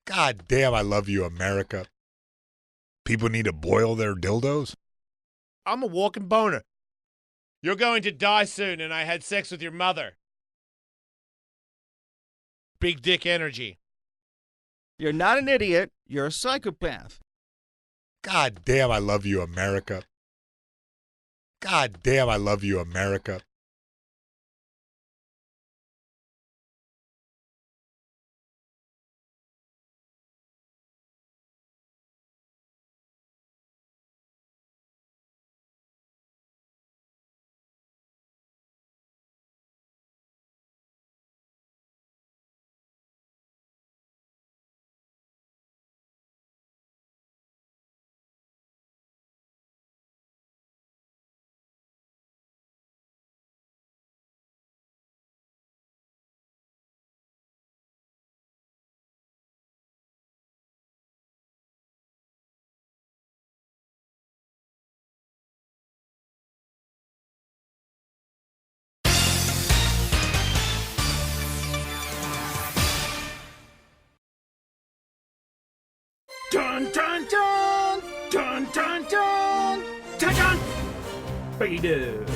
God damn, I love you, America. People need to boil their dildos? I'm a walking boner. You're going to die soon, and I had sex with your mother. Big dick energy. You're not an idiot. You're a psychopath. God damn, I love you, America. God damn, I love you, America. Dun dun dun! Dun dun dun! Dun dun! Raiders!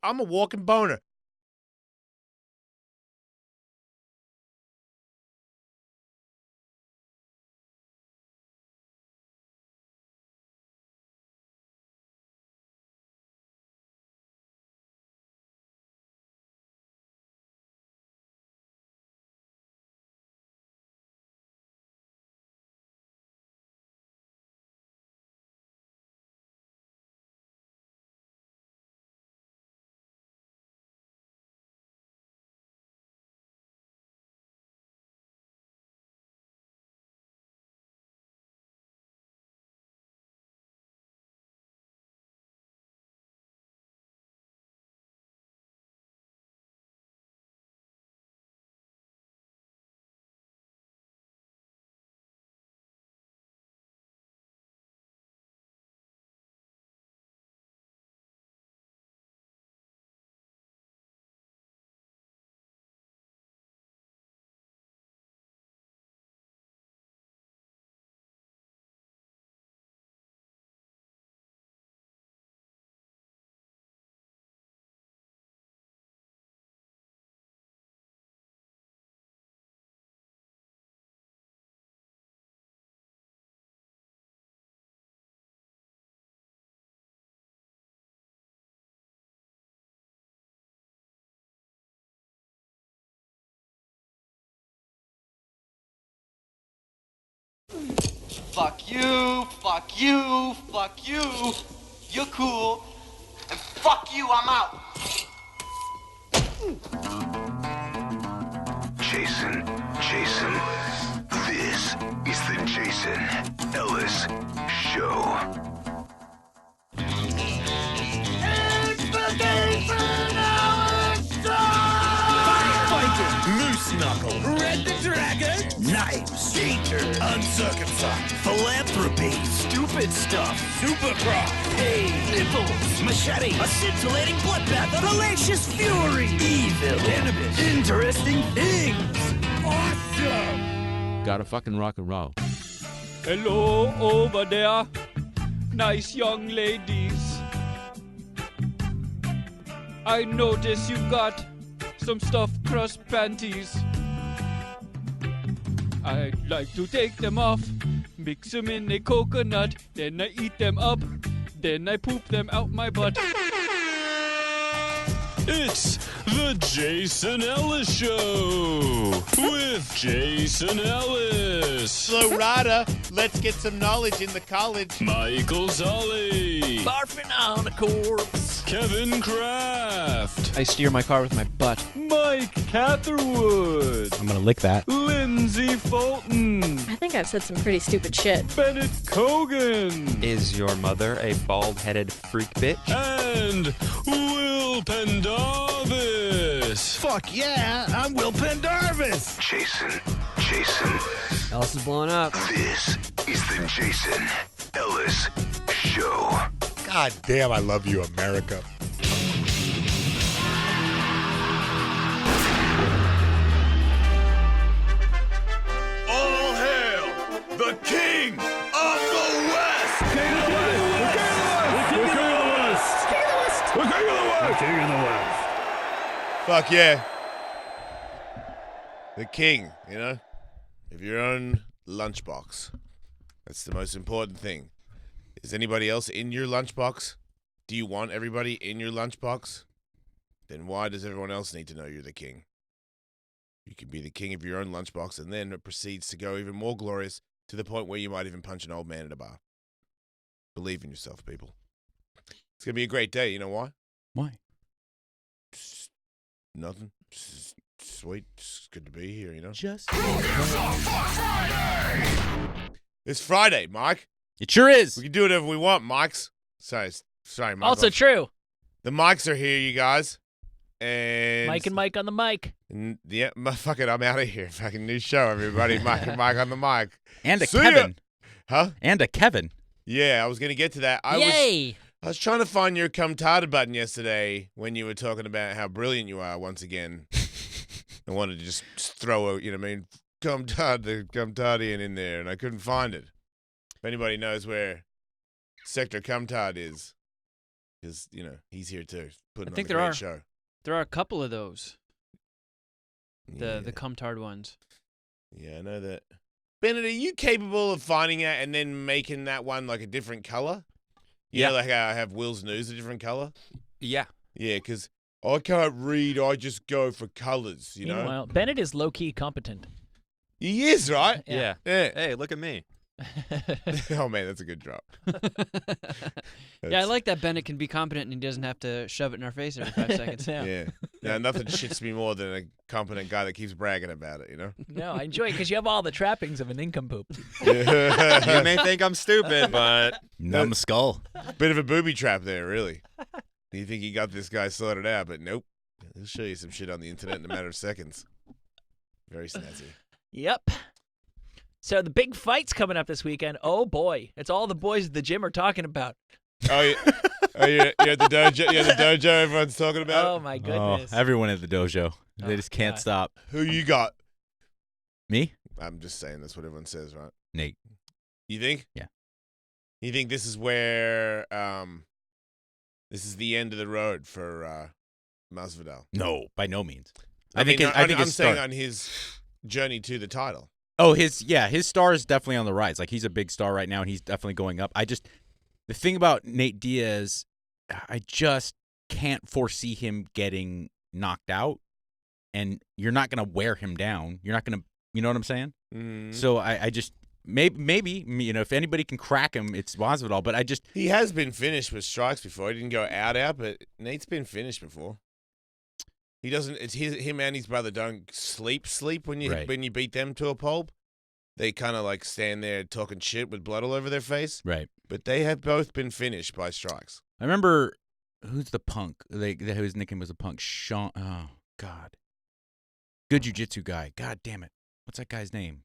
I'm a walking boner. Fuck you, fuck you, fuck you. You're cool. And fuck you, I'm out. Jason, this is the Jason Ellis Show. Firefighter! Moose Knuckle! Red the Dragon! Knives! Danger! Uncircumcised! Philanthropy! Stupid stuff! Supercross! Pain! Nipples! Machete! A scintillating bloodbath! A hellacious fury! Evil! Cannabis! Interesting things! Awesome! Gotta fucking rock and roll. Hello over there, nice young ladies. I notice you got some stuffed crust panties. I like to take them off, mix them in a coconut, then I eat them up, then I poop them out my butt. It's the Jason Ellis Show with Jason Ellis, Florida, let's get some knowledge in the college. Michael Zully, Barfing on a corpse. Kevin Kraft, I steer my car with my butt. Mike Catherwood, I'm gonna lick that. Lindsay Fulton, I think I've said some pretty stupid shit. Bennett Cogan, Is your mother a bald-headed freak bitch? and Will Pendarvis. Fuck yeah, I'm Will Pendarvis. Jason. Ellis is blowing up. This is the Jason Ellis Show. God damn, I love you, America. All hail the King of the West. King of the West. Fuck yeah. The king, you know? Of your own lunchbox. That's the most important thing. Is anybody else in your lunchbox? Do you want everybody in your lunchbox? Then why does everyone else need to know you're the king? You can be the king of your own lunchbox, and then it proceeds to go even more glorious to the point where you might even punch an old man at a bar. Believe in yourself, people. It's going to be a great day. You know why? Why? Just nothing. Just sweet. It's good to be here, you know? Just. It's Friday, Mike. It sure is. We can do whatever we want, Mikes. Sorry, Mike. Also true. The mics are here, you guys. And Mike and Mike on the mic. Yeah, fuck it, I'm out of here. Fucking new show, everybody. Mike and Mike on the mic. And a See ya. Kevin. Huh? And a Kevin. Yeah, I was gonna get to that. Yay! I was trying to find your come tarted button yesterday when you were talking about how brilliant you are once again. I wanted to just throw a, you know what I mean, come tardian in there, and I couldn't find it. If anybody knows where Sector Cumtard is, because, you know, he's here too. Putting I think on a there great are. show. There are a couple of those. Yeah. The cumtard ones. Yeah, I know that. Bennett, are you capable of finding it and then making that one like a different color? You know, like how I have Will's news a different color? Yeah. Yeah, because I can't read. I just go for colors, you know? Meanwhile, Bennett is low-key competent. He is, right? Yeah. Hey, look at me. Oh, man, that's a good drop. Yeah, I like that Bennett can be competent and he doesn't have to shove it in our face every 5 seconds. Yeah. Yeah, nothing shits me more than a competent guy that keeps bragging about it, you know? No, I enjoy it because you have all the trappings of an nincompoop. You may think I'm stupid, but Numbskull. Bit of a booby trap there, really. You think he got this guy sorted out, but nope. He'll show you some shit on the internet in a matter of seconds. Very snazzy. Yep. So the big fight's coming up this weekend. Oh, boy. It's all the boys at the gym are talking about. Oh, yeah. You're at the dojo. You're at the dojo. Everyone's talking about. Oh, my goodness. Everyone at the dojo. They just can't God. stop. Who you got? Me? I'm just saying that's what everyone says, right? Nate. You think? Yeah. You think this is where this is the end of the road for Masvidal? No, by no means. I think I'm I'm saying on his journey to the title. Oh, his star is definitely on the rise. Like, he's a big star right now, and he's definitely going up. The thing about Nate Diaz, I just can't foresee him getting knocked out, and you're not going to wear him down. You're not going to, you know what I'm saying? Mm. So I just, maybe, you know, if anybody can crack him, it's Masvidal, but He has been finished with strikes before. He didn't go out, but Nate's been finished before. He doesn't. It's him and his brother don't sleep when you beat them to a pulp. They kind of like stand there talking shit with blood all over their face. Right. But they have both been finished by strikes. I remember, who's the punk? Whose nickname was a punk? Sean. Oh, God. Good jiu-jitsu guy. God damn it. What's that guy's name?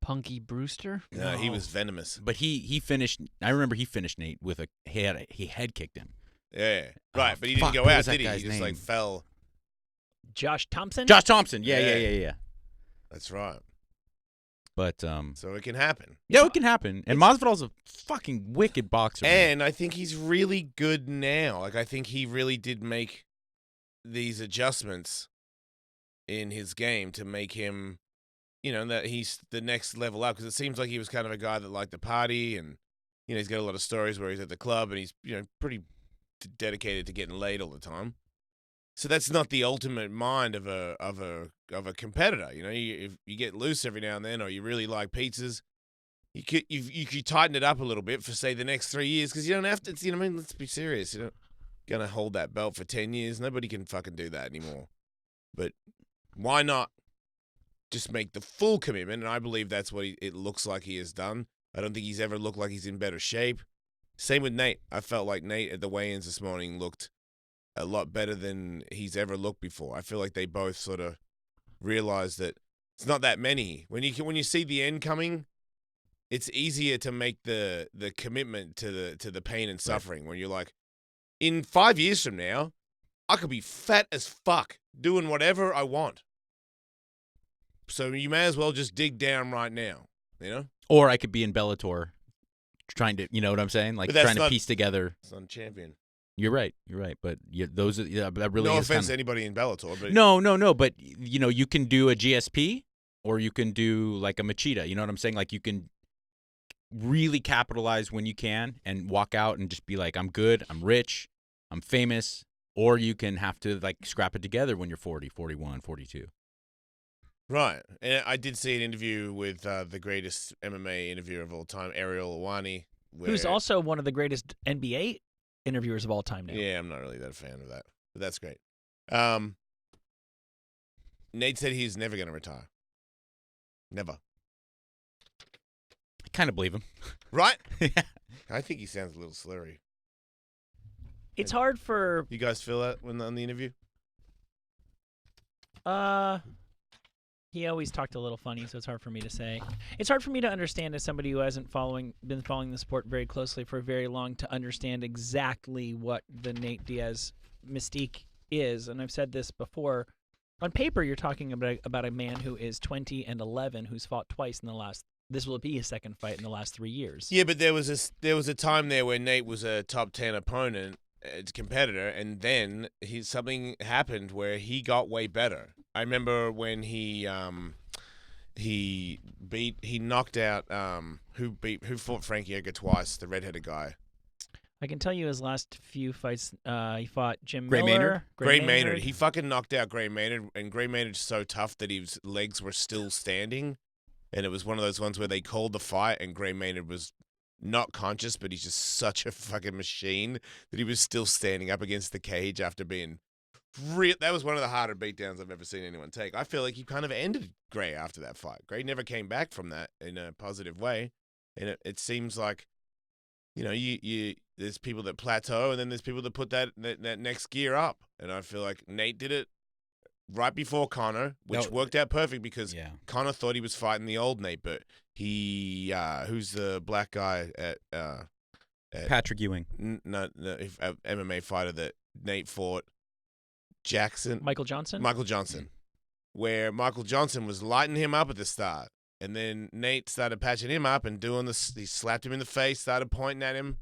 Punky Brewster? No, he was venomous. But he finished. I remember he finished Nate with he head kicked him. Yeah, right. But he didn't fuck, go what out, was that did he? guy's He just like name? fell. Josh Thompson? Josh Thompson. Yeah. That's right. But So it can happen. yeah, it can happen. And Masvidal's a fucking wicked boxer. man. And I think he's really good now. Like, I think he really did make these adjustments in his game to make him that he's the next level up, because it seems like he was kind of a guy that liked to party, and he's got a lot of stories where he's at the club and he's pretty dedicated to getting laid all the time. So that's not the ultimate mind of a competitor. If you get loose every now and then, or you really like pizzas, you could tighten it up a little bit for, say, the next 3 years, because you don't have to. Let's be serious. You're not gonna hold that belt for 10 years. Nobody can fucking do that anymore. But why not just make the full commitment? And I believe that's what it looks like he has done. I don't think he's ever looked like he's in better shape. Same with Nate. I felt like Nate at the weigh-ins this morning looked a lot better than he's ever looked before. I feel like they both sort of realized that it's not that many. When you see the end coming, it's easier to make the commitment to the pain and suffering. Right. When you're like, in 5 years from now, I could be fat as fuck doing whatever I want. So you may as well just dig down right now, Or I could be in Bellator trying to, you know what I'm saying? Like trying to piece together. It's not champion. You're right. But that really no is offense to anybody in Bellator. But No. But, you can do a GSP or you can do like a Machida. You know what I'm saying? Like you can really capitalize when you can and walk out and just be like, I'm good, I'm rich, I'm famous. Or you can have to like scrap it together when you're 40, 41, 42. Right. And I did see an interview with the greatest MMA interviewer of all time, Ariel Helwani. Who's also one of the greatest NBA interviewers of all time now. Yeah, I'm not really that a fan of that. But that's great. Nate said he's never going to retire. Never. I kind of believe him. Right? Yeah. I think he sounds a little slurry. It's hard for... You guys feel that on the interview? He always talked a little funny, so it's hard for me to say. It's hard for me to understand as somebody who hasn't been following the sport very closely for very long to understand exactly what the Nate Diaz mystique is. And I've said this before. On paper, you're talking about a man who is 20-11, who's fought twice in the last... This will be his second fight in the last 3 years. Yeah, but there was a time there where Nate was a top 10 opponent, competitor, and then something happened where he got way better. I remember when he knocked out who fought Frankie Edgar twice, the redheaded guy. I can tell you his last few fights. He fought Jim Gray Miller. Maynard. Gray Maynard. He fucking knocked out Gray Maynard, and Gray Maynard's so tough that his legs were still standing. And it was one of those ones where they called the fight, and Gray Maynard was not conscious, but he's just such a fucking machine that he was still standing up against the cage after being that was one of the harder beatdowns I've ever seen anyone take. I feel like he kind of ended Gray after that fight. Gray never came back from that in a positive way. And it seems like, there's people that plateau, and then there's people that put that next gear up. And I feel like Nate did it right before Conor, which worked out perfect because Conor thought he was fighting the old Nate, but he, who's the black guy at Patrick Ewing. No, MMA fighter that Nate fought. Michael Johnson, where Michael Johnson was lighting him up at the start, and then Nate started patching him up and doing this. He slapped him in the face, started pointing at him.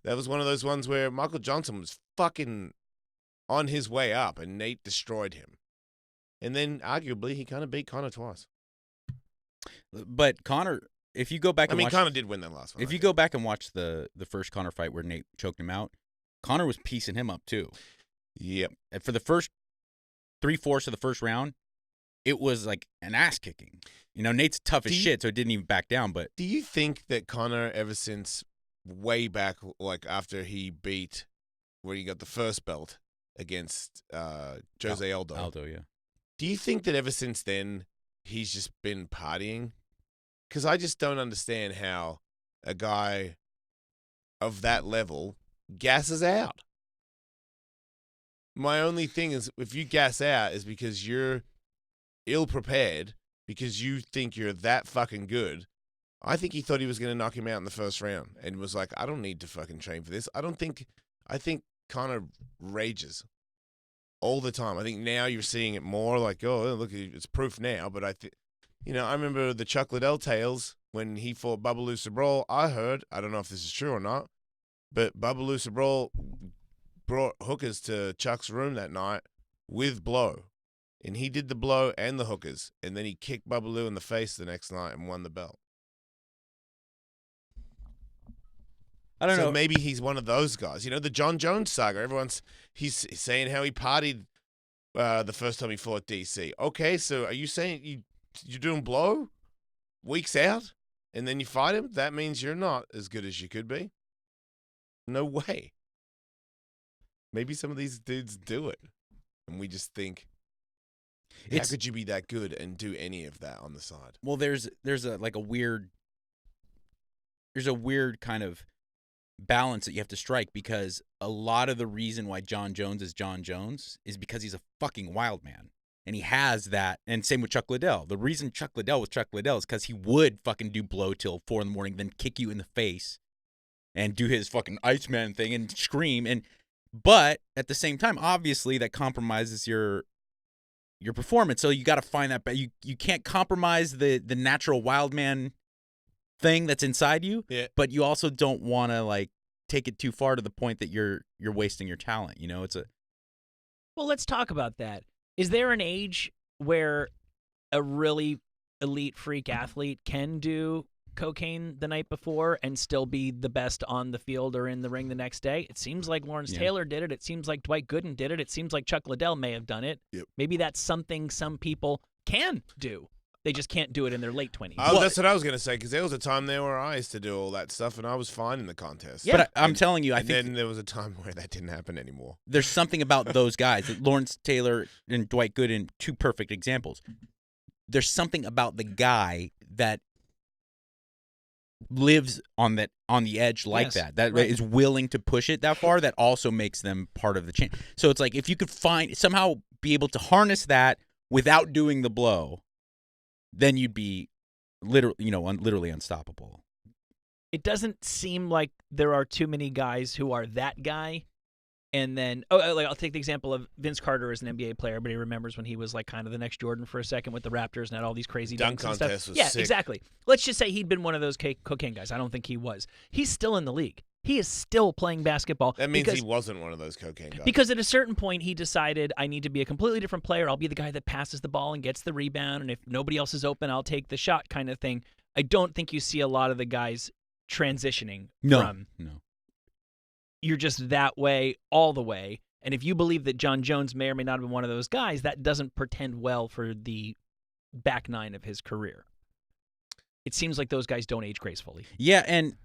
That was one of those ones where Michael Johnson was fucking on his way up, and Nate destroyed him. And then, arguably, he kind of beat Conor twice. But Conor, if you go back and watch... Conor did win that last one. If you go back and watch the first Conor fight where Nate choked him out, Conor was piecing him up, too. Yep. And for the first 3/4 of the first round, it was like an ass kicking. Nate's tough as shit, so it didn't even back down. But do you think that Conor, ever since way back, like after he beat, where he got the first belt against Jose Aldo? Aldo, yeah. Do you think that ever since then he's just been partying? Because I just don't understand how a guy of that level gasses out. My only thing is, if you gas out, is because you're ill-prepared, because you think you're that fucking good. I think he thought he was going to knock him out in the first round and was like, I don't need to fucking train for this. I think Conor rages all the time. I think now you're seeing it more like, oh, look, it's proof now. But I remember the Chuck Liddell tales when he fought Babalu Sabral. I don't know if this is true or not, but Babalu Sabral brought hookers to Chuck's room that night with blow and he did the blow and the hookers, and then he kicked Babalu in the face the next night and won the belt. I don't know. Maybe he's one of those guys. You know, the John Jones saga. He's saying how he partied the first time he fought DC. Okay, so are you saying you're doing blow weeks out and then you fight him? That means you're not as good as you could be. No way. Maybe some of these dudes do it, and we just think, how could you be that good and do any of that on the side? Well, there's a weird kind of balance that you have to strike, because a lot of the reason why John Jones is John Jones is because he's a fucking wild man. And he has that, and same with Chuck Liddell. The reason Chuck Liddell was Chuck Liddell is because he would fucking do blow till 4 a.m, then kick you in the face and do his fucking Iceman thing and scream. But at the same time, obviously, that compromises your performance. So you got to find that. But you can't compromise the natural wild man thing that's inside you. Yeah. But you also don't want to like take it too far to the point that you're wasting your talent. You know, Well, let's talk about that. Is there an age where a really elite freak athlete can do cocaine the night before and still be the best on the field or in the ring the next day? It seems like Lawrence Taylor did it. It seems like Dwight Gooden did it. It seems like Chuck Liddell may have done it. Yep. Maybe that's something some people can do. They just can't do it in their late 20s. Oh, that's what I was going to say, because there was a time there where I used to do all that stuff, and I was fine in the contest. Yeah. But I'm telling you, I think then there was a time where that didn't happen anymore. There's something about those guys, Lawrence Taylor and Dwight Gooden, 2 perfect examples. There's something about the guy that lives on the edge like that right. is willing to push it that far, that also makes them part of the chain. So it's like if you could somehow be able to harness that without doing the blow, then you'd be literally unstoppable. It doesn't seem like there are too many guys who are that guy. And then, I'll take the example of Vince Carter as an NBA player, but he remembers when he was like kind of the next Jordan for a second with the Raptors and had all these crazy dunk dunks and contest stuff. was Yeah, sick. exactly. Let's just say he'd been one of those cocaine guys. I don't think he was. He's still in the league. He is still playing basketball. That means he wasn't one of those cocaine guys. Because at a certain point, he decided, I need to be a completely different player. I'll be the guy that passes the ball and gets the rebound, and if nobody else is open, I'll take the shot kind of thing. I don't think you see a lot of the guys transitioning from. No. You're just that way all the way. And if you believe that John Jones may or may not have been one of those guys, that doesn't portend well for the back nine of his career. It seems like those guys don't age gracefully. Yeah, and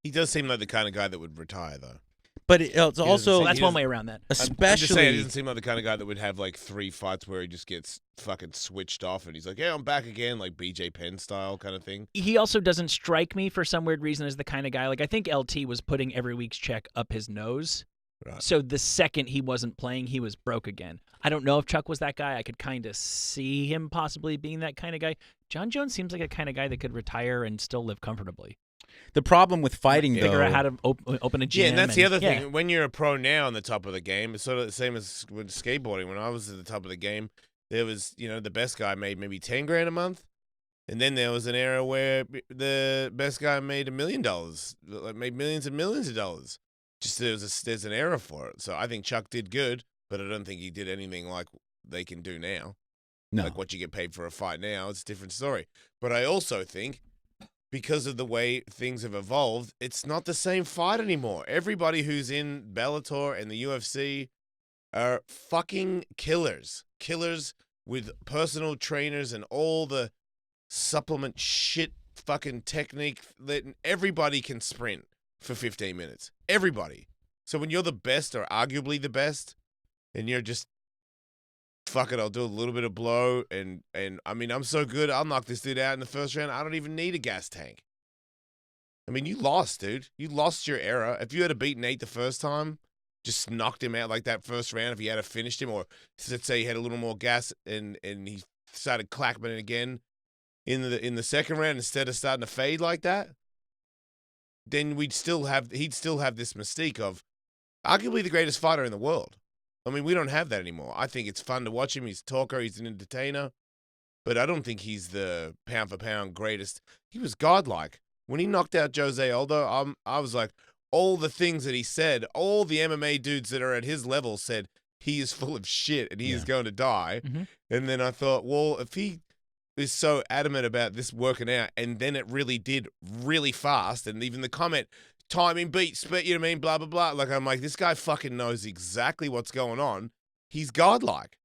he does seem like the kind of guy that would retire, though. But it's also that's one way around that. I'm just saying, he doesn't seem like the kind of guy that would have like 3 fights where he just gets fucking switched off and he's like, yeah, I'm back again, like BJ Penn style kind of thing. He also doesn't strike me for some weird reason as the kind of guy, like I think LT was putting every week's check up his nose. Right. So the second he wasn't playing, he was broke again. I don't know if Chuck was that guy. I could kind of see him possibly being that kind of guy. John Jones seems like a kind of guy that could retire and still live comfortably. The problem with fighting, though, figure out how to open a gym. Yeah, and that's the other thing. Yeah. When you're a pro now on the top of the game, it's sort of the same as with skateboarding. When I was at the top of the game, there was, the best guy made maybe $10,000 a month. And then there was an era where the best guy made $1 million, like made millions and millions of dollars. Just there's an era for it. So I think Chuck did good, but I don't think he did anything like they can do now. No. Like what you get paid for a fight now, it's a different story. But I also think because of the way things have evolved, it's not the same fight anymore. Everybody who's in Bellator and the UFC are fucking killers. Killers with personal trainers and all the supplement shit fucking technique that everybody can sprint for 15 minutes. Everybody. So when you're the best or arguably the best and you're just, fuck it, I'll do a little bit of blow and I mean, I'm so good, I'll knock this dude out in the first round. I don't even need a gas tank. I mean, you lost, dude. You lost your era. If you had beaten Nate the first time, just knocked him out like that first round, if he had finished him, or let's say he had a little more gas and he started clapping again in the second round instead of starting to fade like that, then he'd still have this mystique of arguably the greatest fighter in the world. I mean, we don't have that anymore. I think it's fun to watch him. He's a talker. He's an entertainer. But I don't think he's the pound-for-pound greatest. He was godlike. When he knocked out Jose Aldo, I was like, all the things that he said, all the MMA dudes that are at his level said, he is full of shit and he is going to die. Mhm. And then I thought, well, if he is so adamant about this working out, and then it really did really fast, and even the comment, timing beats, but you know what I mean, blah, blah, blah. Like, I'm like, this guy fucking knows exactly what's going on. He's godlike.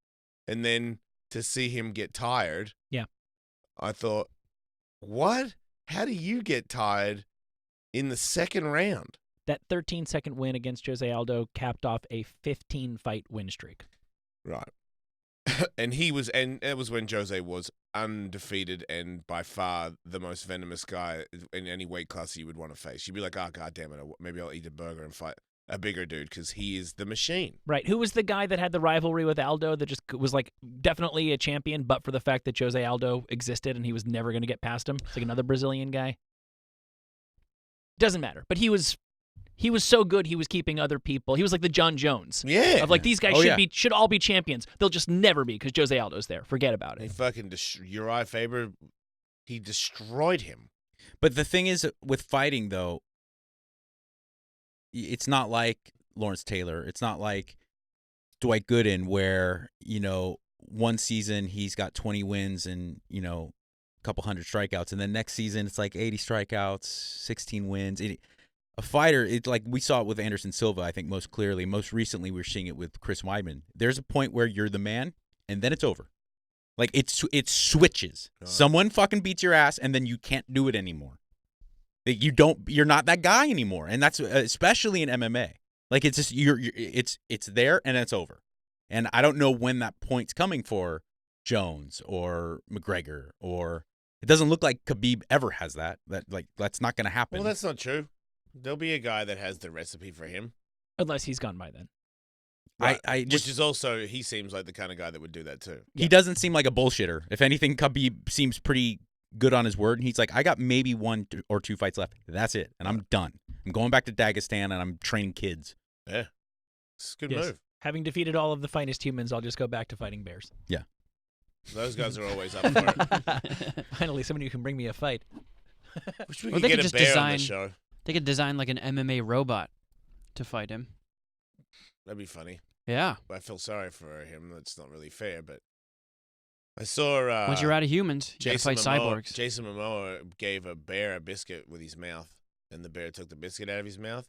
And then to see him get tired, Yeah. I thought, what? How do you get tired in the second round? That 13-second win against Jose Aldo capped off a 15-fight win streak. Right. And it was when Jose was undefeated and by far the most venomous guy in any weight class you would want to face. You'd be like, oh, God damn it, maybe I'll eat a burger and fight a bigger dude because he is the machine. Right. Who was the guy that had the rivalry with Aldo that just was like definitely a champion, but for the fact that Jose Aldo existed and he was never going to get past him? It's like another Brazilian guy. Doesn't matter. But he was so good. He was keeping other people. He was like the John Jones. Yeah. Of like, these guys should all be champions. They'll just never be because Jose Aldo's there. Forget about He it. fucking Uriah Faber, he destroyed him. But the thing is, with fighting, though, it's not like Lawrence Taylor. It's not like Dwight Gooden where, one season he's got 20 wins and, a couple hundred strikeouts. And then next season it's like 80 strikeouts, 16 wins. A fighter, it's like we saw it with Anderson Silva, I think, most clearly. Most recently, we're seeing it with Chris Weidman. There's a point where you're the man, and then it's over. Like, it switches. Someone fucking beats your ass, and then you can't do it anymore. You're not that guy anymore, and that's especially in MMA. Like, it's just it's there and it's over. And I don't know when that point's coming for Jones or McGregor, or it doesn't look like Khabib ever has that. That's not going to happen. Well, that's not true. There'll be a guy that has the recipe for him. Unless he's gone by then. Right. Which is also, he seems like the kind of guy that would do that too. He doesn't seem like a bullshitter. If anything, Khabib seems pretty good on his word. And he's like, I got maybe 1 or 2 fights left. That's it. And I'm done. I'm going back to Dagestan and I'm training kids. Yeah. It's a good Yes. move. Having defeated all of the finest humans, I'll just go back to fighting bears. Yeah. Those guys are always up for it. Finally, somebody who can bring me a fight. Wish we Well, could they get could a just bear on design. the show. They could design like an MMA robot to fight him. That'd be funny. Yeah. I feel sorry for him. That's not really fair, but I saw Once you're out of humans, you gotta fight cyborgs. Jason Momoa gave a bear a biscuit with his mouth, and the bear took the biscuit out of his mouth.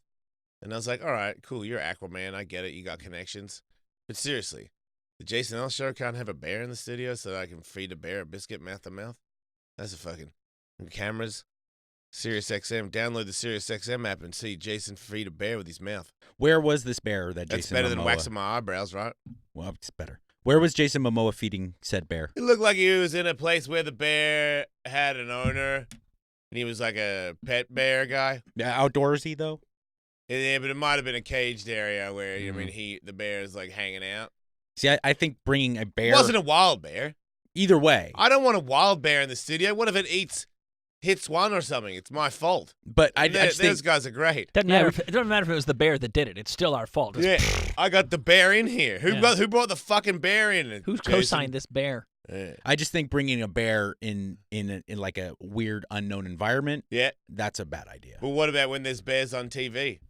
And I was like, all right, cool, you're Aquaman. I get it. You got connections. But seriously, the Jason Ellis show can't have a bear in the studio so that I can feed a bear a biscuit mouth to mouth? That's a fucking cameras. SiriusXM. Download the SiriusXM app and see Jason feed a bear with his mouth. Where was this bear that That's Jason better Momoa? than waxing my eyebrows, right? Well, it's better. Where was Jason Momoa feeding said bear? It looked like he was in a place where the bear had an owner, and he was like a pet bear guy. Yeah, outdoorsy though. Yeah, but it might have been a caged area where the bear is like hanging out. See, I think bringing a bear It wasn't a wild bear. Either way. I don't want a wild bear in the studio. What if it hits one or something? It's my fault. But I just those think guys are great. It doesn't matter if it was the bear that did it. It's still our fault. Yeah, I got the bear in here. Who brought the fucking bear in? Who co-signed this bear? Yeah. I just think bringing a bear in like a weird unknown environment. Yeah, that's a bad idea. Well, what about when there's bears on TV,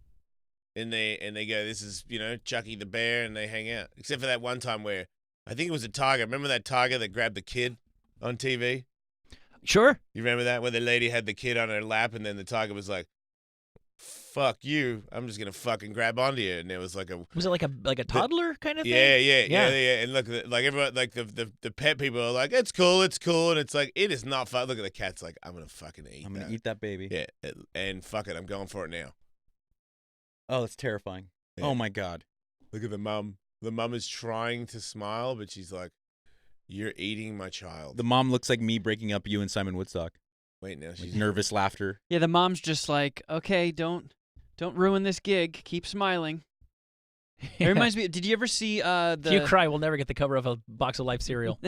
and they go, this is Chucky the bear, and they hang out. Except for that one time where I think it was a tiger. Remember that tiger that grabbed the kid on TV? Sure. You remember that where the lady had the kid on her lap, and then the tiger was like, "Fuck you! I'm just gonna fucking grab onto you." And it was like was it like a toddler kind of thing? Yeah. And look, like everyone, like the pet people are like, "It's cool," and it's like it is not fun. Look at the cat's like, "I'm gonna fucking eat. I'm gonna eat that baby." Yeah, and fuck it, I'm going for it now. Oh, that's terrifying. Yeah. Oh my god. Look at the mom. The mom is trying to smile, but she's like, "You're eating my child." The mom looks like me breaking up you and Simon Woodstock. Wait, now she's nervous laughter. Yeah, the mom's just like, okay, don't ruin this gig. Keep smiling. It reminds me. Did you ever see If you cry, we'll never get the cover of a box of Life cereal.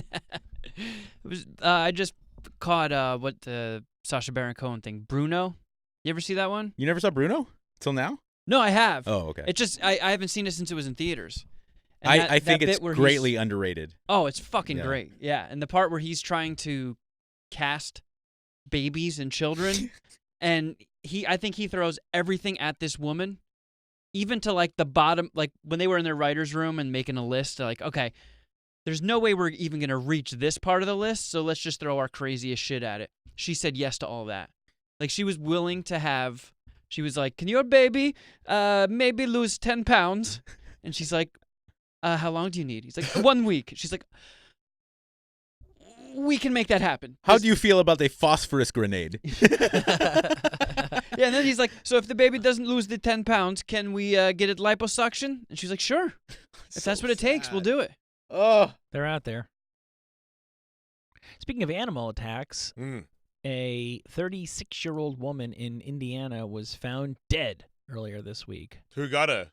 I just caught the Sacha Baron Cohen thing. Bruno. You ever see that one? You never saw Bruno till now? No, I have. Oh, okay. It just I haven't seen it since it was in theaters. And I think that it's bit where greatly underrated. Oh, it's fucking Yeah. great. Yeah, and the part where he's trying to cast babies and children, and I think he throws everything at this woman, even to like the bottom, like when they were in their writer's room and making a list, they're like, okay, there's no way we're even going to reach this part of the list, so let's just throw our craziest shit at it. She said yes to all that. Like, she was willing to have, she was like, can your baby maybe lose 10 pounds? And she's like, how long do you need? He's like, 1 week. She's like, we can make that happen. How do you feel about a phosphorus grenade? Yeah, and then he's like, so if the baby doesn't lose the 10 pounds, can we get it liposuction? And she's like, sure. If that's what it takes, we'll do it. Oh, They're out there. Speaking of animal attacks, a 36-year-old woman in Indiana was found dead earlier this week. Who got her?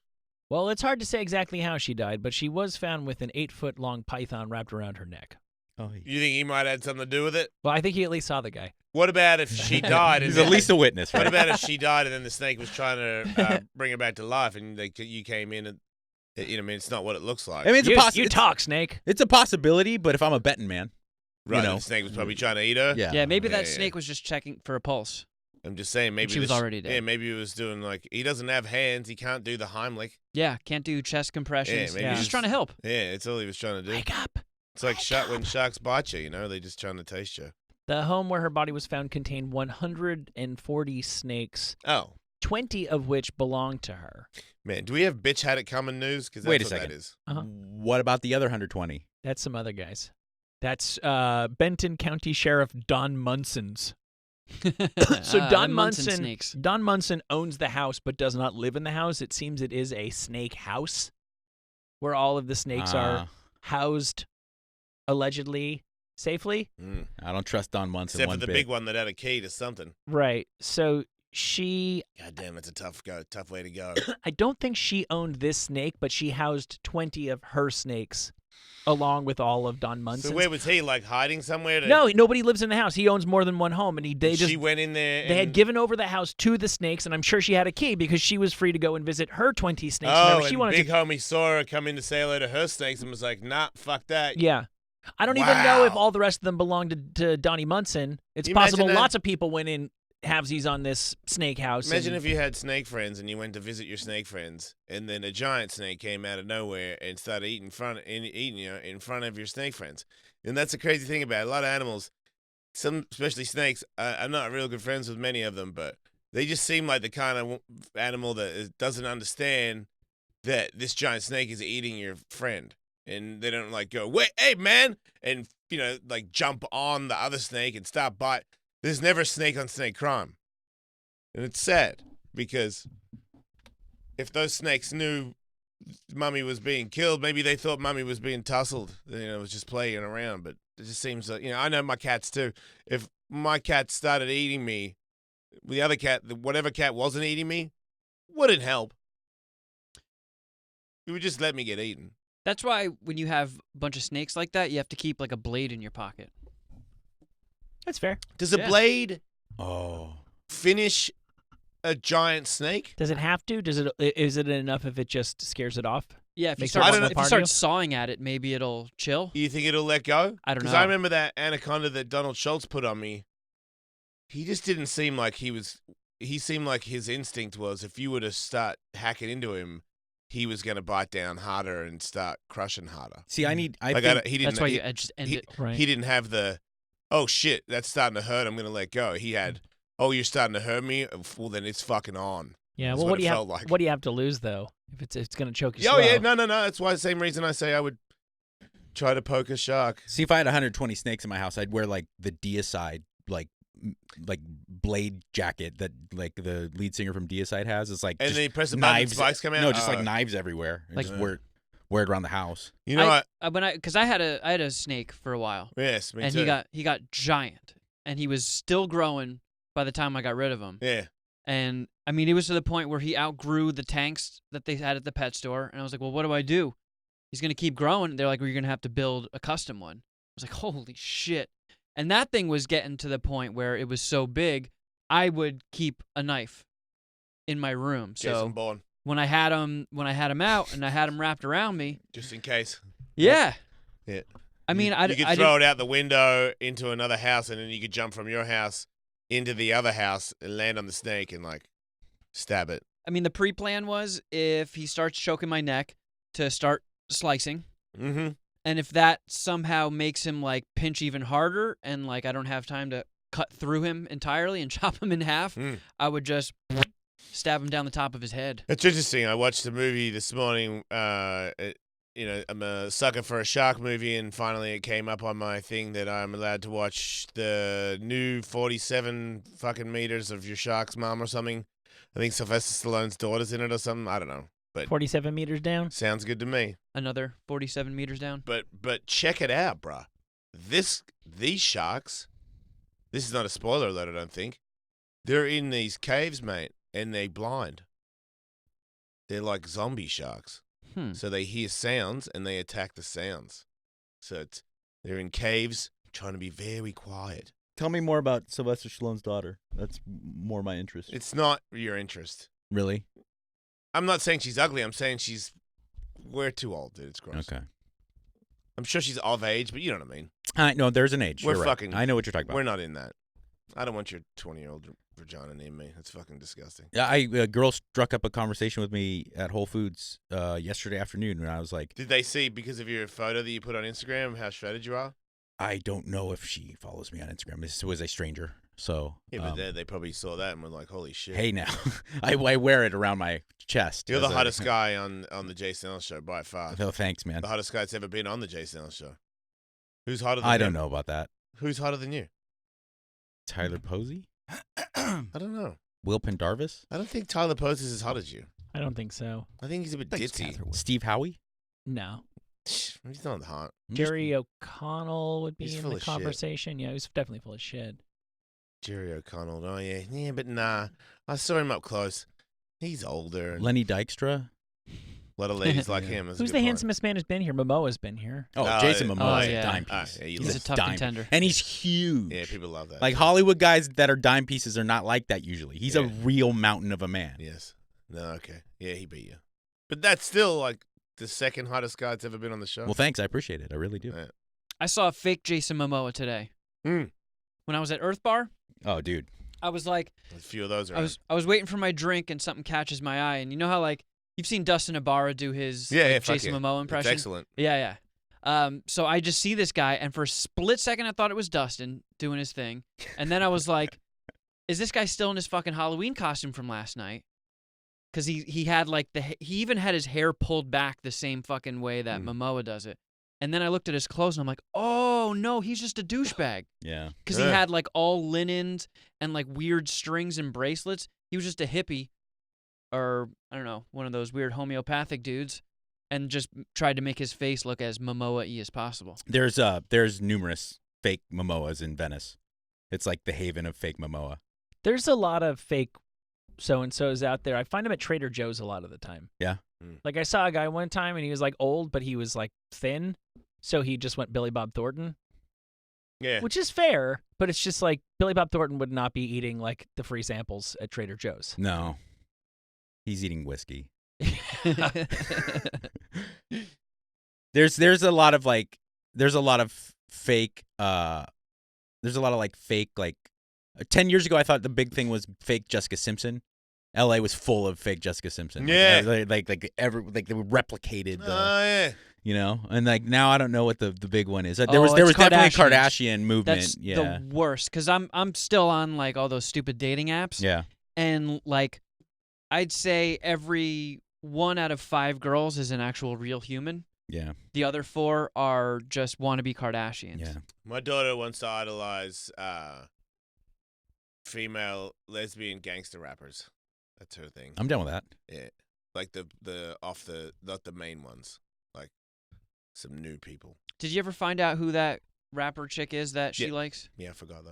Well, it's hard to say exactly how she died, but she was found with an 8-foot-long python wrapped around her neck. Oh, You think he might have had something to do with it? Well, I think he at least saw the guy. What about if she died? He's at least a witness, right? What about if she died and then the snake was trying to bring her back to life, and you came in and I mean, it's not what it looks like. I mean, You talk, snake. It's a possibility, but if I'm a betting man, right? you know, The snake was probably trying to eat her. Yeah, maybe that snake was just checking for a pulse. I'm just saying, maybe she was already dead. Yeah, maybe he was doing like he doesn't have hands, he can't do the Heimlich. Yeah, can't do chest compressions. maybe He's just trying to help. Yeah, it's all he was trying to do. Wake up. It's like when sharks bite you, they're just trying to taste you. The home where her body was found contained 140 snakes. Oh. 20 of which belonged to her. Man, do we have bitch had it coming news? Because Wait a what second. that is. What about the other 120? That's some other guys. That's Benton County Sheriff Don Munson's. So Don Munson snakes. Don Munson owns the house but does not live in the house. It seems it is a snake house where all of the snakes are housed allegedly safely. I don't trust Don Munson Except one for the bit. big one that had a key to something. Right. So she... God damn, that's a tough way to go. I don't think she owned this snake, but she housed 20 of her snakes along with all of Don Munson's. So where was he, like hiding somewhere? No, nobody lives in the house. He owns more than one home, and she went in there. They had given over the house to the snakes, and I'm sure she had a key because she was free to go and visit her 20 snakes. Oh, she and wanted big to... homie saw her come in to say hello to her snakes and was like, nah, fuck that. Yeah. I don't even know if all the rest of them belonged to Donnie Munson. It's possible lots of people went in halvesies on this snake house. Imagine if you had snake friends and you went to visit your snake friends, and then a giant snake came out of nowhere and started eating you in front of your snake friends. And that's the crazy thing about it. A lot of animals, some especially snakes. I'm not real good friends with many of them, but they just seem like the kind of animal that doesn't understand that this giant snake is eating your friend. And they don't like go, wait, hey man, and like jump on the other snake and start bite. There's never snake on snake crime, and it's sad because if those snakes knew Mummy was being killed, maybe they thought Mummy was being tussled. Was just playing around. But it just seems like I know my cats too. If my cat started eating me, the other cat, whatever cat wasn't eating me, wouldn't help. It would just let me get eaten. That's why when you have a bunch of snakes like that, you have to keep like a blade in your pocket. That's fair. Does a blade finish a giant snake? Does it have to? Is it enough if it just scares it off? Yeah, if you Makes start sawing at it, maybe it'll chill. You think it'll let go? I don't know. Because I remember that anaconda that Donald Schultz put on me. He just didn't seem like he was. He seemed like his instinct was if you were to start hacking into him, he was going to bite down harder and start crushing harder. See, he didn't. That's why you just end it. Right. He didn't have the, oh shit, that's starting to hurt. I'm going to let go. He had, oh, you're starting to hurt me. Well, then it's fucking on. Yeah. That's Well, what do you have? like. What do you have to lose though? If it's going to choke you. Oh yeah, no. That's why the same reason I say I would try to poke a shark. See, if I had 120 snakes in my house, I'd wear like the Deicide like blade jacket that like the lead singer from Deicide has. It's like and just then you press the button, knives, spikes come out. No, just like knives everywhere. And Like- just wear it around the house. You know what? Because I had a snake for a while. Yes, me and too. he got giant, and he was still growing by the time I got rid of him. Yeah. And I mean, it was to the point where he outgrew the tanks that they had at the pet store, and I was like, well, what do I do? He's gonna keep growing. They're like, well, you're gonna have to build a custom one. I was like, holy shit! And that thing was getting to the point where it was so big, I would keep a knife in my room. So when I had him out and I had him wrapped around me, just in case. Yeah. Yeah. I mean, you could throw it out the window into another house, and then you could jump from your house into the other house and land on the snake and like stab it. I mean, the pre-plan was if he starts choking my neck to start slicing. Mm-hmm. And if that somehow makes him like pinch even harder and like I don't have time to cut through him entirely and chop him in half, I would just stab him down the top of his head. It's interesting. I watched a movie this morning. I'm a sucker for a shark movie, and finally it came up on my thing that I'm allowed to watch the new 47 fucking meters of your shark's mom or something. I think Sylvester Stallone's daughter's in it or something. I don't know. But 47 meters down? Sounds good to me. Another 47 meters down. But check it out, bruh. These sharks, this is not a spoiler alert, I don't think. They're in these caves, mate, and they blind. They're like zombie sharks. So they hear sounds and they attack the sounds. So they're in caves trying to be very quiet. Tell me more about Sylvester Stallone's daughter. That's more my interest. It's not your interest. Really? I'm not saying she's ugly. I'm saying we're too old, dude. It's gross. Okay. I'm sure she's of age, but you know what I mean. No, there's an age. We're You're right. fucking. I know what you're talking about. We're not in that. I don't want your 20-year-old vagina near me. That's fucking disgusting. Yeah, a girl struck up a conversation with me at Whole Foods yesterday afternoon, and I was like, Did they see because of your photo that you put on Instagram how shredded you are? I don't know if she follows me on Instagram. This was a stranger, so Yeah, but they probably saw that and were like, "Holy shit!" Hey, now I wear it around my chest. You're the hottest guy on the Jason Ellis show by far. No, thanks, man. The hottest guy that's ever been on the Jason Ellis show. Who's hotter than I him? don't know about that. Who's hotter than you? Tyler Posey? I don't know. Will Pendarvis? I don't think Tyler Posey is as hot as you. I don't think so. I think he's a bit ditzy. Steve Howie? No. He's not hot. Jerry O'Connell would be He's in full the of shit. conversation. Yeah, he's definitely full of shit. Jerry O'Connell. Oh yeah, yeah, but nah. I saw him up close. He's older. And Lenny Dykstra? a lot of ladies like him. That's a Who's good the point. handsomest man who's been here? Momoa's been here. Oh, Jason Momoa is yeah. a dime piece. Yeah, you He's love a tough dime. contender. And he's huge. Yeah, people love that. Like Hollywood guys that are dime pieces are not like that usually. He's a real mountain of a man. Yes. No, okay. Yeah, he beat you. But that's still like the second hottest guy that's ever been on the show. Well, thanks. I appreciate it. I really do. Yeah. I saw a fake Jason Momoa today. Mm. When I was at Earth Bar, Oh, dude. I was like, A few of those around. I was waiting for my drink and something catches my eye, and you know how like you've seen Dustin Ibarra do his fuck Jason yeah. Momoa impression. It's excellent. Yeah. So I just see this guy, and for a split second I thought it was Dustin doing his thing, and then I was like, is this guy still in his fucking Halloween costume from last night? Because he had like he even had his hair pulled back the same fucking way that Momoa does it. And then I looked at his clothes and I'm like, oh no, he's just a douchebag. Yeah. Because he had like all linens and like weird strings and bracelets. He was just a hippie, or I don't know, one of those weird homeopathic dudes, and just tried to make his face look as Momoa-y as possible. There's numerous fake Momoas in Venice. It's like the haven of fake Momoa. There's a lot of fake so-and-sos out there. I find them at Trader Joe's a lot of the time. Yeah. Like I saw a guy one time and he was like old, but he was like thin. So he just went Billy Bob Thornton. Yeah. Which is fair, but it's just like Billy Bob Thornton would not be eating like the free samples at Trader Joe's. No. He's eating whiskey. There's a lot of fake there's a lot of like fake like 10 years ago I thought the big thing was fake Jessica Simpson. LA was full of fake Jessica Simpson. Yeah. Like they replicated the, yeah. you know, and like now I don't know what the big one is. There Oh, was it's definitely a Kardashians. Kardashian movement. That's yeah. the worst, because I'm still on like all those stupid dating apps. Yeah. And like I'd say every 1 out of 5 girls is an actual real human. Yeah. The other 4 are just wannabe Kardashians. Yeah. My daughter wants to idolize female lesbian gangster rappers. That's her thing. I'm down with that. Yeah. Like not the main ones. Like some new people. Did you ever find out who that rapper chick is that she likes? Yeah, I forgot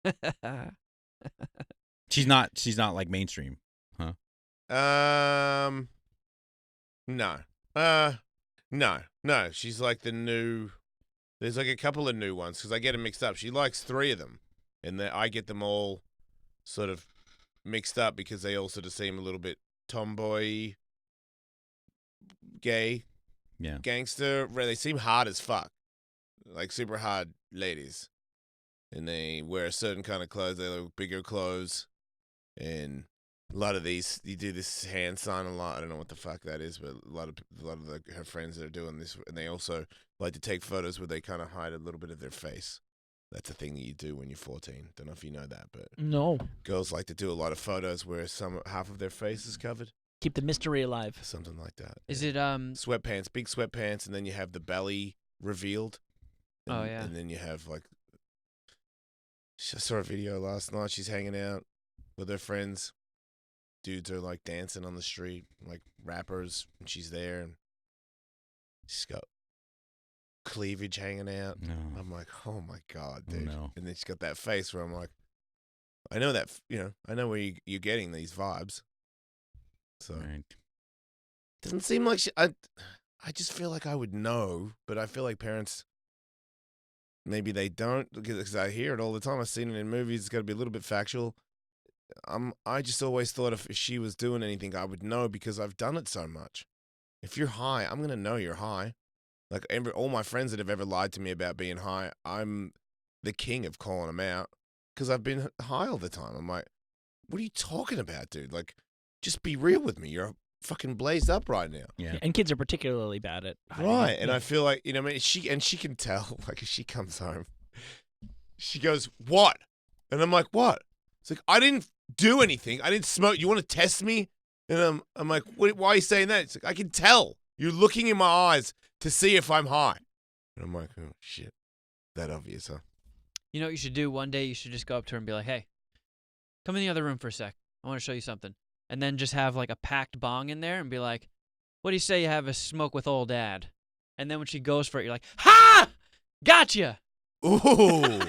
though. She's not like mainstream, huh? No. She's like the new. There's like a couple of new ones because I get them mixed up. She likes 3 of them, and I get them all sort of mixed up because they all sort of seem a little bit tomboy, gay, gangster. They seem hard as fuck, like super hard ladies, and they wear a certain kind of clothes. They wear bigger clothes, and A lot of these, you do this hand sign a lot. I don't know what the fuck that is, but a lot of her friends that are doing this, and they also like to take photos where they kind of hide a little bit of their face. That's a thing that you do when you're 14. Don't know if you know that, but No. girls like to do a lot of photos where half of their face is covered. Keep the mystery alive. Something like that. Is it sweatpants, big sweatpants, and then you have the belly revealed. And, Oh, yeah. And then you have like, I saw a video last night. She's hanging out with her friends. Dudes are like dancing on the street, like rappers, and she's there, and she's got cleavage hanging out. No. I'm like, oh my God, dude. No. And then she's got that face where I'm like, I know that, I know where you're getting these vibes. So doesn't seem like I just feel like I would know, but I feel like parents, maybe they don't, because I hear it all the time. I've seen it in movies. It's got to be a little bit factual. I just always thought if she was doing anything, I would know because I've done it so much. If you're high, I'm gonna know you're high. Like all my friends that have ever lied to me about being high, I'm the king of calling them out because I've been high all the time. I'm like, what are you talking about, dude? Like, just be real with me. You're fucking blazed up right now. Yeah. And kids are particularly bad at hiding Right. it. And I feel like, I mean, she can tell, like, if she comes home, she goes, what? And I'm like, what? It's like, I didn't do anything. I didn't smoke. You want to test me? And I'm like, why are you saying that? It's like, I can tell. You're looking in my eyes to see if I'm high. And I'm like, oh, shit. That obvious, huh? You know what you should do? One day you should just go up to her and be like, hey, come in the other room for a sec. I want to show you something. And then just have like a packed bong in there and be like, what do you say you have a smoke with old dad? And then when she goes for it, you're like, ha! Gotcha! Ooh.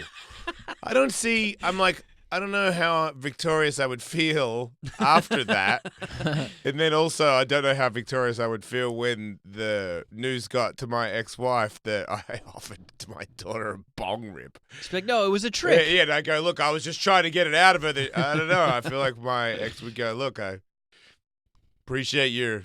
I'm like, I don't know how victorious I would feel after that. And then also, I don't know how victorious I would feel when the news got to my ex-wife that I offered to my daughter a bong rip. She's like, no, it was a trick. Yeah, and I go, look, I was just trying to get it out of her. I don't know. I feel like my ex would go, look, I appreciate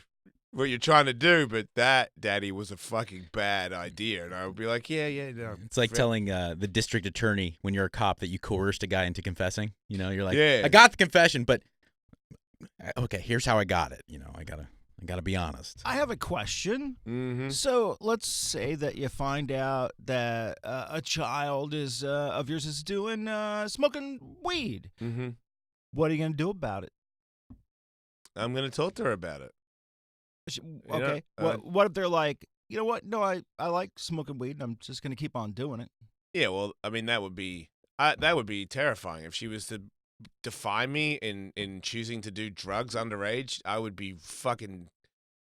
what you're trying to do, but that, Daddy, was a fucking bad idea. And I would be like, yeah, no. It's like telling the district attorney when you're a cop that you coerced a guy into confessing. You're like, Yeah. I got the confession, but okay, here's how I got it. I gotta be honest. I have a question. Mm-hmm. So let's say that you find out that a child of yours is doing smoking weed. Mm-hmm. What are you gonna do about it? I'm going to talk to her about it. Okay. What if they're like, you know what? No, I like smoking weed, and I'm just gonna keep on doing it. Yeah, well, I mean, that would be terrifying if she was to defy me in choosing to do drugs underage. I would be fucking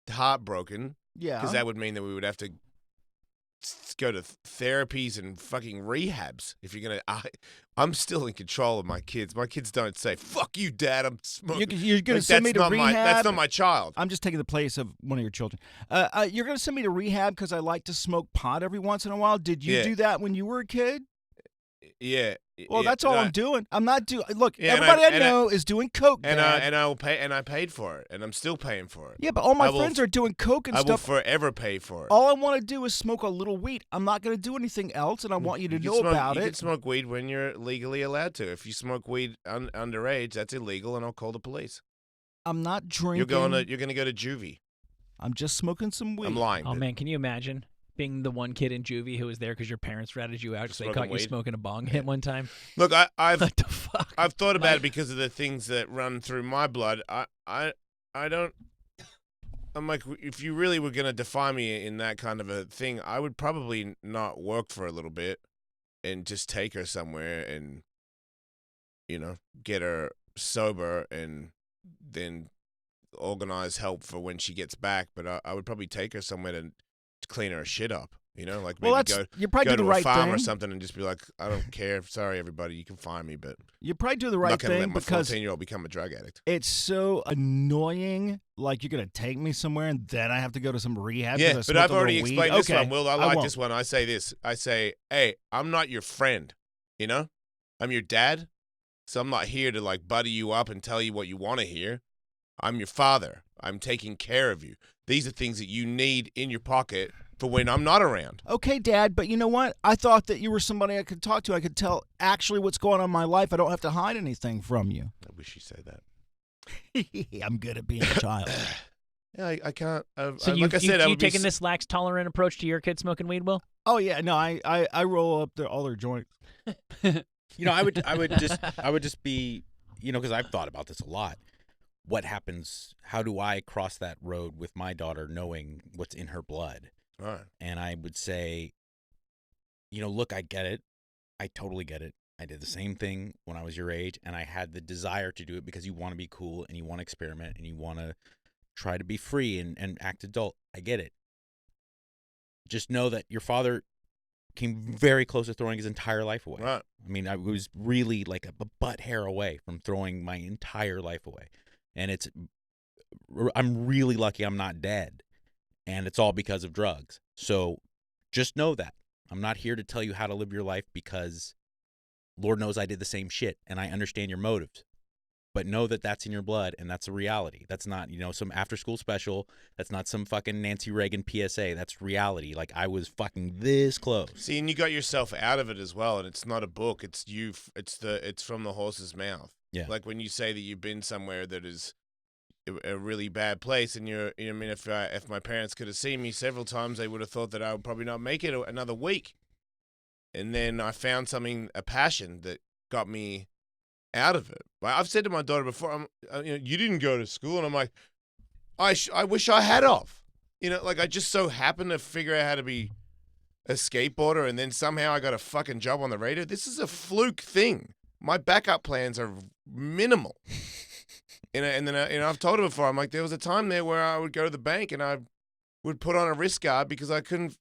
heartbroken. Yeah. Because that would mean that we would have to go to therapies and fucking rehabs. If you're gonna, I'm still in control of my kids. My kids don't say "fuck you, Dad." I'm smoking. You're gonna send me to rehab. That's not my child. I'm just taking the place of one of your children. You're gonna send me to rehab because I like to smoke pot every once in a while. Did you do that when you were a kid? Yeah. Well, that's all I'm doing. I'm not doing. Look, Yeah, everybody I know is doing coke, and Dad. I will pay, and I paid for it, and I'm still paying for it. Yeah, but all my friends are doing coke and I will stuff. forever pay for it. All I want to do is smoke a little weed. I'm not going to do anything else, and I want you to know about You it. can smoke weed when you're legally allowed to. If you smoke weed underage, that's illegal, and I'll call the police. I'm not drinking. You're gonna go to juvie. I'm just smoking some weed. I'm lying. Oh, man, can you imagine being the one kid in juvie who was there because your parents ratted you out because they Smoking caught you weed? smoking a bong hit one time? Look, I've What the fuck? I've thought about it because of the things that run through my blood. I don't. I'm like, if you really were gonna defy me in that kind of a thing, I would probably not work for a little bit and just take her somewhere and, get her sober and then organize help for when she gets back. But I would probably take her somewhere to clean her shit up. Like Well, maybe you probably go do to the a right farm or thing. something and just be like, I don't care. Sorry, everybody, you can fire me, but You probably do the I'm right not gonna thing let my because 14-year-old become a drug addict. it's so annoying. Like, you're going to take me somewhere and then I have to go to some rehab. Yeah, 'cause I but smoked I've a already little weed? explained this Okay, one, Will. I like won't. this one. I say this. I say, hey, I'm not your friend, I'm your dad, so I'm not here to, buddy you up and tell you what you want to hear. I'm your father. I'm taking care of you. These are things that you need in your pocket for when I'm not around. Okay, Dad, but you know what? I thought that you were somebody I could talk to. I could tell actually what's going on in my life. I don't have to hide anything from you. I wish you said that. I'm good at being a child. Yeah, I can't. So like I said, I you would be taking this lax tolerant approach to your kid smoking weed, Will? Oh yeah, no, I roll up all their joints. I would just be, because I've thought about this a lot. What happens? How do I cross that road with my daughter, knowing what's in her blood? Right. And I would say, look, I get it. I totally get it. I did the same thing when I was your age, and I had the desire to do it because you want to be cool and you want to experiment and you want to try to be free and act adult. I get it. Just know that your father came very close to throwing his entire life away. Right. I mean, I was really like a butt hair away from throwing my entire life away. And I'm really lucky I'm not dead. And it's all because of drugs. So just know that. I'm not here to tell you how to live your life because Lord knows I did the same shit and I understand your motives. But know that that's in your blood and that's a reality. That's not, some after school special. That's not some fucking Nancy Reagan PSA. That's reality. Like, I was fucking this close. See, and you got yourself out of it as well, and it's not a book. It's you. It's from the horse's mouth. Yeah. Like when you say that you've been somewhere that is a really bad place, and if my parents could have seen me several times, they would have thought that I would probably not make it another week. And then I found a passion that got me out of it. But I've said to my daughter before, you didn't go to school, and I'm like, I wish I had off. Like I just so happened to figure out how to be a skateboarder, and then somehow I got a fucking job on the radio. This is a fluke thing. My backup plans are minimal. And then I've told her before, I'm like, there was a time there where I would go to the bank and I would put on a wrist guard because I couldn't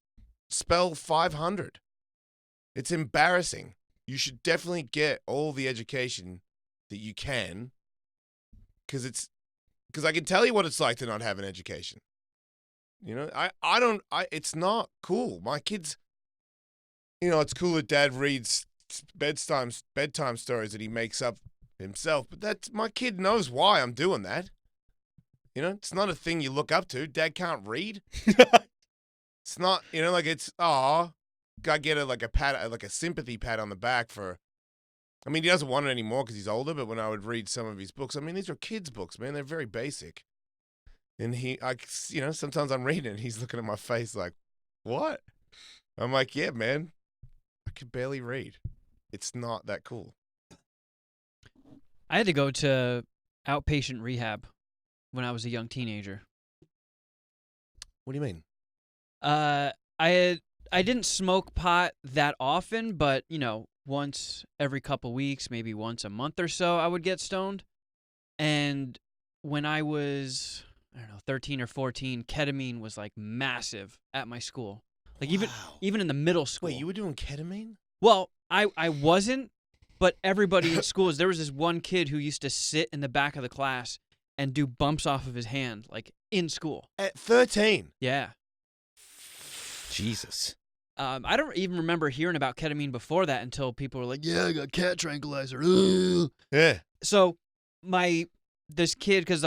spell 500. It's embarrassing. You should definitely get all the education that you can, because I can tell you what it's like to not have an education. It's not cool. My kids, it's cool that Dad reads bedtime stories that he makes up himself, but my kid knows why I'm doing that. It's not a thing you look up to. Dad can't read. It's not, I get a sympathy pat on the back for. I mean, he doesn't want it anymore because he's older. But when I would read some of his books, I mean, these are kids' books, man. They're very basic. And sometimes I'm reading and he's looking at my face like, "What?" I'm like, "Yeah, man, I can barely read. It's not that cool." I had to go to outpatient rehab when I was a young teenager. What do you mean? I didn't smoke pot that often, but, once every couple weeks, maybe once a month or so, I would get stoned. And when I was, 13 or 14, ketamine was, like, massive at my school. Like, even in the middle school. Wait, you were doing ketamine? Well, I wasn't, but everybody in school, there was this one kid who used to sit in the back of the class and do bumps off of his hand, like, in school. At 13? Yeah. Jesus. I don't even remember hearing about ketamine before that until people were like, "Yeah, I got cat tranquilizer." Yeah. So this kid, because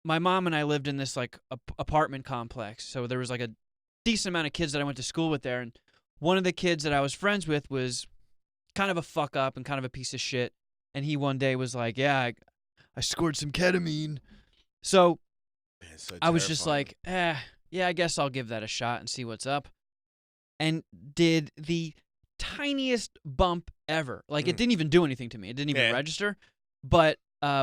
my mom and I lived in this like apartment complex, so there was like a decent amount of kids that I went to school with there, and one of the kids that I was friends with was kind of a fuck up and kind of a piece of shit, and he one day was like, "Yeah, I scored some ketamine," so I was just like, yeah, I guess I'll give that a shot and see what's up. And did the tiniest bump ever. Like, it didn't even do anything to me. It didn't even register. But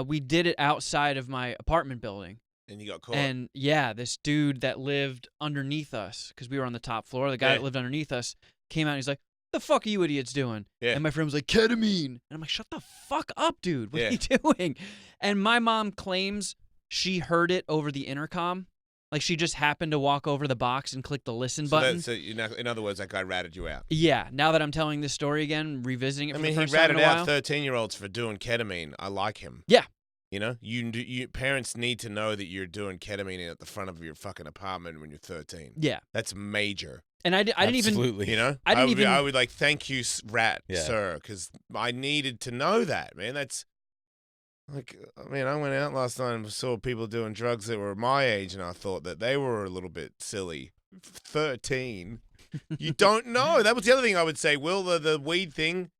we did it outside of my apartment building. And you got caught. And, yeah, this dude that lived underneath us, because we were on the top floor, the guy that lived underneath us came out and he's like, "The fuck are you idiots doing?" Yeah. And my friend was like, "Ketamine." And I'm like, "Shut the fuck up, dude. What are you doing?" And my mom claims she heard it over the intercom. Like, she just happened to walk over the box and click the listen button. So in other words, that guy ratted you out. Yeah. Now that I'm telling this story again, revisiting it for the first he time in ratted a while. out 13-year-olds for doing ketamine. I like him. Yeah. You parents need to know that you're doing ketamine at the front of your fucking apartment when you're 13. Yeah. That's major. And I didn't even... I would like, "Thank you, rat, sir," because I needed to know that, man. That's... Like, I mean, I went out last night and saw people doing drugs that were my age, and I thought that they were a little bit silly. 13. You don't know. That was the other thing I would say, Will, the weed thing.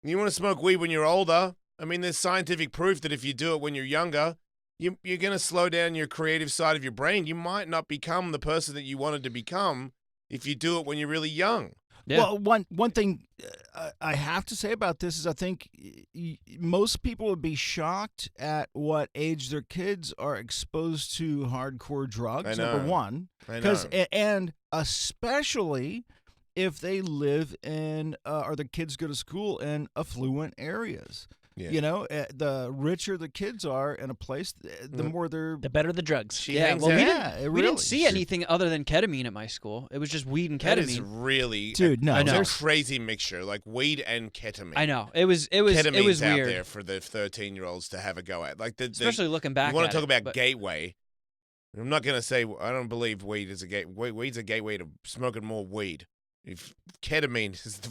You want to smoke weed when you're older. I mean, there's scientific proof that if you do it when you're younger, you're going to slow down your creative side of your brain. You might not become the person that you wanted to become if you do it when you're really young. Yeah. Well, one thing I have to say about this is I think most people would be shocked at what age their kids are exposed to hardcore drugs. Number one, and especially if they live in or the kids go to school in affluent areas. Yeah. You know, the richer the kids are in a place, the more they're... The better the drugs. We didn't see anything other than ketamine at my school. It was just weed and ketamine. That is really... Dude, no. It's a crazy mixture, like weed and ketamine. I know. It was Ketamine's out weird. there for the 13-year-olds to have a go at. Like Especially looking back You want to talk about but... gateway. I'm not going to say... I don't believe weed is a gateway. Weed's a gateway to smoking more weed. If ketamine is the...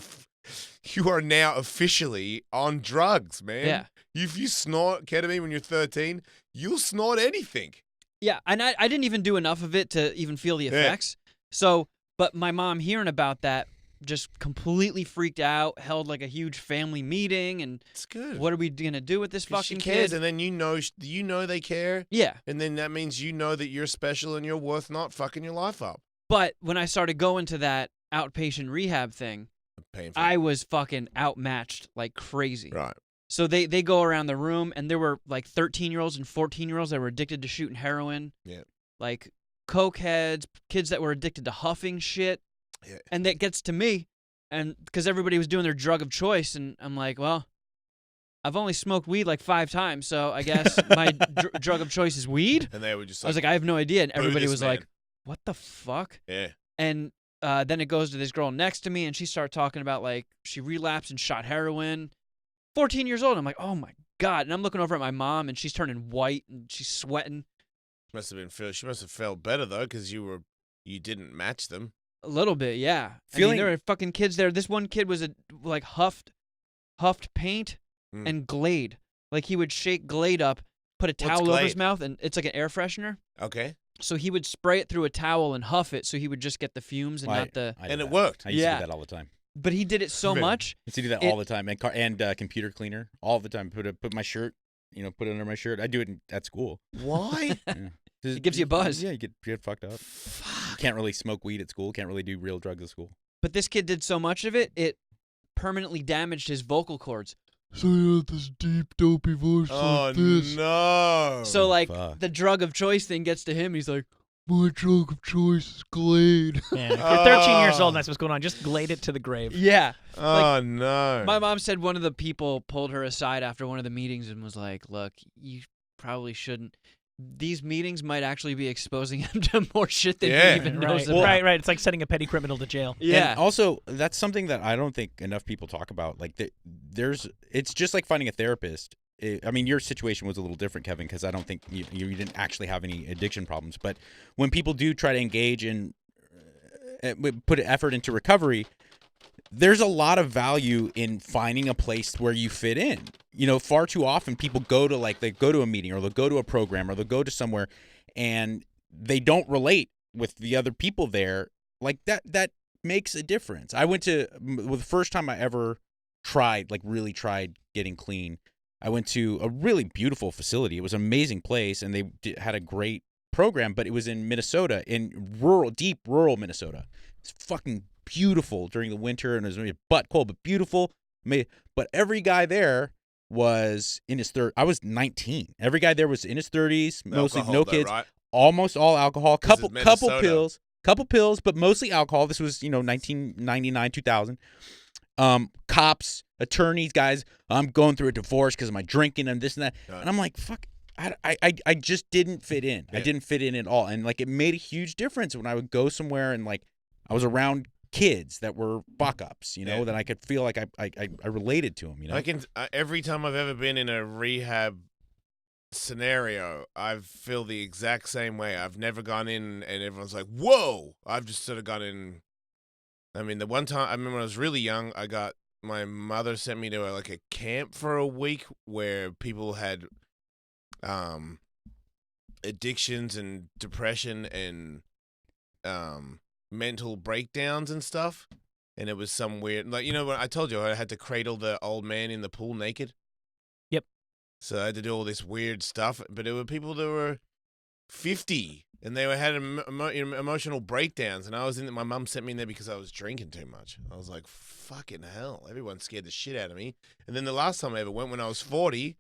You are now officially on drugs, man. Yeah. If you snort ketamine when you're 13, you'll snort anything. Yeah, and I didn't even do enough of it to even feel the effects. So, but my mom hearing about that just completely freaked out, held like a huge family meeting, and it's good. What are we going to do with this fucking she cares, kid? And then you know they care. Yeah. And then that means you know that you're special and you're worth not fucking your life up. But when I started going to that outpatient rehab thing, I was fucking outmatched like crazy. Right. So they go around the room, and there were like 13-year-olds and 14-year-olds that were addicted to shooting heroin. Yeah. Like coke heads, kids that were addicted to huffing shit. Yeah. And that gets to me, and because everybody was doing their drug of choice, and I'm like, well, I've only smoked weed like 5 times, so I guess my drug of choice is weed. And they were just like, I was like, I have no idea. And everybody was man. like, what the fuck? Yeah. And then it goes to this girl next to me, and she started talking about, like, she relapsed and shot heroin. 14 years old. I'm like, oh, my God. And I'm looking over at my mom, and she's turning white, and she's sweating. She must have felt better, though, because you didn't match them. A little bit, yeah. I mean, there were fucking kids there. This one kid was huffed paint and Glade. Like, he would shake Glade up, put a towel over his mouth, and it's like an air freshener. Okay. So he would spray it through a towel and huff it, so he would just get the fumes and not the... And it worked. I used to do that all the time. But he did it so much. I used to do that all the time, and computer cleaner all the time. Put my shirt, put it under my shirt. I do it at school. Why? It gives you a buzz. Yeah, you get fucked up. Fuck. You can't really smoke weed at school. Can't really do real drugs at school. But this kid did so much of it, it permanently damaged his vocal cords. So you have this deep, dopey voice like this. No. So, like, the drug of choice thing gets to him. He's like, my drug of choice is Glade. Man, if you're 13 years old and that's what's going on, just Glade it to the grave. Yeah. Oh, no. My mom said one of the people pulled her aside after one of the meetings and was like, look, you probably shouldn't. These meetings might actually be exposing him to more shit than he even knows about. Right. It's like sending a petty criminal to jail. Yeah. And also, that's something that I don't think enough people talk about. Like, it's just like finding a therapist. I mean, your situation was a little different, Kevin, because I don't think you didn't actually have any addiction problems. But when people do try to engage and put effort into recovery, there's a lot of value in finding a place where you fit in. Far too often people go to they go to a meeting or they'll go to a program or they'll go to somewhere and they don't relate with the other people there. Like that makes a difference. I went to the first time I ever really tried getting clean. I went to a really beautiful facility. It was an amazing place, and they had a great program, but it was in Minnesota, deep rural Minnesota. It's fucking beautiful during the winter, and it was butt cold, but beautiful. But every guy there was in his 30s. I was 19. Every guy there was in his 30s, mostly no kids, right? Almost all alcohol, couple pills, but mostly alcohol. This was 1999, 2000. Cops, attorneys, guys, I'm going through a divorce because of my drinking and this and that. Right. And I'm like, fuck, I just didn't fit in. Yeah. I didn't fit in at all. And it made a huge difference when I would go somewhere and I was around kids that were fuck-ups, that I could feel like I related to them, every time I've ever been in a rehab scenario, I feel the exact same way. I've never gone in and everyone's like, whoa! I've just sort of gone in. I mean, the one time, I remember when I was really young, my mother sent me to a camp for a week where people had addictions and depression and mental breakdowns and stuff. And it was some weird, when I told you I had to cradle the old man in the pool naked. Yep. So I had to do all this weird stuff. But there were people that were 50 and they had emotional breakdowns. And I was in there. My mum sent me in there because I was drinking too much. I was like, fucking hell. Everyone scared the shit out of me. And then the last time I ever went when I was 40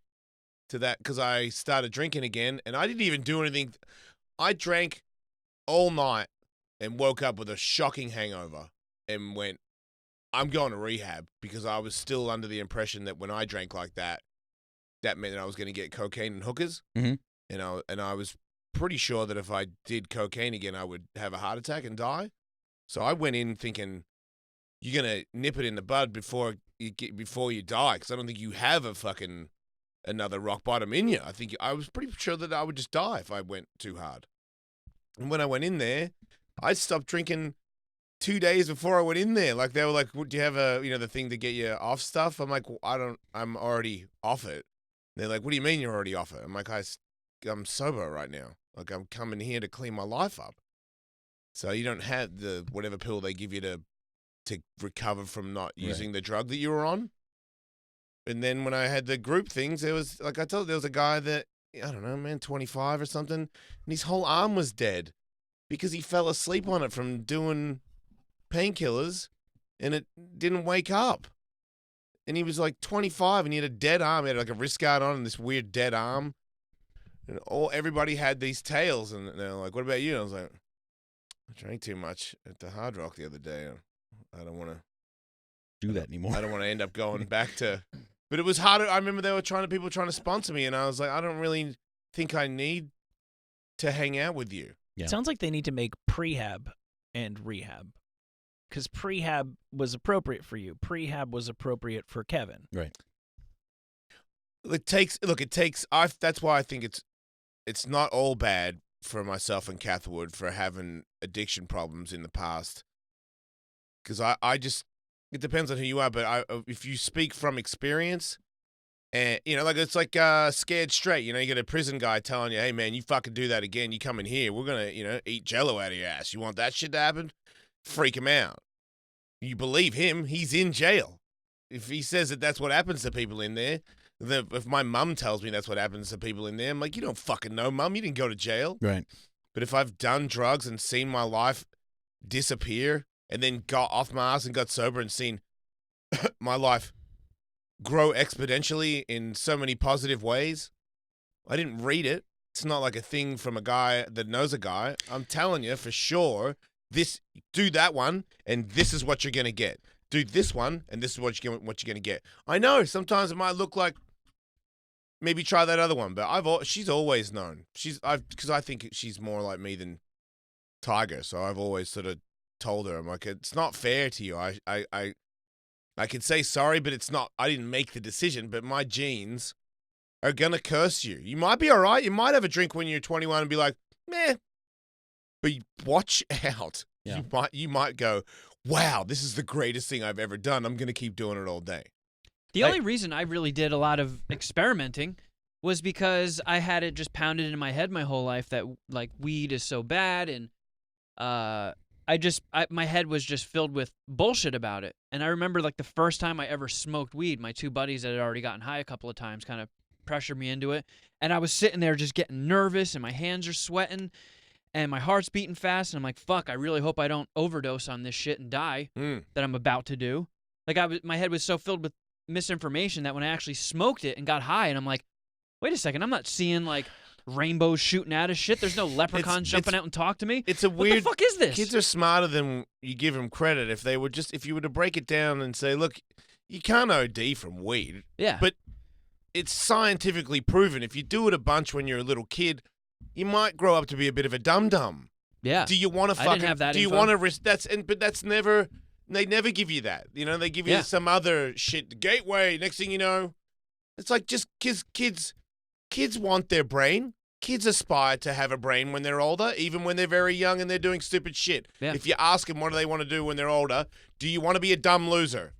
to that, because I started drinking again and I didn't even do anything. I drank all night and woke up with a shocking hangover and went, I'm going to rehab, because I was still under the impression that when I drank like that, that meant that I was going to get cocaine and hookers. Mm-hmm. And I was pretty sure that if I did cocaine again, I would have a heart attack and die. So I went in thinking, you're going to nip it in the bud before you die, because I don't think you have a fucking another rock bottom in you. I was pretty sure that I would just die if I went too hard. And when I went in there, I stopped drinking 2 days before I went in there. Like, they were like, do you have the thing to get you off stuff? I'm like, well, I'm already off it. They're like, what do you mean you're already off it? I'm like, I'm sober right now. Like, I'm coming here to clean my life up. So you don't have the whatever pill they give you to recover from not using the drug that you were on. And then when I had the group things, there was, like I told you, there was a guy that, I don't know, man, 25 or something, and his whole arm was dead because he fell asleep on it from doing painkillers, and it didn't wake up. And he was like 25, and he had a dead arm. He had like a wrist guard on and this weird dead arm. And everybody had these tales, and they're like, what about you? And I was like, I drank too much at the Hard Rock the other day. I don't want to do that anymore. I don't want to end up going back to... But it was harder. I remember people trying to sponsor me, and I was like, I don't really think I need to hang out with you. Yeah. It sounds like they need to make prehab and rehab, because prehab was appropriate for you. Prehab was appropriate for Kevin. Right. That's why I think it's not all bad for myself and Cathwood for having addiction problems in the past. Because I just, it depends on who you are, but if you speak from experience, and it's like Scared Straight. You get a prison guy telling you, "Hey man, you fucking do that again, you come in here, we're gonna eat Jello out of your ass. You want that shit to happen? Freak him out." You believe him? He's in jail. If he says that that's what happens to people in there, if my mum tells me that's what happens to people in there, I'm like, you don't fucking know, mum. You didn't go to jail. Right. But if I've done drugs and seen my life disappear, and then got off my ass and got sober and seen my life grow exponentially in so many positive ways, I didn't read it. It's not like a thing from a guy that knows a guy. I'm telling you for sure, do that one, and this is what you're going to get. Do this one, and this is what you're going to get. I know sometimes it might look like maybe try that other one, but she's always known. Because I think she's more like me than Tiger, so I've always sort of told her, I'm like, it's not fair to you. I can say sorry, but it's not. I didn't make the decision, but my genes are gonna curse you. You might be all right. You might have a drink when you're 21 and be like, meh. But watch out. Yeah. You might go, wow, this is the greatest thing I've ever done. I'm gonna keep doing it all day. The only reason I really did a lot of experimenting was because I had it just pounded into my head my whole life that like weed is so bad, and my head was just filled with bullshit about it. And I remember like the first time I ever smoked weed, my two buddies that had already gotten high a couple of times kind of pressured me into it. And I was sitting there just getting nervous, and my hands are sweating and my heart's beating fast. And I'm like, fuck, I really hope I don't overdose on this shit and die that I'm about to do. Like my head was so filled with misinformation that when I actually smoked it and got high, and I'm like, wait a second, I'm not seeing like rainbows shooting out of shit. There's no leprechauns jumping out and talk to me. It's a weird. What the fuck is this? Kids are smarter than you give them credit. If you were to break it down and say, look, you can't OD from weed. Yeah. But it's scientifically proven. If you do it a bunch when you're a little kid, you might grow up to be a bit of a dum-dum. Yeah. Do you want to I didn't have that do you info. want to risk but that's never, they never give you that. They give you some other shit, the gateway. Next thing you know, it's like just kids want their brain. Kids aspire to have a brain when they're older, even when they're very young and they're doing stupid shit. Yeah. If you ask them what do they want to do when they're older, do you want to be a dumb loser?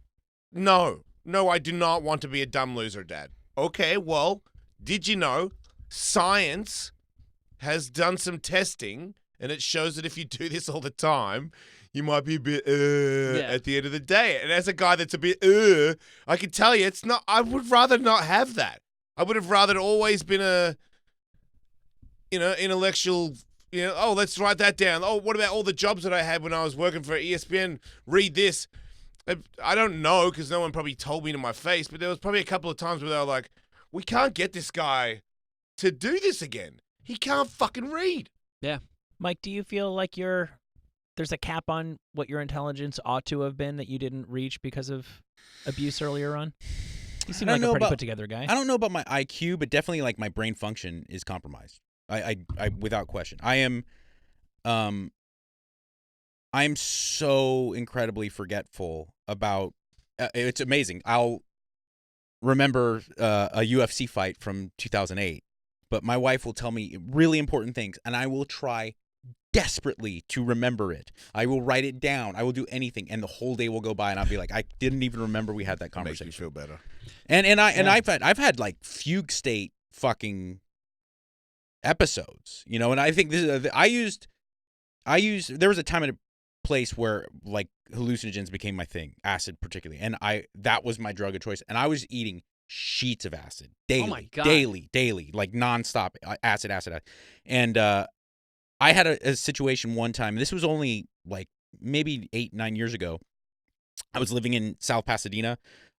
No, I do not want to be a dumb loser, Dad. Okay, well, did you know science has done some testing, and it shows that if you do this all the time, you might be a bit at the end of the day. And as a guy that's a bit I can tell you, it's not. I would rather not have that. I would have rather always been a, intellectual, oh, let's write that down. Oh, what about all the jobs that I had when I was working for ESPN? Read this. I don't know because no one probably told me to my face, but there was probably a couple of times where they were like, we can't get this guy to do this again. He can't fucking read. Yeah. Mike, do you feel like there's a cap on what your intelligence ought to have been that you didn't reach because of abuse earlier on? You seem like a pretty put together guy. I don't know about my IQ, but definitely like my brain function is compromised. I without question. I'm so incredibly forgetful about. It's amazing. I'll remember a UFC fight from 2008, but my wife will tell me really important things, and I will try desperately to remember it. I will write it down. I will do anything, and the whole day will go by, and I'll be like, I didn't even remember we had that conversation. Makes me feel better. And I've had like fugue state fucking episodes, and I think this is I used there was a time and a place where like hallucinogens became my thing, acid particularly, and that was my drug of choice, and I was eating sheets of acid daily. Oh my God. daily, like nonstop acid. And I had a situation one time. This was only like maybe 8-9 years ago. I was living in South Pasadena,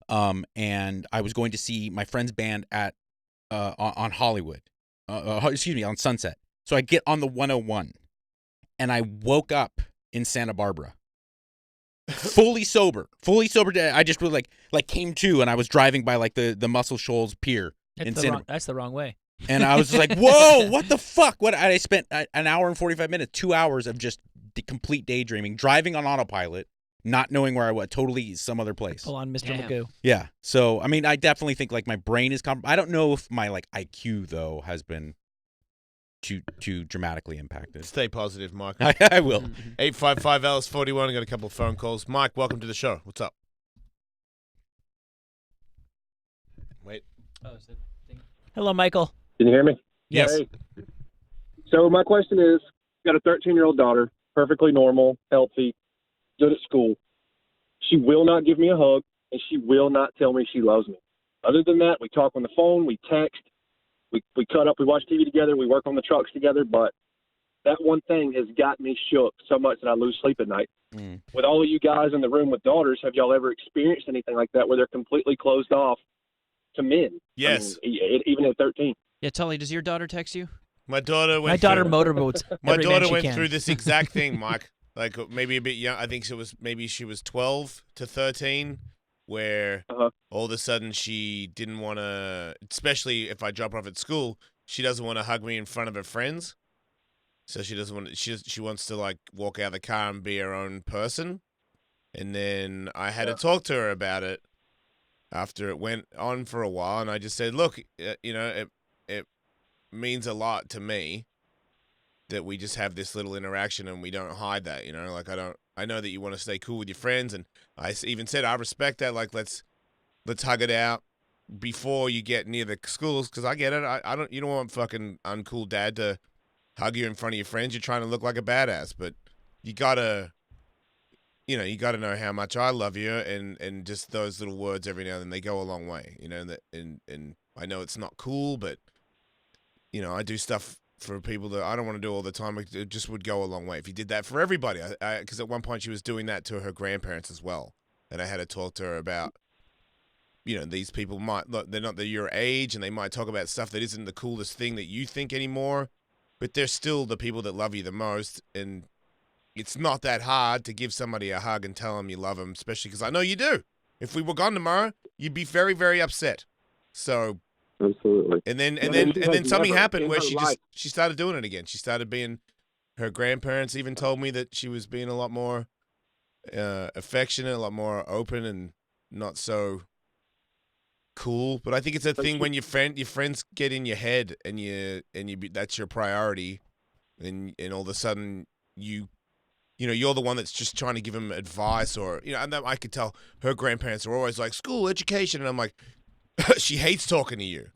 and I was going to see my friend's band at on Hollywood. On Sunset. So I get on the 101, and I woke up in Santa Barbara, fully sober. I just really like came to, and I was driving by like the Muscle Shoals Pier in Santa. That's the wrong way. And I was like, "Whoa, what the fuck?" I spent an hour and 45 minutes, 2 hours of just complete daydreaming, driving on autopilot, not knowing where I was, totally some other place. Full on Mr. Magoo. Yeah. So, I mean, I definitely think like my brain is I don't know if my like IQ though has been too dramatically impacted. Stay positive, Mike. I will. 855 Ellis 41. I got a couple of phone calls. Mike, welcome to the show. What's up? Wait. Hello, Michael. Can you hear me? Yes. Hey. So my question is, got a 13-year-old daughter, perfectly normal, healthy, good at school. She will not give me a hug, and she will not tell me she loves me. Other than that, we talk on the phone, we text, we cut up, we watch TV together, we work on the trucks together, but that one thing has got me shook so much that I lose sleep at night. With all of you guys in the room with daughters, have y'all ever experienced anything like that where they're completely closed off to men? Yes. I mean, even at 13. Yeah, Tully, does your daughter text you? My daughter motorboats. My daughter went through this exact thing, Mike. Like maybe a bit young. I think she was 12 to 13, where all of a sudden she didn't want to, especially if I drop her off at school, she doesn't want to hug me in front of her friends. So she doesn't want. She wants to like walk out of the car and be her own person. And then I had to talk to her about it after it went on for a while, and I just said, "Look, it means a lot to me that we just have this little interaction and we don't hide that, like I know that you want to stay cool with your friends." And I even said, I respect that. Like, let's hug it out before you get near the schools. Cause I get it. You don't want fucking uncool dad to hug you in front of your friends. You're trying to look like a badass, but you gotta know how much I love you, and just those little words every now and then, they go a long way, and I know it's not cool, but I do stuff for people that I don't want to do all the time. It just would go a long way if you did that for everybody. Because at one point she was doing that to her grandparents as well, and I had to talk to her about, these people they're not your age, and they might talk about stuff that isn't the coolest thing that you think anymore, but they're still the people that love you the most, and it's not that hard to give somebody a hug and tell them you love them, especially because I know you do. If we were gone tomorrow, you'd be very, very upset. So. Absolutely. And then something happened where she started doing it again. She started being, her grandparents even told me that she was being a lot more affectionate, a lot more open, and not so cool. But I think it's a thing when your friends get in your head and that's your priority, and all of a sudden you're the one that's just trying to give them advice, or and I could tell her grandparents are always like, school, education, and I'm like, she hates talking to you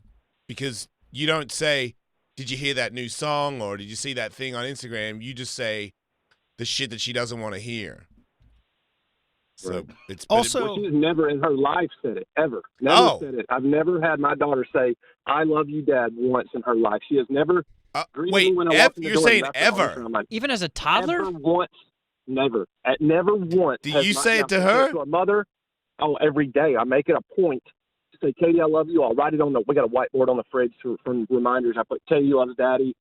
because you don't say, did you hear that new song, or did you see that thing on Instagram? You just say the shit that she doesn't want to hear. So it's also she's never in her life said it ever. Never said it. I've never had my daughter say "I love you, Dad" once in her life. She has never. Wait, when I walk in the you're door saying and wrapped her arms ever? around my- Even as a toddler? Ever once. Never. Never once. Do has you my- say now, it to her? To her mother. Oh, every day. I make it a point to say, "Katie, I love you." I'll write it on we got a whiteboard on the fridge for reminders. I put, "Katie loves Daddy."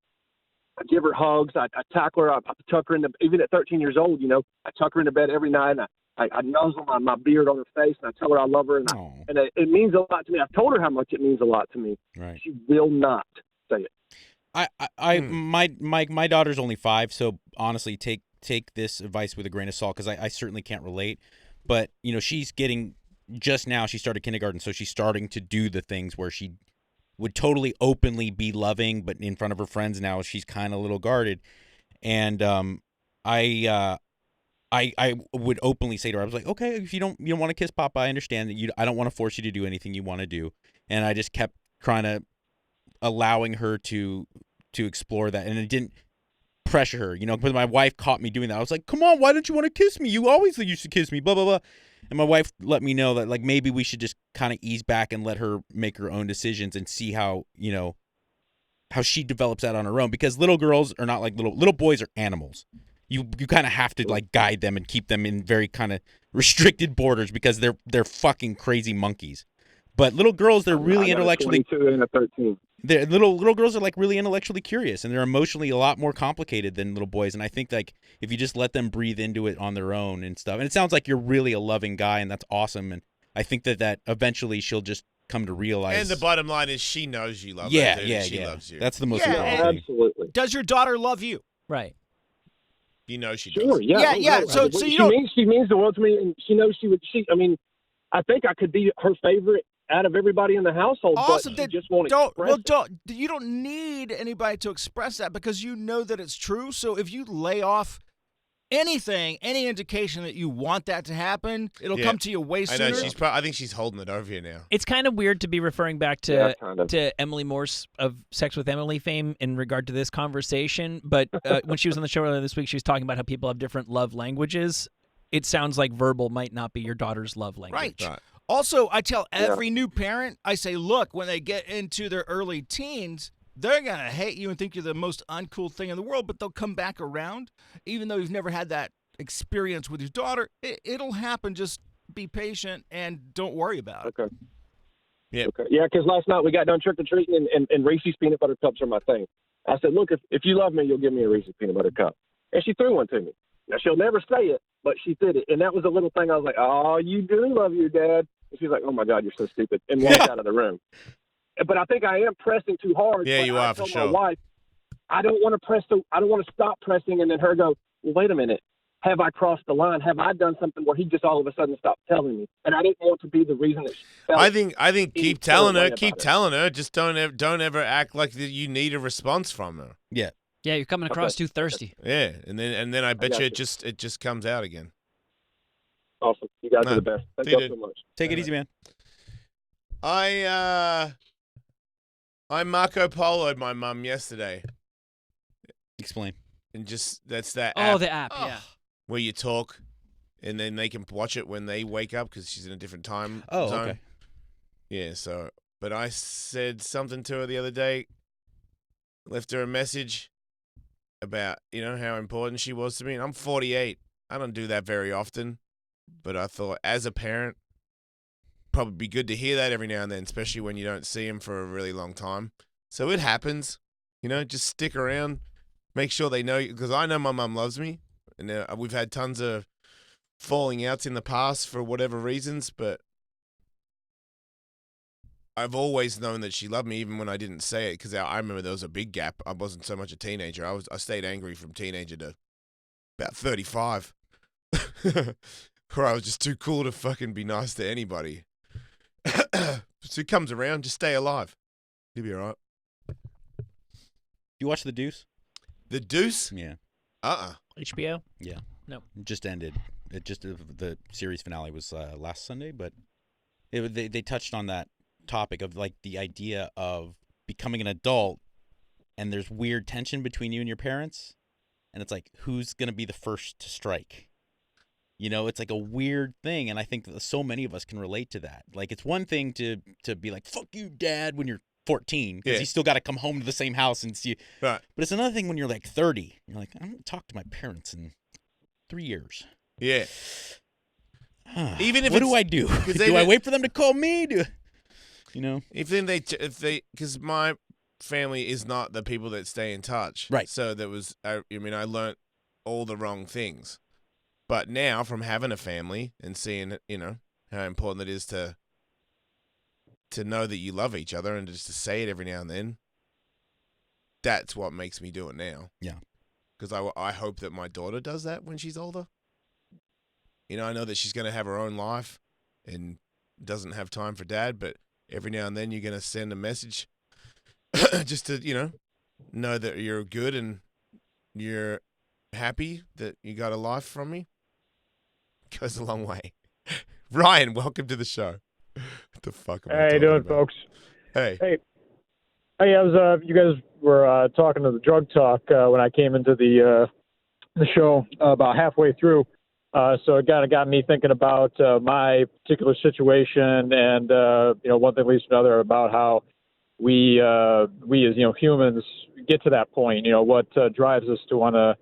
I give her hugs. I tackle her. I tuck her into, even at 13 years old, I tuck her into bed every night. And I nuzzle my beard on her face, and I tell her I love her. And it means a lot to me. I've told her how much it means a lot to me. Right. She will not say it. My daughter's only 5, so honestly, take this advice with a grain of salt because I certainly can't relate. But she's getting she started kindergarten, so she's starting to do the things where she would totally openly be loving, but in front of her friends now she's kind of a little guarded. And I would openly say to her, I was like, okay, if you don't want to kiss Papa, I understand that I don't want to force you to do anything you want to do. And I just kept trying to allowing her to explore that, and it didn't pressure her, because my wife caught me doing that. I was like, come on, why don't you want to kiss me? You always used to kiss me, blah, blah, blah. And my wife let me know that like maybe we should just kind of ease back and let her make her own decisions and see how she develops that on her own, because little girls are not like little boys are animals. You kind of have to like guide them and keep them in very kind of restricted borders because they're fucking crazy monkeys. But little girls, they're really intellectually. 22 and a 13. They're little girls are like really intellectually curious, and they're emotionally a lot more complicated than little boys. And I think like if you just let them breathe into it on their own and stuff, and it sounds like you're really a loving guy, and that's awesome. And I think that eventually she'll just come to realize. And the bottom line is she knows you love her. Yeah, dude, yeah, she yeah. loves you. That's the most important thing. Absolutely. Does your daughter love you? Right. You know she Sure, does. yeah. Yeah. So she means the world to me, and she knows she would. I mean, I think I could be her favorite out of everybody in the household. Awesome. But she just won't express it. You don't need anybody to express that because you know that it's true. So if you lay off anything, any indication that you want that to happen, it'll come to you way sooner. I know I think she's holding it over you now. It's kind of weird to be referring back to Emily Morse of Sex with Emily fame in regard to this conversation, but when she was on the show earlier this week, she was talking about how people have different love languages. It sounds like verbal might not be your daughter's love language. Right. Also, I tell every new parent, I say, look, when they get into their early teens, they're going to hate you and think you're the most uncool thing in the world, but they'll come back around. Even though you've never had that experience with your daughter, it'll happen. Just be patient and don't worry about it. Okay. Yeah. Okay. Yeah, because last night we got done trick-or-treating, and Reese's peanut butter cups are my thing. I said, look, if you love me, you'll give me a Reese's peanut butter cup. And she threw one to me. Now, she'll never say it, but she did it. And that was a little thing I was like, oh, you do love your dad. And she's like, oh, my God, you're so stupid, and walked out of the room. But I think I am pressing too hard. Yeah, but you I are, for told sure. my wife, I don't want to press. I don't want to stop pressing, and then her go, well, wait a minute. Have I crossed the line? Have I done something where he just all of a sudden stopped telling me? And I didn't want to be the reason that she felt. I think keep telling her. Keep telling her. Just don't ever act like that you need a response from her. Yeah. Yeah, you're coming across too thirsty. Yeah, and then I bet you it just comes out again. Awesome. You guys are the best. Thank you so much. Take it easy, man. I Marco Polo'd my mum yesterday. Explain. And just that's that. Oh, the app, yeah. Where you talk, and then they can watch it when they wake up because she's in a different time zone. Okay. Yeah. So, but I said something to her the other day. Left her a message about how important she was to me. And I'm 48. I don't do that very often, but I thought as a parent, probably be good to hear that every now and then, especially when you don't see them for a really long time. So it happens. Just stick around. Make sure they know, because I know my mum loves me, and we've had tons of falling outs in the past for whatever reasons, but I've always known that she loved me, even when I didn't say it, because I remember there was a big gap. I wasn't so much a teenager. I stayed angry from teenager to about 35, where I was just too cool to fucking be nice to anybody. So it comes around. Just stay alive. You'll be all right. You watch The Deuce? The Deuce? Yeah. HBO? Yeah. No. It just ended. The series finale was last Sunday, but they touched on that topic of like the idea of becoming an adult, and there's weird tension between you and your parents, and it's like, who's gonna be the first to strike? You know, it's like a weird thing, and I think that so many of us can relate to that. Like, it's one thing to be like, fuck you, Dad, when you're 14, because you still got to come home to the same house and see. Right. But it's another thing when you're like 30. You're like, I'm going to talk to my parents in 3 years. Yeah. Even if what do I do? Do I wait for them to call me? You know? If they, because my family is not the people that stay in touch. Right. So that was, I learned all the wrong things. But now, from having a family and seeing, how important it is to know that you love each other and just to say it every now and then, that's what makes me do it now. Yeah. Because I hope that my daughter does that when she's older. I know that she's going to have her own life and doesn't have time for Dad, but every now and then you're going to send a message just to, know that you're good and you're happy that you got a life from me. Goes a long way. Ryan, welcome to the show. What the fuck am I How you doing, folks? Hey. Hey, I was. You guys were talking to the drug talk when I came into the show about halfway through. So it kind of got me thinking about my particular situation, and one thing leads to another about how we as humans get to that point. What drives us to want to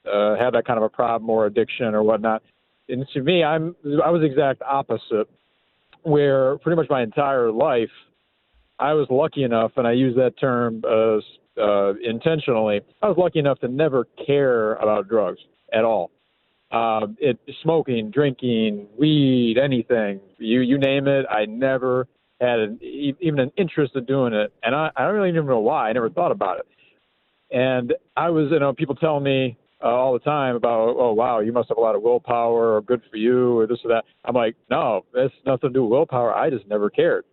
have that kind of a problem or addiction or whatnot. And to me, I was the exact opposite, where pretty much my entire life I was lucky enough, and I use that term intentionally. I was lucky enough to never care about drugs at all. Smoking, drinking, weed, anything, you name it. I never had even an interest in doing it. And I don't really even know why. I never thought about it. And I was, people tell me all the time about, oh, wow, you must have a lot of willpower or good for you or this or that. I'm like, no, that's nothing to do with willpower. I just never cared.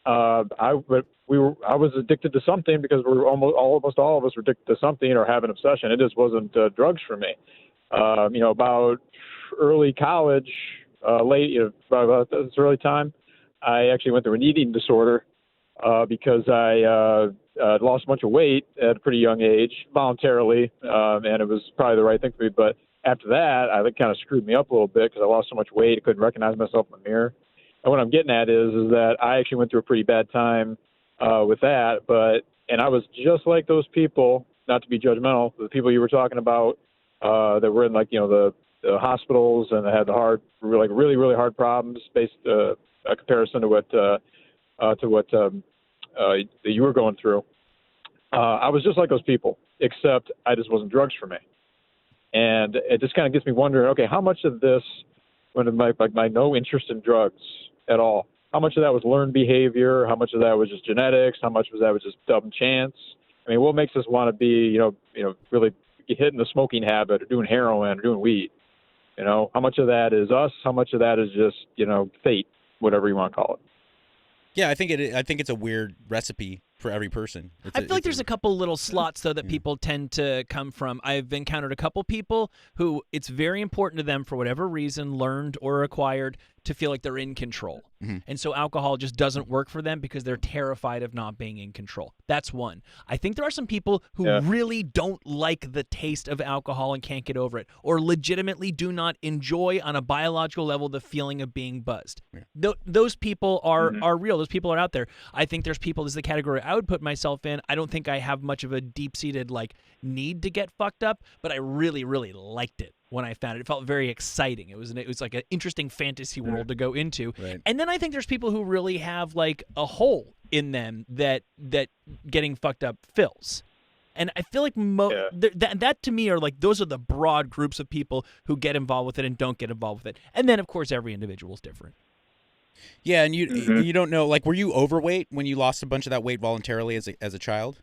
I was addicted to something because almost all of us were addicted to something or have an obsession. It just wasn't drugs for me. About early college, about this early time, I actually went through an eating disorder because I lost a bunch of weight at a pretty young age, voluntarily, and it was probably the right thing for me. But after that, I think kind of screwed me up a little bit because I lost so much weight, I couldn't recognize myself in the mirror. And what I'm getting at is that I actually went through a pretty bad time with that. And I was just like those people, not to be judgmental, the people you were talking about that were in the hospitals and had the really, really hard problems based a comparison to what you were going through. I was just like those people, except I just wasn't drugs for me. And it just kind of gets me wondering, okay, how much of this, when my no interest in drugs at all, how much of that was learned behavior? How much of that was just genetics? How much of that was just dumb chance? I mean, what makes us want to be, really hitting the smoking habit or doing heroin or doing weed? How much of that is us? How much of that is just, fate, whatever you want to call it? Yeah, I think it's a weird recipe for every person. I feel like there's a couple little slots, though, that people tend to come from. I've encountered a couple people who it's very important to them for whatever reason, learned or acquired, to feel like they're in control. Mm-hmm. And so alcohol just doesn't work for them because they're terrified of not being in control. That's one. I think there are some people who really don't like the taste of alcohol and can't get over it, or legitimately do not enjoy on a biological level the feeling of being buzzed. Yeah. Those people are real. Those people are out there. I think there's people, this is the category I would put myself in. I don't think I have much of a deep-seated need to get fucked up, but I really, really liked it. When I found it, it felt very exciting. It was like an interesting fantasy world to go into. Right. And then I think there's people who really have a hole in them that getting fucked up fills. And I feel like that to me are those are the broad groups of people who get involved with it and don't get involved with it. And then of course every individual is different. Yeah, and you don't know, were you overweight when you lost a bunch of that weight voluntarily as a child?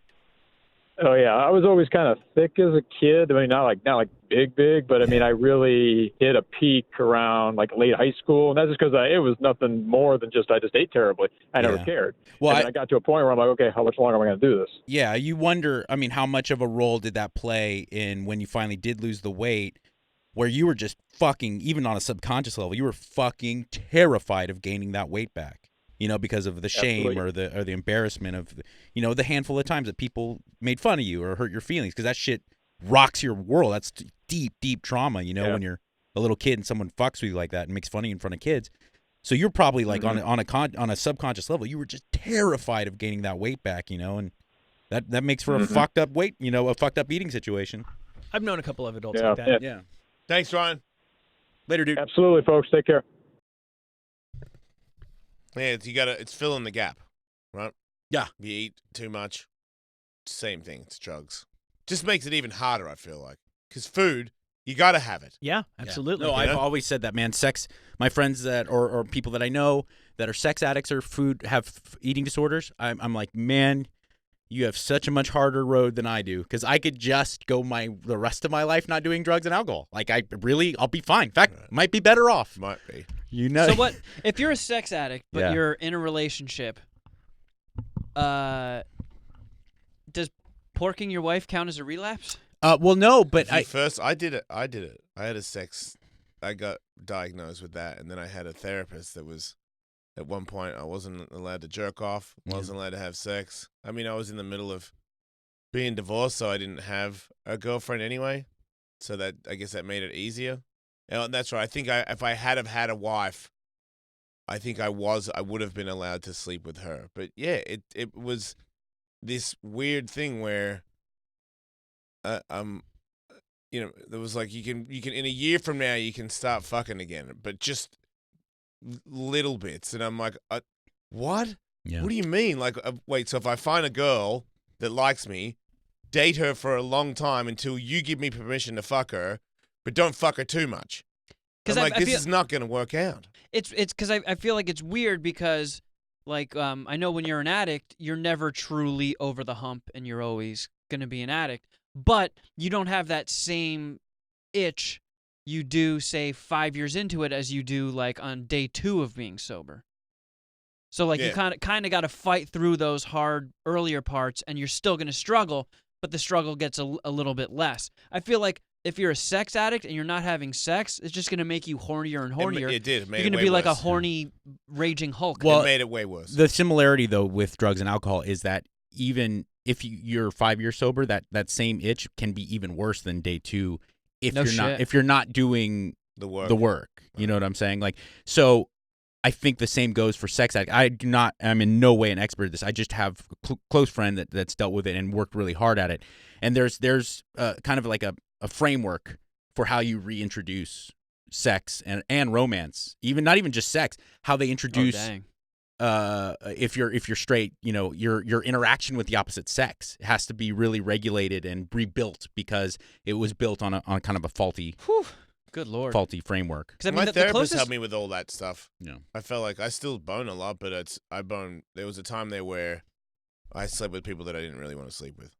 Oh yeah, I was always kind of thick as a kid. I mean, not like big, but I mean, I really hit a peak around late high school, and that's just because it was nothing more than I just ate terribly. I never cared. Well, and I got to a point where I'm like, okay, how much longer am I going to do this? Yeah, you wonder. I mean, how much of a role did that play in when you finally did lose the weight, where you were just fucking, even on a subconscious level, you were fucking terrified of gaining that weight back. Because of the shame or the embarrassment of, the handful of times that people made fun of you or hurt your feelings, because that shit rocks your world. That's deep, deep trauma, when you're a little kid and someone fucks with you like that and makes fun of you in front of kids. So you're probably like Mm-hmm. on a subconscious level, you were just terrified of gaining that weight back, and that makes for a Mm-hmm. fucked up weight, a fucked up eating situation. I've known a couple of adults Yeah. like that. Yeah. Thanks, Ryan. Later, dude. Absolutely, folks. Take care. Yeah, it's filling the gap, right? Yeah. You eat too much, same thing. It's drugs. Just makes it even harder, I feel like. Because food, you got to have it. Yeah, absolutely. No, I've always said that, man. Sex, my friends that or people that I know that are sex addicts or have eating disorders, I'm like, man, you have such a much harder road than I do, because I could just go the rest of my life not doing drugs and alcohol. Like I'll be fine. In fact, might be better off. Might be. So what if you're a sex addict but Yeah. you're in a relationship? Does porking your wife count as a relapse? Well, no, but I did it. I had a sex. I got diagnosed with that, and then I had a therapist that was. At one point, I wasn't allowed to jerk off. Wasn't allowed to have sex. I mean, I was in the middle of being divorced, so I didn't have a girlfriend anyway. So that I guess that made it easier. And that's right. I think if I had have had a wife, I think I would have been allowed to sleep with her. But yeah, it was this weird thing where, there was like you can in a year from now you can start fucking again, but just little bits. And I'm like, what? Yeah. What do you mean? Like, wait, so if I find a girl that likes me, date her for a long time until you give me permission to fuck her, but don't fuck her too much. I'm like, this is not going to work out. It's because I feel like it's weird because, like, I know when you're an addict, you're never truly over the hump and you're always going to be an addict. But you don't have that same itch you do, say, 5 years into it as you do, like, on day 2 of being sober. So, like, you kind of got to fight through those hard earlier parts, and you're still going to struggle, but the struggle gets a little bit less. I feel like if you're a sex addict and you're not having sex, it's just going to make you hornier and hornier. It did. It made you're it going to way be like a worse. horny, raging Hulk. Well, it made it way worse. The similarity, though, with drugs and alcohol is that even if you're 5 years sober, that same itch can be even worse than day 2 if you're not doing the work. You know what I'm saying? Like, so I think the same goes for sex addict. I'm in no way an expert at this. I just have a close friend that's dealt with it and worked really hard at it. And there's kind of like a framework for how you reintroduce sex and romance, not even just sex, how they introduce if you're straight, your interaction with the opposite sex has to be really regulated and rebuilt because it was built on kind of a faulty Good Lord. faulty framework. I mean, my the therapist closest- helped me with all that stuff. Yeah. I felt like I still bone a lot, but I bone. There was a time there where I slept with people that I didn't really want to sleep with.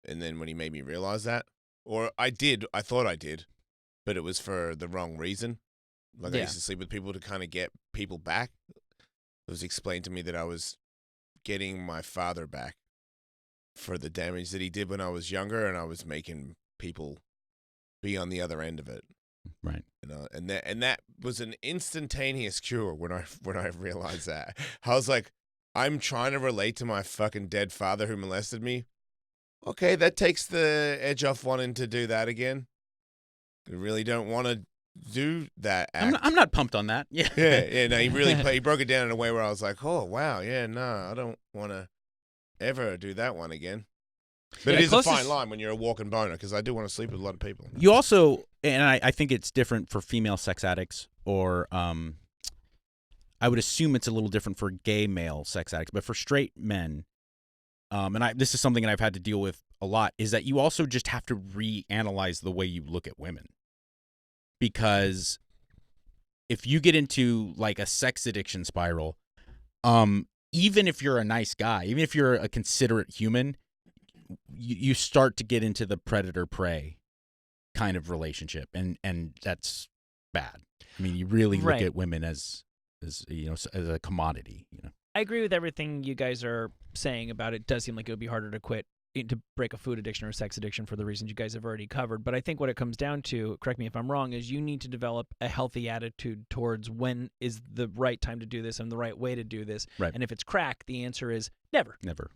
And then when he made me realize that, or I thought I did, but it was for the wrong reason. Like I Yeah. used to sleep with people to kind of get people back. It was explained to me that I was getting my father back for the damage that he did when I was younger, and I was making people be on the other end of it. Right. And that was an instantaneous cure when I realized that. I was like, I'm trying to relate to my fucking dead father who molested me. Okay, that takes the edge off wanting to do that again. I really don't want to do that act. I'm not pumped on that. Yeah. Yeah. No, he broke it down in a way where I was like, oh wow, yeah, no, I don't want to ever do that one again. But it is a fine line when you're a walking boner, because I do want to sleep with a lot of people. You also, and I think it's different for female sex addicts, or I would assume it's a little different for gay male sex addicts, but for straight men, and this is something that I've had to deal with a lot, is that you also just have to reanalyze the way you look at women. Because if you get into like a sex addiction spiral, even if you're a nice guy, even if you're a considerate human, you start to get into the predator-prey kind of relationship, and that's bad. I mean, you really look at women as as a commodity. I agree with everything you guys are saying about it. It does seem like it would be harder to quit, to break a food addiction or a sex addiction for the reasons you guys have already covered. But I think what it comes down to, correct me if I'm wrong, is you need to develop a healthy attitude towards when is the right time to do this and the right way to do this. Right. And if it's crack, the answer is never. Never.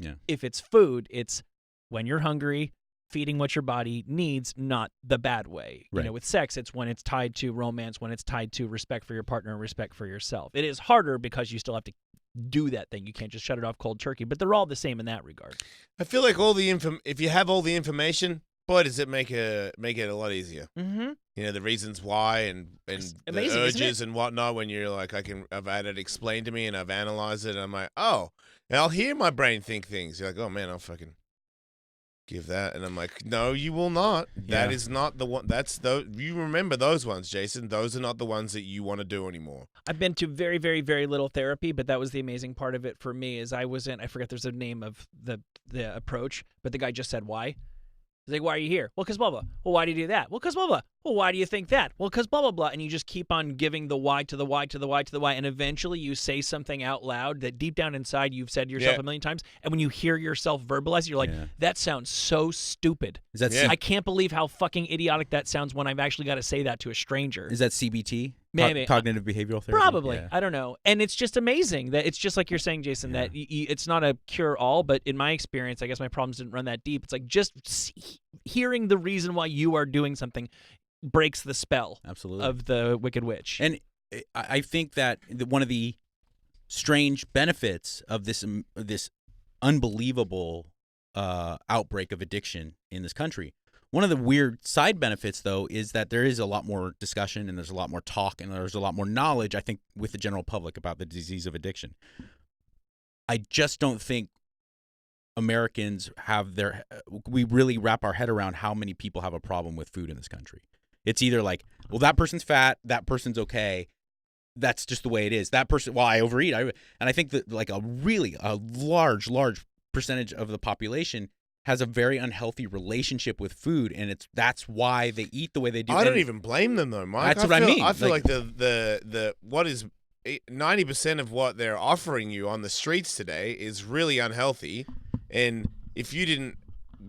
Yeah. If it's food, it's when you're hungry, feeding what your body needs, not the bad way. You Right. know, with sex, it's when it's tied to romance, when it's tied to respect for your partner and respect for yourself. It is harder because you still have to do that thing. You can't just shut it off cold turkey, but they're all the same in that regard. I feel like if you have all the information, boy, does it make it a lot easier. Mm-hmm. You know, the reasons why and the amazing, isn't urges it? and whatnot. When you're like, I've had it explained to me and I've analyzed it, and I'm like, oh, and I'll hear my brain think things. You're like, oh man, I'll fucking give that, and I'm like, no, you will not. That Yeah. is not the one. You remember those ones, Jason. Those are not the ones that you want to do anymore. I've been to very, very, very little therapy, but that was the amazing part of it for me. Is I forget there's a name of the approach, but the guy just said why. He's like, why are you here? Well, because blah, blah. Well, why do you do that? Well, because blah, blah. Well, why do you think that? Well, because blah, blah, blah. And you just keep on giving the why to the why to the why to the why. And eventually you say something out loud that deep down inside you've said to yourself a million times. And when you hear yourself verbalize it, you're like, that sounds so stupid. Is that I can't believe how fucking idiotic that sounds when I've actually got to say that to a stranger. Is that CBT? Maybe. Cognitive behavioral therapy? Probably. Yeah. I don't know. And it's just amazing that it's just like you're saying, Jason, that it's not a cure-all, but in my experience, I guess my problems didn't run that deep. It's like just hearing the reason why you are doing something breaks the spell of the Wicked Witch. And I think that one of the strange benefits of this unbelievable outbreak of addiction in this country, one of the weird side benefits, though, is that there is a lot more discussion and there's a lot more talk and there's a lot more knowledge, I think, with the general public about the disease of addiction. I just don't think Americans we really wrap our head around how many people have a problem with food in this country. It's either like, well, that person's fat, that person's okay. That's just the way it is. That person, well, I overeat. And I think that like a large percentage of the population has a very unhealthy relationship with food, and that's why they eat the way they do. I don't even blame them though, Mike. That's what I mean. I feel like the what is 90% of what they're offering you on the streets today is really unhealthy, and if you didn't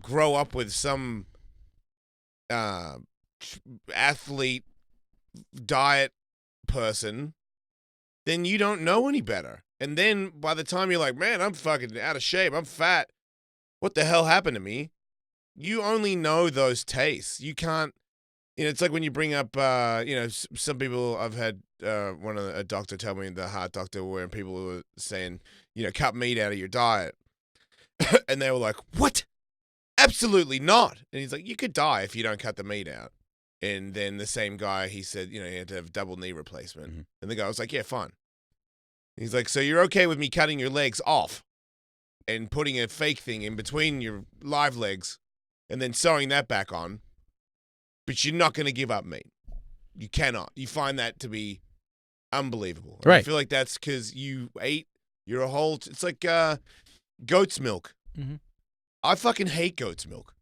grow up with some athlete diet person, then you don't know any better. And then by the time you're like, man, I'm fucking out of shape, I'm fat, what the hell happened to me? You only know those tastes. You can't, it's like when you bring up, some people, I've had a doctor tell me, the heart doctor, where people were saying, cut meat out of your diet. And they were like, what? Absolutely not. And he's like, you could die if you don't cut the meat out. And then the same guy, he said, he had to have double knee replacement. Mm-hmm. And the guy was like, yeah, fine. He's like, so you're okay with me cutting your legs off and putting a fake thing in between your live legs and then sewing that back on, but you're not going to give up meat. You cannot. You find that to be unbelievable. Right. I feel like that's because you ate your whole... It's like goat's milk. Mm-hmm. I fucking hate goat's milk.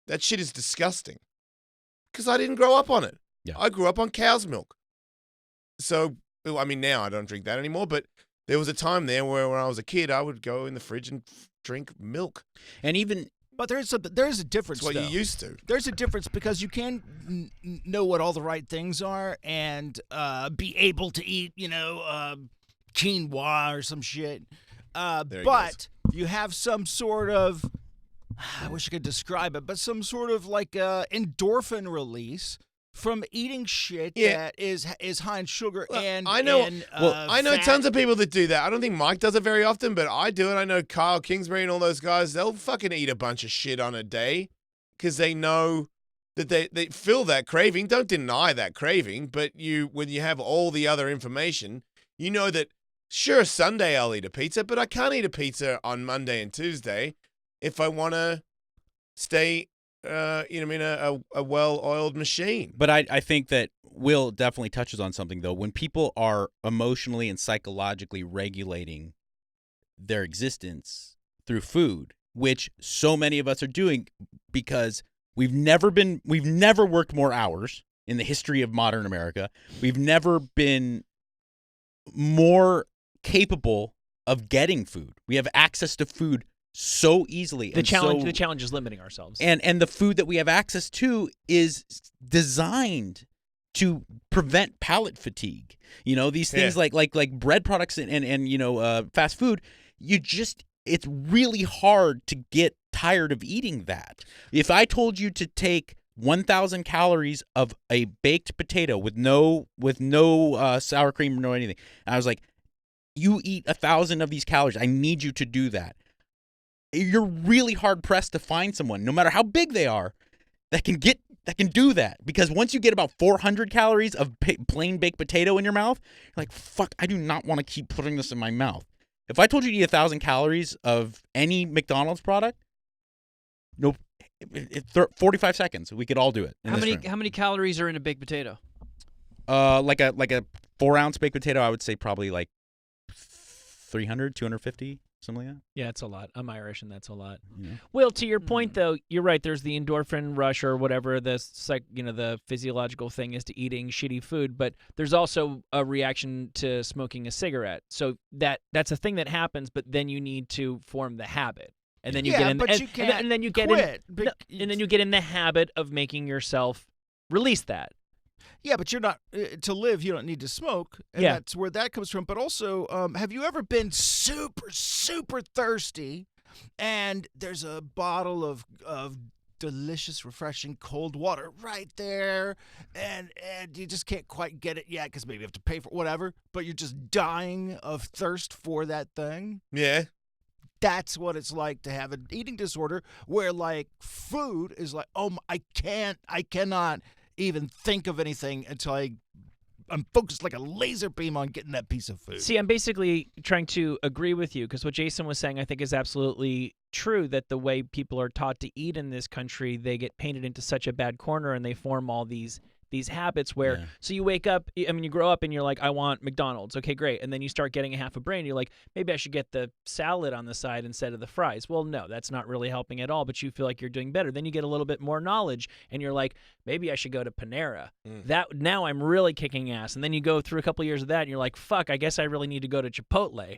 That shit is disgusting. Because I didn't grow up on it. Yeah. I grew up on cow's milk. So, I mean, now I don't drink that anymore, but there was a time there where when I was a kid, I would go in the fridge and drink milk. And even... But there's a difference, It's what though. you used to. There's a difference because you can know what all the right things are and be able to eat, quinoa or some shit. But you have some sort of... I wish I could describe it, but some sort of like endorphin release from eating shit that is high in sugar and I know. I know fat. tons of people that do that. I don't think Mike does it very often, but I do it. I know Kyle Kingsbury and all those guys. They'll fucking eat a bunch of shit on a day because they know that they feel that craving. Don't deny that craving, but when you have all the other information, you know that sure Sunday I'll eat a pizza, but I can't eat a pizza on Monday and Tuesday. If I want to stay, a well-oiled machine. But I think that Will definitely touches on something, though. When people are emotionally and psychologically regulating their existence through food, which so many of us are doing because we've never worked more hours in the history of modern America. We've never been more capable of getting food. We have access to food so easily. The challenge is limiting ourselves. And the food that we have access to is designed to prevent palate fatigue. These things like bread products and fast food, it's really hard to get tired of eating that. If I told you to take 1,000 calories of a baked potato with no sour cream or no anything, and I was like, you eat 1,000 of these calories. I need you to do that. You're really hard pressed to find someone, no matter how big they are, that can do that. Because once you get about 400 calories of plain baked potato in your mouth, you're like, fuck, I do not want to keep putting this in my mouth. If I told you to eat 1,000 calories of any McDonald's product, nope, 45 seconds, we could all do it. How many calories are in a baked potato? Like a 4-ounce baked potato, I would say probably like 300, 250. Something like that? Yeah, it's a lot. I'm Irish, and that's a lot. Yeah. Well, to your point, though, you're right. There's the endorphin rush or whatever the physiological thing is to eating shitty food, but there's also a reaction to smoking a cigarette. So that's a thing that happens, but then you need to form the habit. And then you get in and then you get in the habit of making yourself release that. Yeah, but you're not to live. You don't need to smoke, and that's where that comes from. But also, have you ever been super, super thirsty, and there's a bottle of delicious, refreshing cold water right there, and you just can't quite get it yet because maybe you have to pay for whatever, but you're just dying of thirst for that thing? Yeah. That's what it's like to have an eating disorder where, like, food is like, oh, I cannot even think of anything until I'm focused like a laser beam on getting that piece of food. See, I'm basically trying to agree with you because what Jason was saying I think is absolutely true, that the way people are taught to eat in this country, they get painted into such a bad corner and they form all these habits where, so you wake up, I mean, you grow up and you're like, I want McDonald's. Okay, great. And then you start getting a half a brain. You're like, maybe I should get the salad on the side instead of the fries. Well, no, that's not really helping at all, but you feel like you're doing better. Then you get a little bit more knowledge and you're like, maybe I should go to Panera. Now I'm really kicking ass. And then you go through a couple of years of that and you're like, fuck, I guess I really need to go to Chipotle.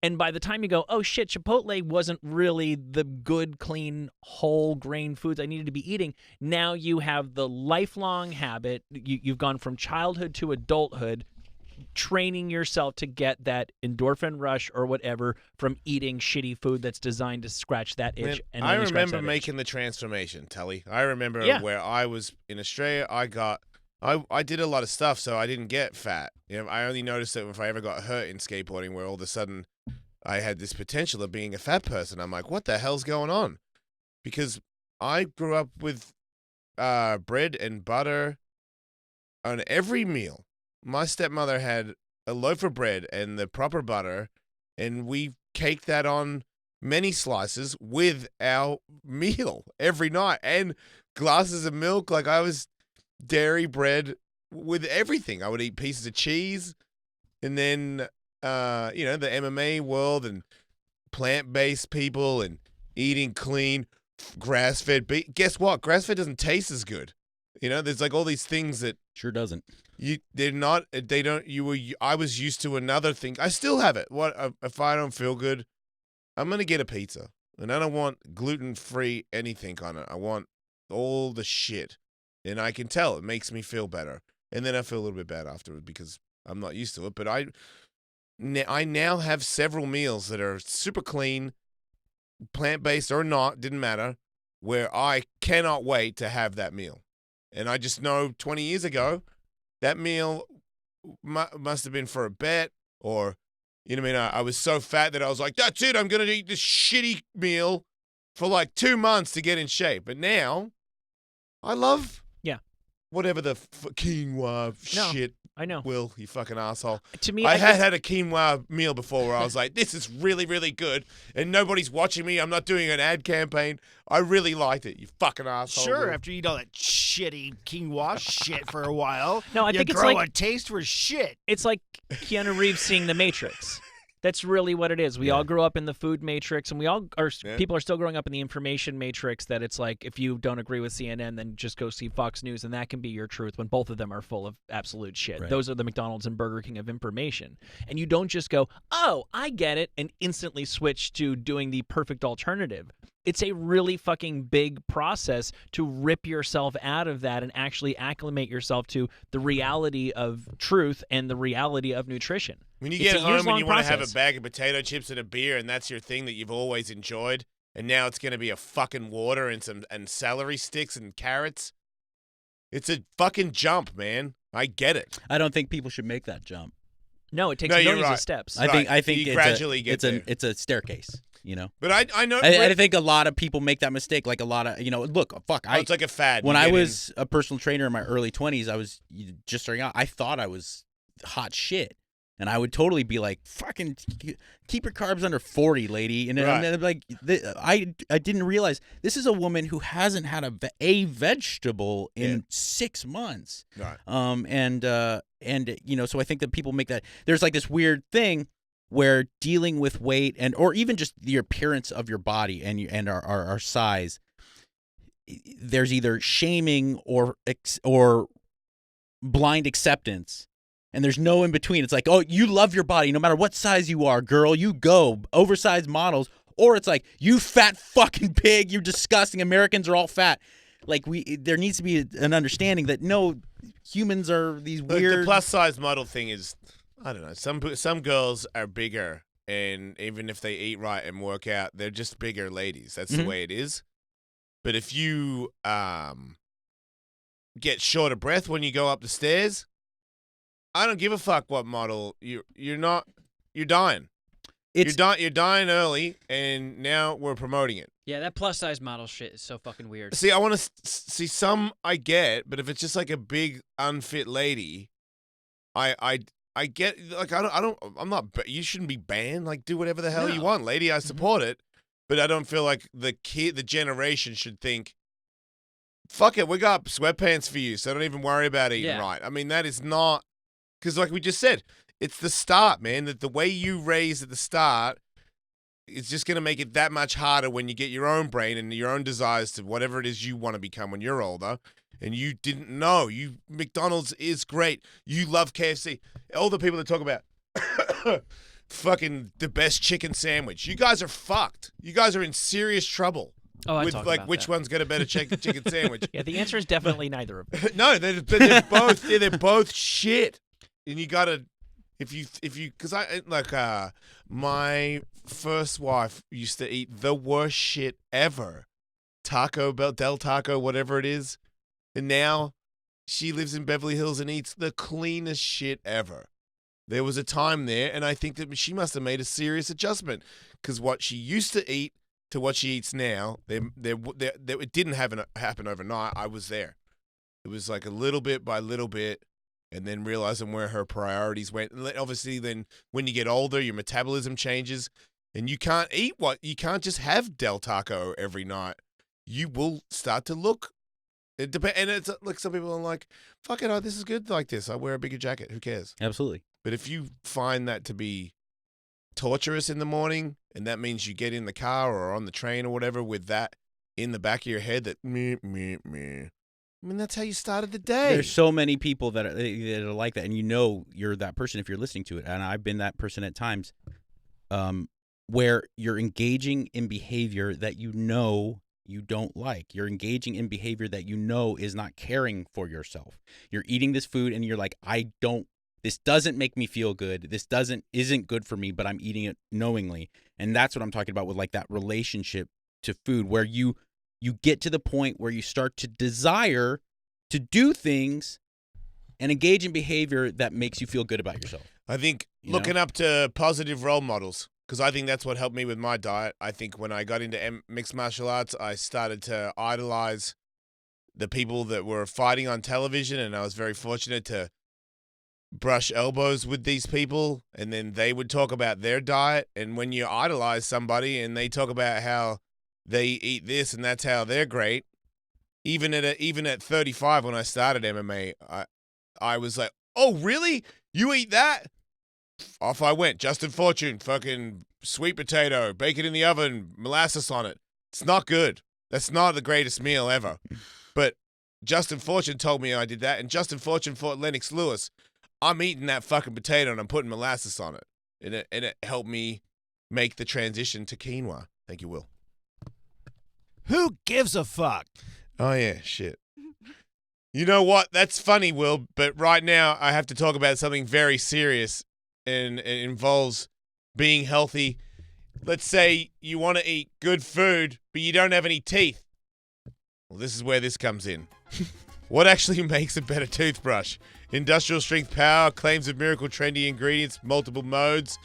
And by the time you go, oh shit, Chipotle wasn't really the good, clean, whole grain foods I needed to be eating. Now you have the lifelong habit. You've gone from childhood to adulthood, training yourself to get that endorphin rush or whatever from eating shitty food that's designed to scratch that itch. Man, I remember making the transformation, Tully. I remember where I was in Australia. I did a lot of stuff, so I didn't get fat. I only noticed that if I ever got hurt in skateboarding, where all of a sudden I had this potential of being a fat person. I'm like, what the hell's going on? Because I grew up with bread and butter on every meal. My stepmother had a loaf of bread and the proper butter, and we caked that on many slices with our meal every night, and glasses of milk. Like, I was dairy bread with everything. I would eat pieces of cheese, and then the MMA world and plant-based people and eating clean, grass-fed beef. Guess what? Grass-fed doesn't taste as good. There's like all these things that sure doesn't. I was used to another thing. I still have it. If I don't feel good, I'm gonna get a pizza, and I don't want gluten-free anything on it. I want all the shit, and I can tell it makes me feel better, and then I feel a little bit bad afterward because I'm not used to it. But I now have several meals that are super clean, plant-based or not, didn't matter, where I cannot wait to have that meal. And I just know 20 years ago, that meal must have been for a bet, or, I was so fat that I was like, that's it, I'm going to eat this shitty meal for like 2 months to get in shape. But now, I love whatever the quinoa shit. I know. Will, you fucking asshole. To me, I had a quinoa meal before where I was like, this is really, really good, and nobody's watching me. I'm not doing an ad campaign. I really liked it, you fucking asshole. Sure, Will. after you eat all that shitty quinoa shit for a while, no, I think it's grow like a taste for shit. It's like Keanu Reeves seeing The Matrix. That's really what it is. We all grew up in the food matrix, and people are still growing up in the information matrix, that it's like, if you don't agree with CNN, then just go see Fox News, and that can be your truth when both of them are full of absolute shit. Right. Those are the McDonald's and Burger King of information. And you don't just go, oh, I get it, and instantly switch to doing the perfect alternative. It's a really fucking big process to rip yourself out of that and actually acclimate yourself to the reality of truth and the reality of nutrition. When you get home and you want to have a bag of potato chips and a beer, and that's your thing that you've always enjoyed, and now it's going to be a fucking water and celery sticks and carrots. It's a fucking jump, man. I get it. I don't think people should make that jump. No, it takes No, you're millions right. of steps. I think You it's gradually a, get it's there. it's a staircase. You know. But I know. I think a lot of people make that mistake. Like a lot of look, fuck. It's like a fad. When You I get was a personal trainer in my early 20s, I was just starting out. I thought I was hot shit. And I would totally be like, fucking keep your carbs under 40, lady. And Right. then like, I didn't realize this is a woman who hasn't had a vegetable in 6 months. Right. And so I think that people make that. There's like this weird thing where dealing with weight or even just the appearance of your body and our size, there's either shaming or blind acceptance. And there's no in between. It's like, oh, you love your body no matter what size you are, girl. You go. Oversized models. Or it's like, you fat fucking pig. You're disgusting. Americans are all fat. Like, there needs to be an understanding that, no, humans are these Look, weird. the plus size model thing is, I don't know. Some girls are bigger, and even if they eat right and work out, they're just bigger ladies. That's the way it is. But if you get short of breath when you go up the stairs, I don't give a fuck what model you're dying. You're dying early, and now we're promoting it. Yeah, that plus size model shit is so fucking weird. See, I want to see some I get, but if it's just like a big unfit lady, I get like I'm not. You shouldn't be banned. Like, do whatever the hell you want, lady. I support it, but I don't feel like the generation should think, fuck it, we got sweatpants for you, so don't even worry about eating right. I mean, that is not. Because like we just said, it's the start, man. That the way you raise at the start is just going to make it that much harder when you get your own brain and your own desires to whatever it is you want to become when you're older. And you didn't know. McDonald's is great. You love KFC. All the people that talk about fucking the best chicken sandwich. You guys are fucked. You guys are in serious trouble. Oh, I with talk like about which that. one's got a better chicken sandwich? Yeah, the answer is definitely neither of them. No, they're both they're both shit. And you gotta, if you, because my first wife used to eat the worst shit ever, Taco Bell, Del Taco, whatever it is, and now she lives in Beverly Hills and eats the cleanest shit ever. There was a time there, and I think that she must have made a serious adjustment, because what she used to eat to what she eats now, it didn't happen overnight. I was there. It was like a little bit by little bit. And then realizing where her priorities went. And obviously, then when you get older, your metabolism changes, and you can't just have Del Taco every night. You will start to look. It depends, and it's like some people are like, "Fuck it, this is good like this. I wear a bigger jacket. Who cares?" Absolutely. But if you find that to be torturous in the morning, and that means you get in the car or on the train or whatever with that in the back of your head, that me. I mean, that's how you started the day. There's so many people that are like that, and you're that person if you're listening to it. And I've been that person at times, where you're engaging in behavior that you don't like. You're engaging in behavior that is not caring for yourself. You're eating this food, and you're like, this doesn't make me feel good. This isn't good for me, but I'm eating it knowingly. And that's what I'm talking about with like that relationship to food, where you get to the point where you start to desire to do things and engage in behavior that makes you feel good about yourself. I think looking up to positive role models, because I think that's what helped me with my diet. I think when I got into mixed martial arts, I started to idolize the people that were fighting on television, and I was very fortunate to brush elbows with these people, and then they would talk about their diet. And when you idolize somebody and they talk about how they eat this and that's how they're great. Even at 35 when I started MMA, I was like, oh really? You eat that? Off I went. Justin Fortune, fucking sweet potato, bacon in the oven, molasses on it. It's not good. That's not the greatest meal ever. But Justin Fortune told me I did that, and Justin Fortune fought Lennox Lewis. I'm eating that fucking potato and I'm putting molasses on it. And it helped me make the transition to quinoa. Thank you, Will. Who gives a fuck? Oh, yeah, shit. You know what? That's funny, Will, but right now I have to talk about something very serious, and it involves being healthy. let's say you want to eat good food, but you don't have any teeth. Well, this is where this comes in. What actually makes a better toothbrush? Industrial strength power, claims of miracle trendy ingredients, multiple modes.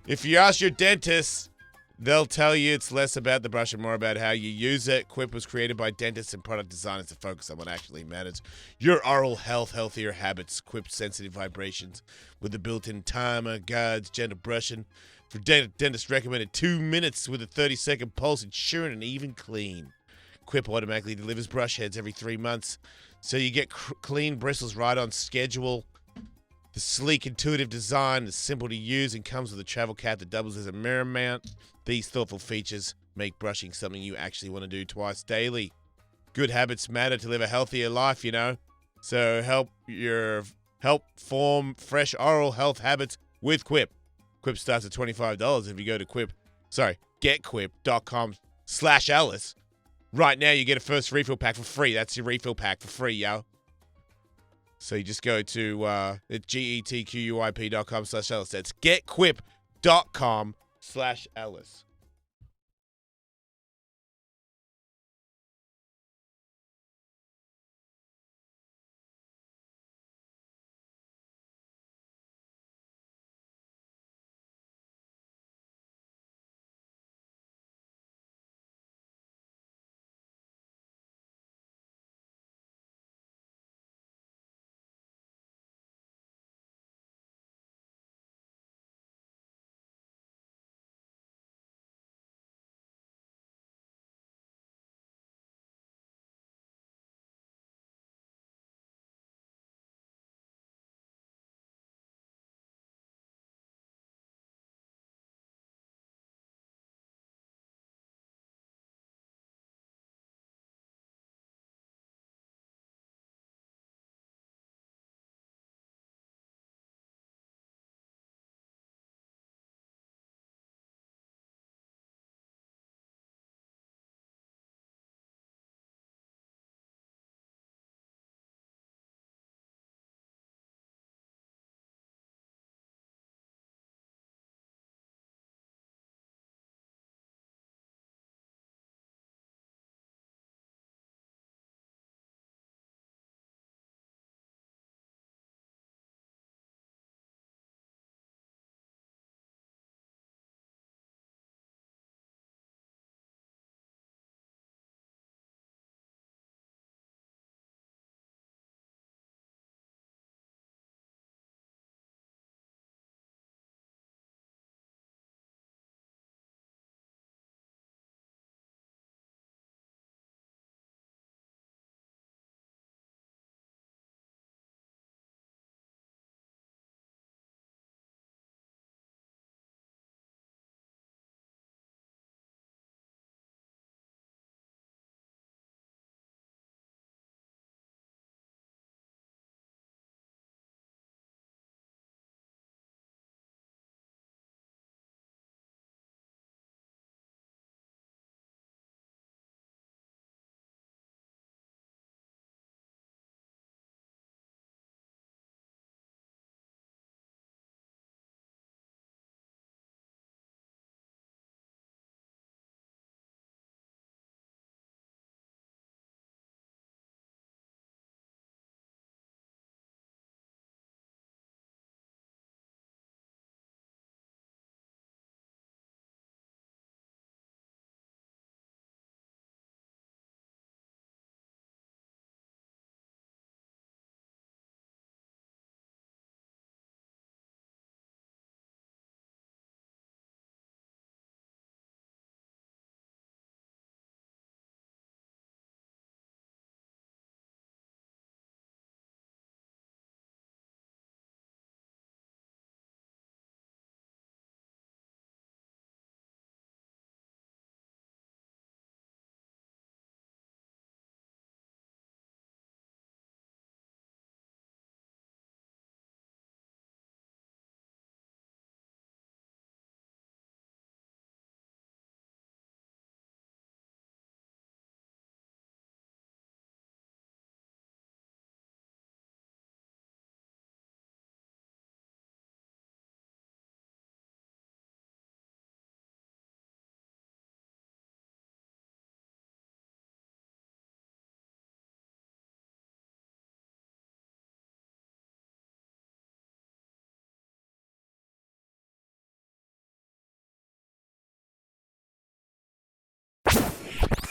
If you ask your dentist, they'll tell you it's less about the brush and more about how you use it. Quip was created by dentists and product designers to focus on what actually matters. Your oral health, healthier habits. Quip's sensitive vibrations with the built-in timer, guides, gentle brushing. For dentist recommended 2 minutes with a 30-second pulse, ensuring an even clean. Quip automatically delivers brush heads every 3 months, so you get clean bristles right on schedule. The sleek, intuitive design is simple to use and comes with a travel cap that doubles as a mirror mount. These thoughtful features make brushing something you actually want to do twice daily. Good habits matter to live a healthier life, you know. So help form fresh oral health habits with Quip. Quip starts at $25 if you go to getquip.com/Ellis. Right now, you get a first refill pack for free. That's your refill pack for free, yo. So you just go to getquip.com/Ellis. That's getquip.com/Ellis.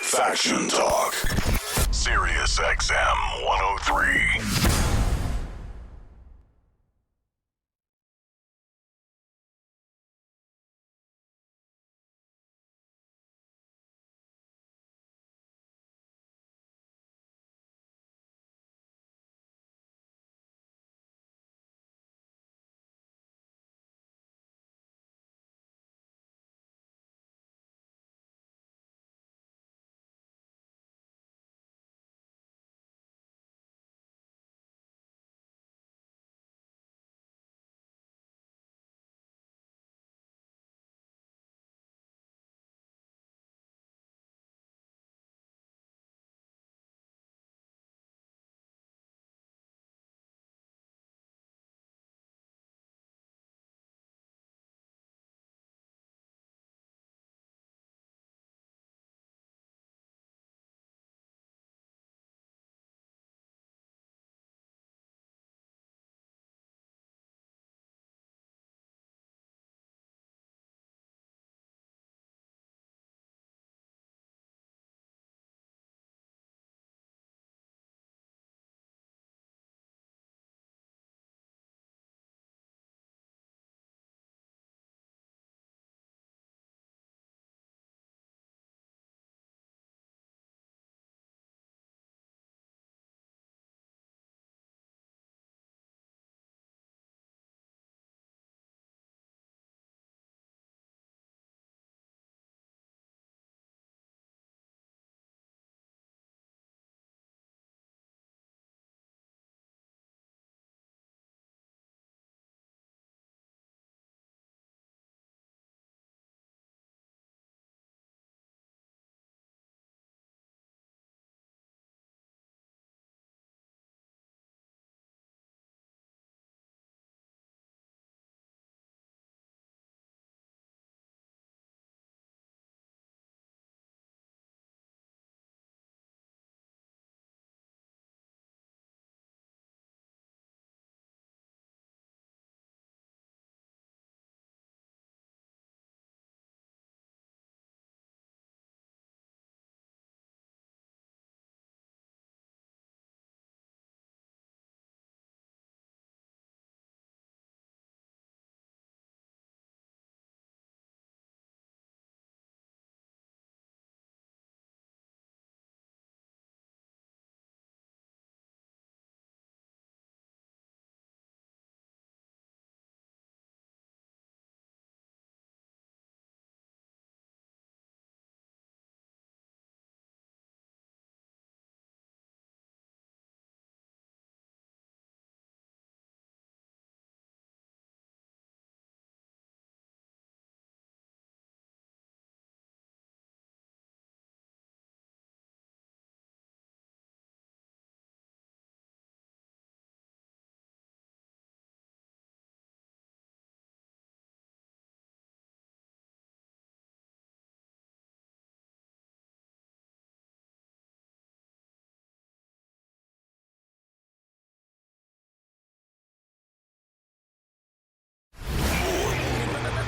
Faction Talk. Sirius XM 103.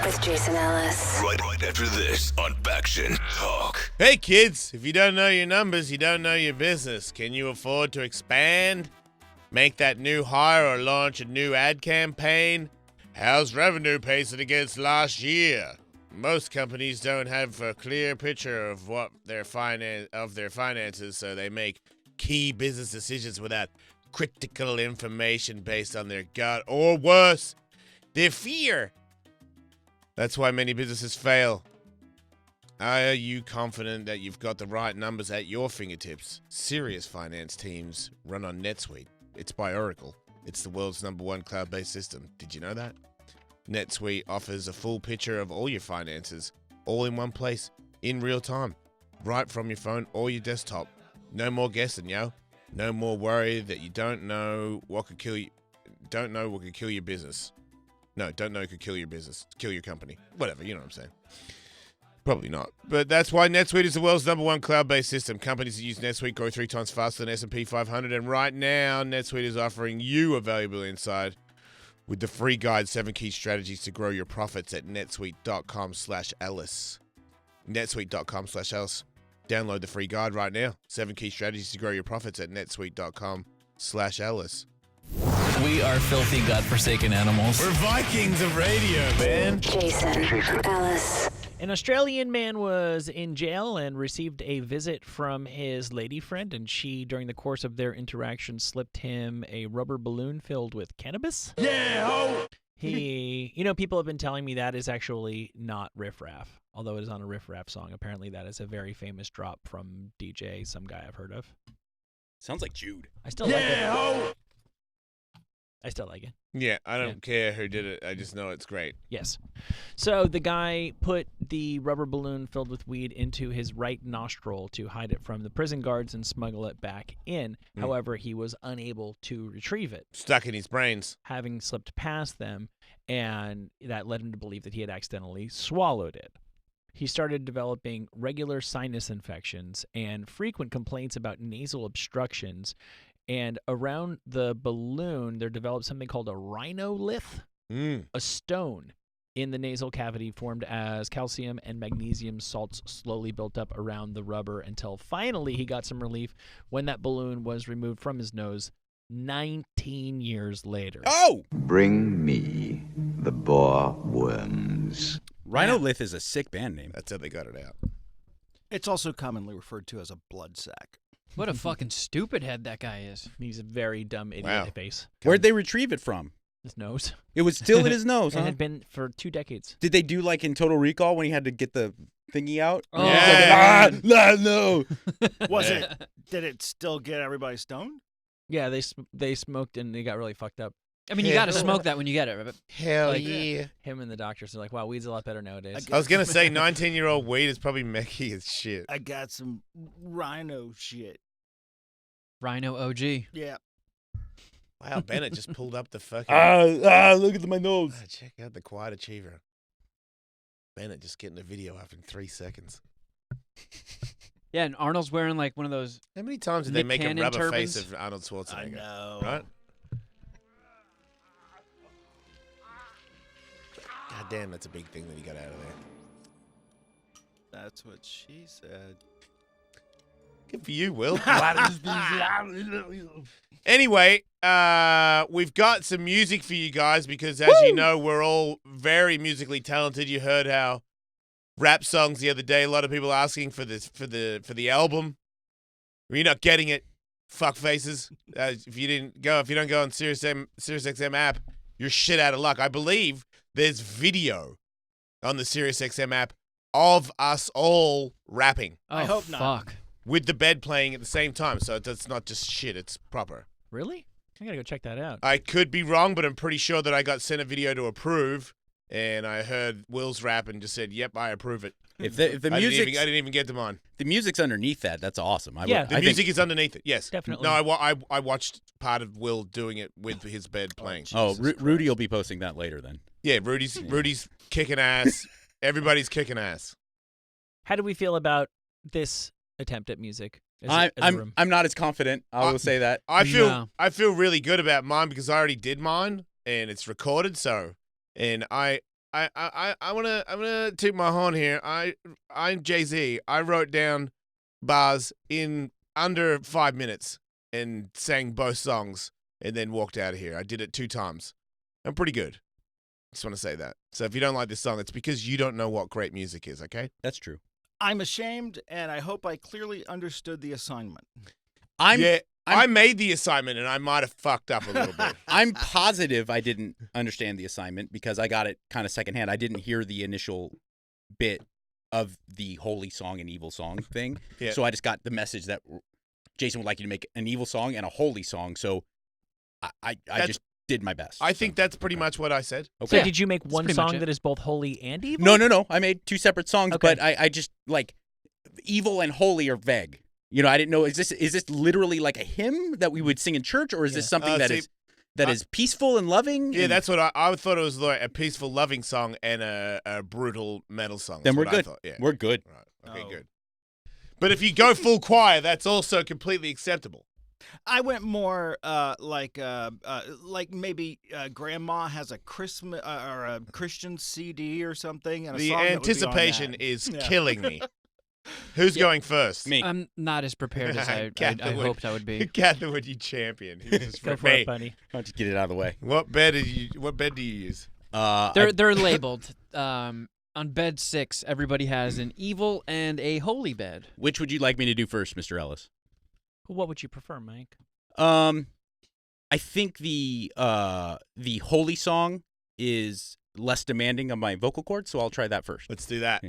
With Jason Ellis. Right after this on Faction Talk. Hey kids, if you don't know your numbers, you don't know your business. Can you afford to expand? Make that new hire or launch a new ad campaign? How's revenue pacing against last year? Most companies don't have a clear picture of what their finances, so they make key business decisions without critical information based on their gut, or worse, their fear. That's why many businesses fail. Are you confident that you've got the right numbers at your fingertips? Serious finance teams run on NetSuite. It's by Oracle. It's the world's #1 cloud-based system. Did you know that? NetSuite offers a full picture of all your finances, all in one place, in real time, right from your phone or your desktop. No more guessing, yo. No more worry that you don't know what could kill you. Don't know what could kill your business. No, don't know it could kill your business, kill your company. Whatever, you know what I'm saying. Probably not. But that's why NetSuite is the world's #1 cloud-based system. Companies that use NetSuite grow 3 times faster than S&P 500. And right now, NetSuite is offering you a valuable insight with the free guide, 7 key strategies to grow your profits at netsuite.com/Ellis. netsuite.com/Ellis. Download the free guide right now. 7 key strategies to grow your profits at netsuite.com/Ellis. We are filthy, godforsaken animals. We're Vikings of radio, man. Jason Ellis. An Australian man was in jail and received a visit from his lady friend, and she, during the course of their interaction, slipped him a rubber balloon filled with cannabis. Yeah, ho! People have been telling me that is actually not Riff Raff, although it is on a Riff Raff song. Apparently, that is a very famous drop from DJ, some guy I've heard of. Sounds like Jude. I still like it. Ho! I still like it. Yeah, I don't care who did it. I just know it's great. Yes. So the guy put the rubber balloon filled with weed into his right nostril to hide it from the prison guards and smuggle it back in. However, he was unable to retrieve it. Stuck in his brains. Having slipped past them, and that led him to believe that he had accidentally swallowed it. He started developing regular sinus infections and frequent complaints about nasal obstructions. And around the balloon, there developed something called a rhinolith, a stone in the nasal cavity formed as calcium and magnesium salts slowly built up around the rubber until finally he got some relief when that balloon was removed from his nose 19 years later. Oh! Bring me the boar worms. Rhinolith is a sick band name. That's how they got it out. It's also commonly referred to as a blood sac. What a fucking stupid head that guy is. He's a very dumb idiot face. Where'd they retrieve it from? His nose. It was still in his nose, huh? It had been for 2 decades. Did they do like in Total Recall when he had to get the thingy out? Oh. Yeah. No. Did it still get everybody stoned? Yeah, they smoked and they got really fucked up. I mean, you got to smoke that when you get it. But Hell yeah. Him and the doctors are like, wow, weed's a lot better nowadays. I was going to say 19-year-old weed is probably mechy as shit. I got some rhino shit. Rhino OG. Yeah. Wow, Bennett just pulled up the fucking... look at my nose. Check out the Quiet Achiever. Bennett just getting a video up in 3 seconds. Yeah, and Arnold's wearing like one of those... How many times did they make a rubber face of Arnold Schwarzenegger? I know. Right? God damn, that's a big thing that he got out of there. That's what she said. Good for you, Will. Anyway, we've got some music for you guys because, as you know, we're all very musically talented. You heard how rap songs the other day. A lot of people asking for this for the album. You're not getting it, fuck faces. If you don't go on SiriusXM app, you're shit out of luck. I believe there's video on the SiriusXM app of us all rapping. Oh, I hope not. Fuck. With the bed playing at the same time, so it's not just shit, it's proper. Really? I gotta go check that out. I could be wrong, but I'm pretty sure that I got sent a video to approve, and I heard Will's rap and just said, yep, I approve it. If the music, I didn't even get them on. The music's underneath that. That's awesome. The music is underneath it. Yes, definitely. No, I watched part of Will doing it with his bed playing. Rudy will be posting that later then. Yeah, Rudy's kicking ass. Everybody's kicking ass. How do we feel about this attempt at music? I'm not as confident. I will say that. I feel really good about mine because I already did mine and it's recorded. So, and I'm gonna toot my horn here. I'm Jay-Z. I wrote down bars in under 5 minutes and sang both songs and then walked out of here. I did it 2 times. I'm pretty good. Just want to say that. So if you don't like this song, it's because you don't know what great music is. Okay, that's true. I'm ashamed, and I hope I clearly understood the assignment. I made the assignment, and I might have fucked up a little bit. I'm positive I didn't understand the assignment because I got it kind of secondhand. I didn't hear the initial bit of the holy song and evil song thing. Yeah. So I just got the message that Jason would like you to make an evil song and a holy song. So I just did my best. I think that's pretty much what I said. Okay. So did you make one song that is both holy and evil? No. I made 2 separate songs, but I just like evil and holy are vague. You know, I didn't know. Is this literally like a hymn that we would sing in church, or is this something that is peaceful and loving? Yeah, that's what I thought. It was like a peaceful, loving song and a brutal metal song. Then That's we're what I good. thought. Yeah. We're good. Right. Okay, good. But if you go full choir, that's also completely acceptable. I went more like maybe Grandma has a Christmas or a Christian CD or something. And the anticipation is killing me. Who's going first? Me. I'm not as prepared as I hoped I would be. Catherwood, you champion. Go for it, buddy. Why don't you get it out of the way? What bed do you use? They're labeled. On bed 6, everybody has an evil and a holy bed. Which would you like me to do first, Mr. Ellis? What would you prefer, Mike? I think the holy song is less demanding of my vocal cords, so I'll try that first. Let's do that.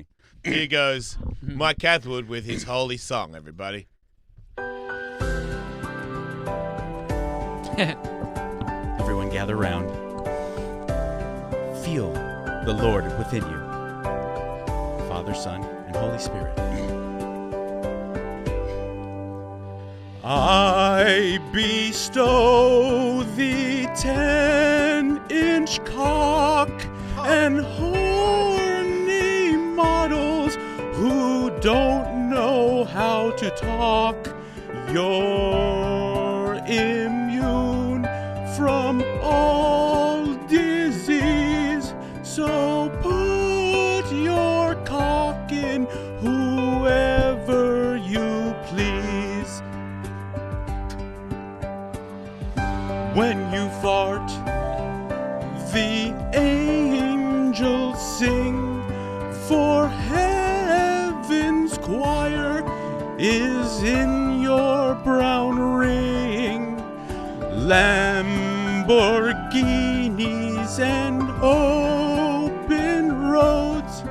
Here goes Mike Catherwood with his holy song, everybody. Everyone gather round. Feel the Lord within you. Father, Son, and Holy Spirit. I bestow the 10-inch cock and horny models who don't know how to talk. You're immune from all disease, so put your cock in whoever you please. When you fart, the angels sing, for heaven's choir is in your brown ring. Lamborghinis and open roads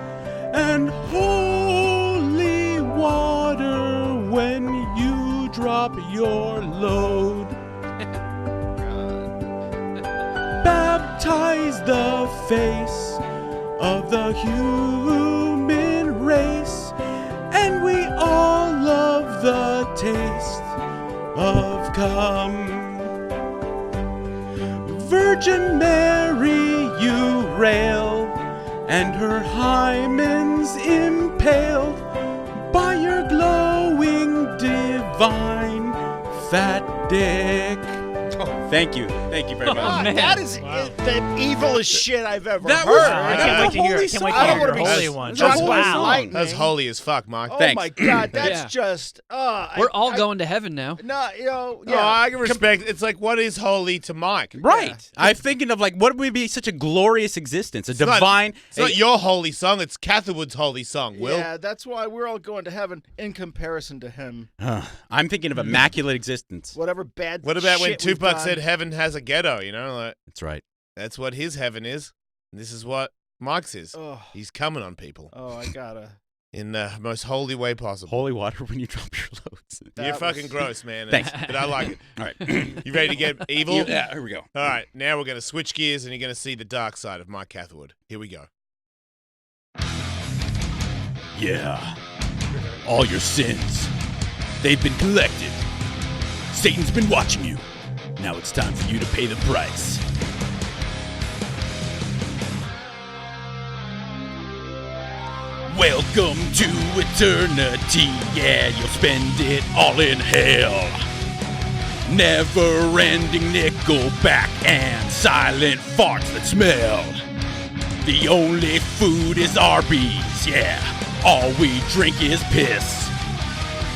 and holy water when you drop your load. Baptize the face of the human race, and we all love the taste of cum. Virgin Mary you rail, and her hymen's impaled by your glowing divine fat dick. Thank you. Thank you very much. Oh, man. That is the evilest shit I've ever That heard. was- I can't wait to hear. I can't wait to hear your holy one. That's holy as fuck, Mike. Oh my God, that's just. We're all going to heaven now. No, No, I can respect. It's like, what is holy to Mike? Right. I'm thinking of like, what would be such a glorious existence? A It's not- divine. It's not your holy song. It's Catherwood's holy song. Will. Yeah, that's why we're all going to heaven in comparison to him. I'm thinking of immaculate existence. Whatever bad. What about when shit we've Tupac done. said heaven has a ghetto? You know, like that's right. That's what his heaven is. And this is what Mike's is. Ugh. He's coming on people Oh, I gotta. in the most holy way possible. Holy water when you drop your loads. You're fucking gross, man. Thanks. But I like it. All right. You ready to get evil? Yeah, here we go. All right, now we're going to switch gears and you're going to see the dark side of Mike Catherwood. Here we go. Yeah. All your sins, they've been collected. Satan's been watching you. Now it's time for you to pay the price. Welcome to eternity. Yeah, you'll spend it all in hell. Never-ending Nickelback and silent farts that smell. The only food is Arby's, yeah. All we drink is piss.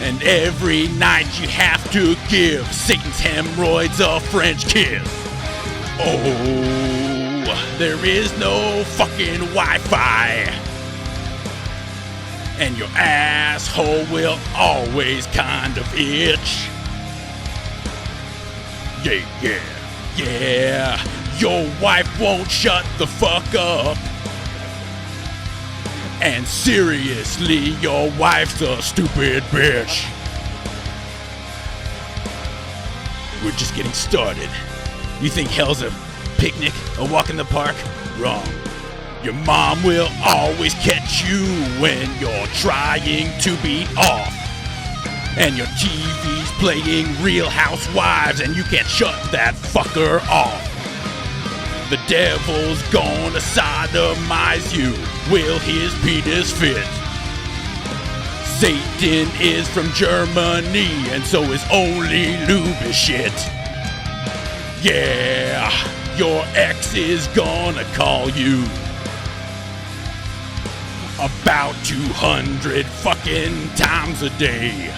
And every night you have to give Satan's hemorrhoids a French kiss. Oh, there is no fucking Wi-Fi. And your asshole will always kind of itch. Yeah, yeah, yeah. Your wife won't shut the fuck up. And seriously, your wife's a stupid bitch. We're just getting started. You think hell's a picnic, a walk in the park? Wrong. Your mom will always catch you when you're trying to be off. And your TV's playing Real Housewives and you can't shut that fucker off. The devil's gonna sodomize you. Will his penis fit? Satan is from Germany and so is only lube is shit. Yeah, your ex is gonna call you. about 200 fucking times a day.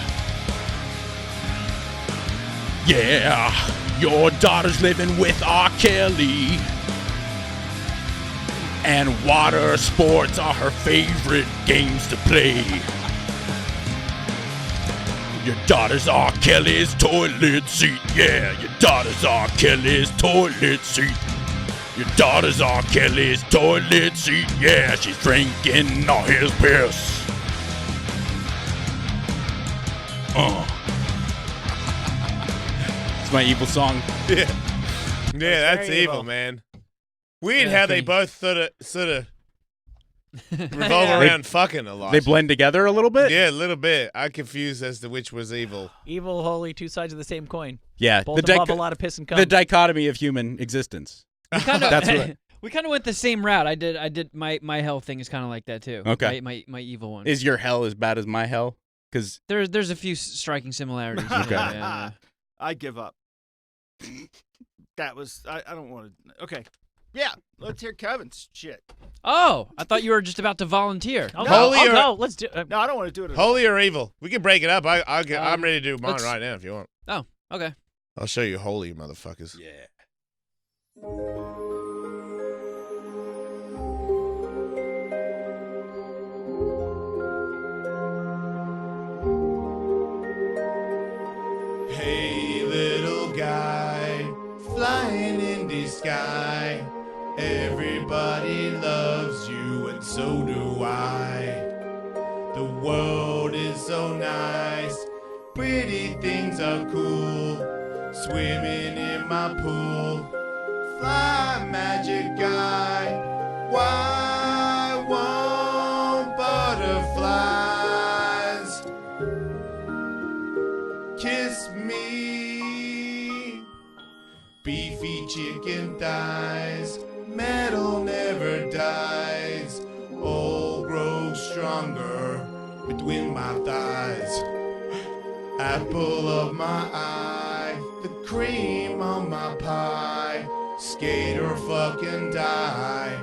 Yeah, your daughter's living with R. Kelly. And water sports are her favorite games to play. Your daughter's R. Kelly's toilet seat. Yeah, your daughter's R. Kelly's toilet seat. Your daughter's R. Kelly's toilet seat. Yeah, she's drinking all his piss. It's my evil song. Yeah, that's evil, man. Weird how they both sort of revolve around fucking a lot. They blend together a little bit? Yeah, a little bit. I'm confused as to which was evil. Evil, holy, two sides of the same coin. Yeah, Both involve a lot of piss and cum. the dichotomy of human existence. We kind of That's what we kind of went the same route. I did my hell thing is kind of like that too. Okay. My evil one. Is your hell as bad as my hell? Because there's a few striking similarities. Okay. Yeah. I give up. That was I don't want to. Okay. Yeah, let's hear Kevin's shit. Oh, I thought you were just about to volunteer. I'll go. Let's do. No, I don't want to do it. Holy or evil? We can break it up. I'm ready to do mine right now if you want. Oh, okay. I'll show you holy, motherfuckers. Yeah. Hey, little guy, flying in the sky. Everybody loves you, and so do I. The world is so nice. Pretty things are cool. Swimming in my pool. Fly, magic guy. Why won't butterflies kiss me? Beefy chicken thighs. Metal never dies. All grows stronger between my thighs. Apple of my eye, the cream on my pie. Skate or fucking die.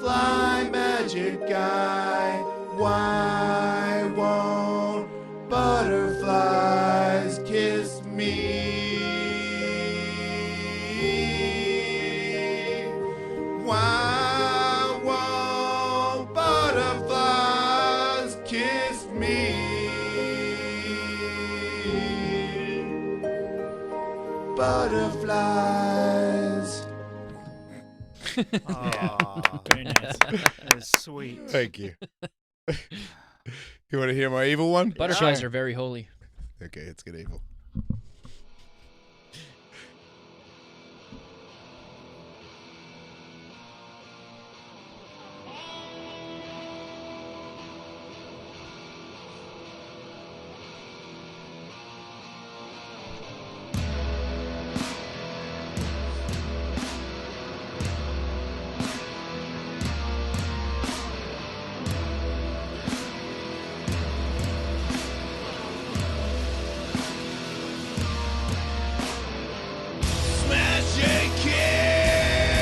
Fly, magic guy. Why won't butterflies kiss me? Why won't butterflies kiss me? Butterflies. Oh, very nice. That is sweet. Thank you. You want to hear my evil one? Butterflies are very holy. Okay, let's get evil. Smash and kill.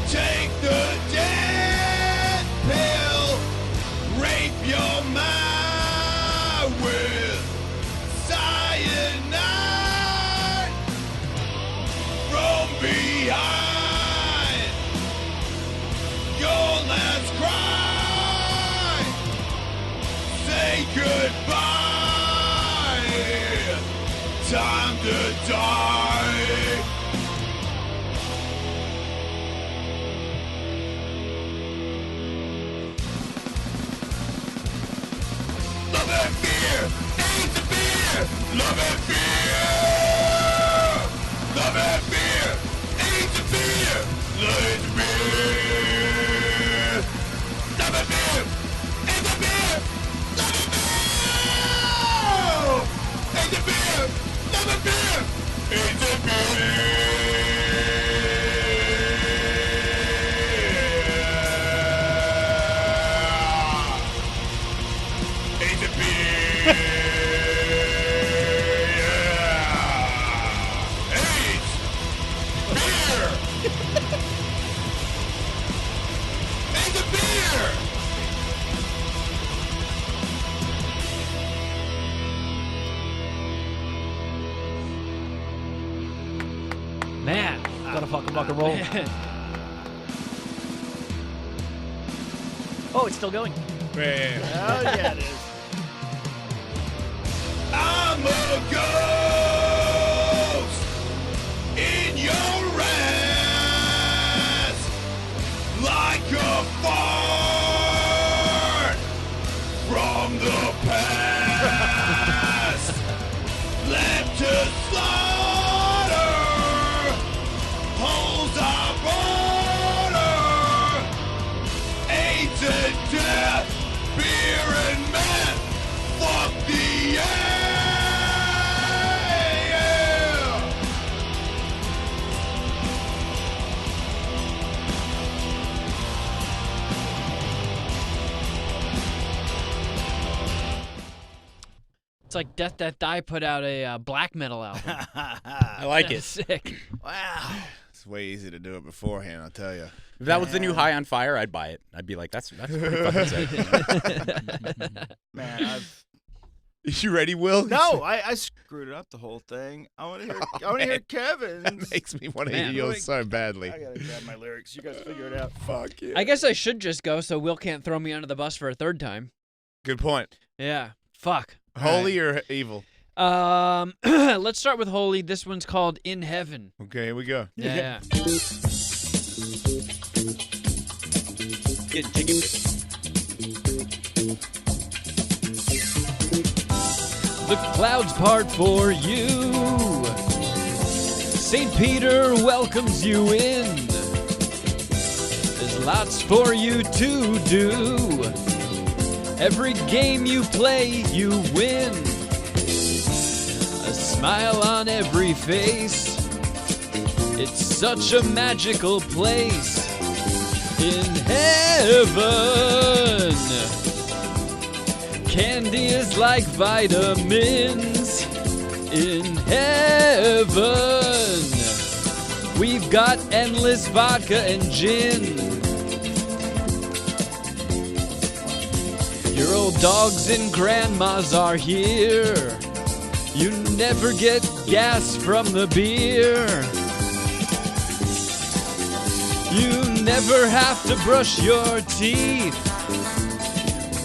Take the death pill. Rape your mind with cyanide from behind. Your last cry. Say goodbye. Time to die. Love and fear, ain't the beer. Love and fear. Love and fear, ain't the beer. Love and beer. Love and fear, ain't the beer. Love and fear. Ain't the beer. Love and fear, ain't the beer. Ain't the beer. Ain't beer. Ain't the beer. Man. Gotta fucking rock and roll. Oh, it's still going. Oh, yeah, it is. I'm a ghost in your ass, like a fart from the past, left to slaughter, holes of water, ate to death, beer and meth, fuck the air. It's like Death Death Die put out a black metal album. I like it. Sick. Wow. It's way easy to do it beforehand, I'll tell you. If that was the new High on Fire, I'd buy it. I'd be like, that's pretty fucking sick. Man, You ready, Will? No, I screwed up the whole thing. I want to hear Kevin's. That makes me want to hear yours so badly. I gotta grab my lyrics. You guys figure it out. Fuck yeah. I guess I should just go so Will can't throw me under the bus for a third time. Good point. Yeah. Fuck. Holy or evil? Let's start with holy. This one's called In Heaven. Okay, here we go. Yeah. Get jiggy. The clouds part for you. St. Peter welcomes you in. There's lots for you to do. Every game you play, you win. A smile on every face. It's such a magical place. In heaven, candy is like vitamins. In heaven, we've got endless vodka and gin. Your old dogs and grandmas are here. You never get gas from the beer. You never have to brush your teeth.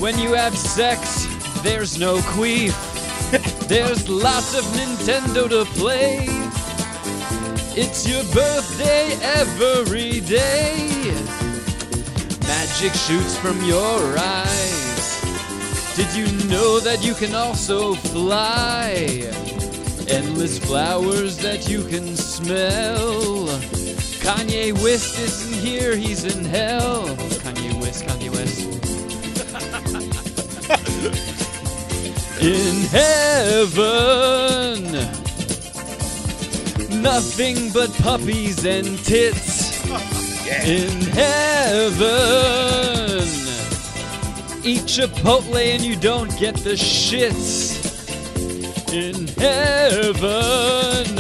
When you have sex, there's no queef. There's lots of Nintendo to play. It's your birthday every day. Magic shoots from your eyes. Did you know that you can also fly? Endless flowers that you can smell. Kanye West isn't here, he's in hell. Kanye West. In heaven, nothing but puppies and tits. In heaven, eat Chipotle and you don't get the shits. In heaven,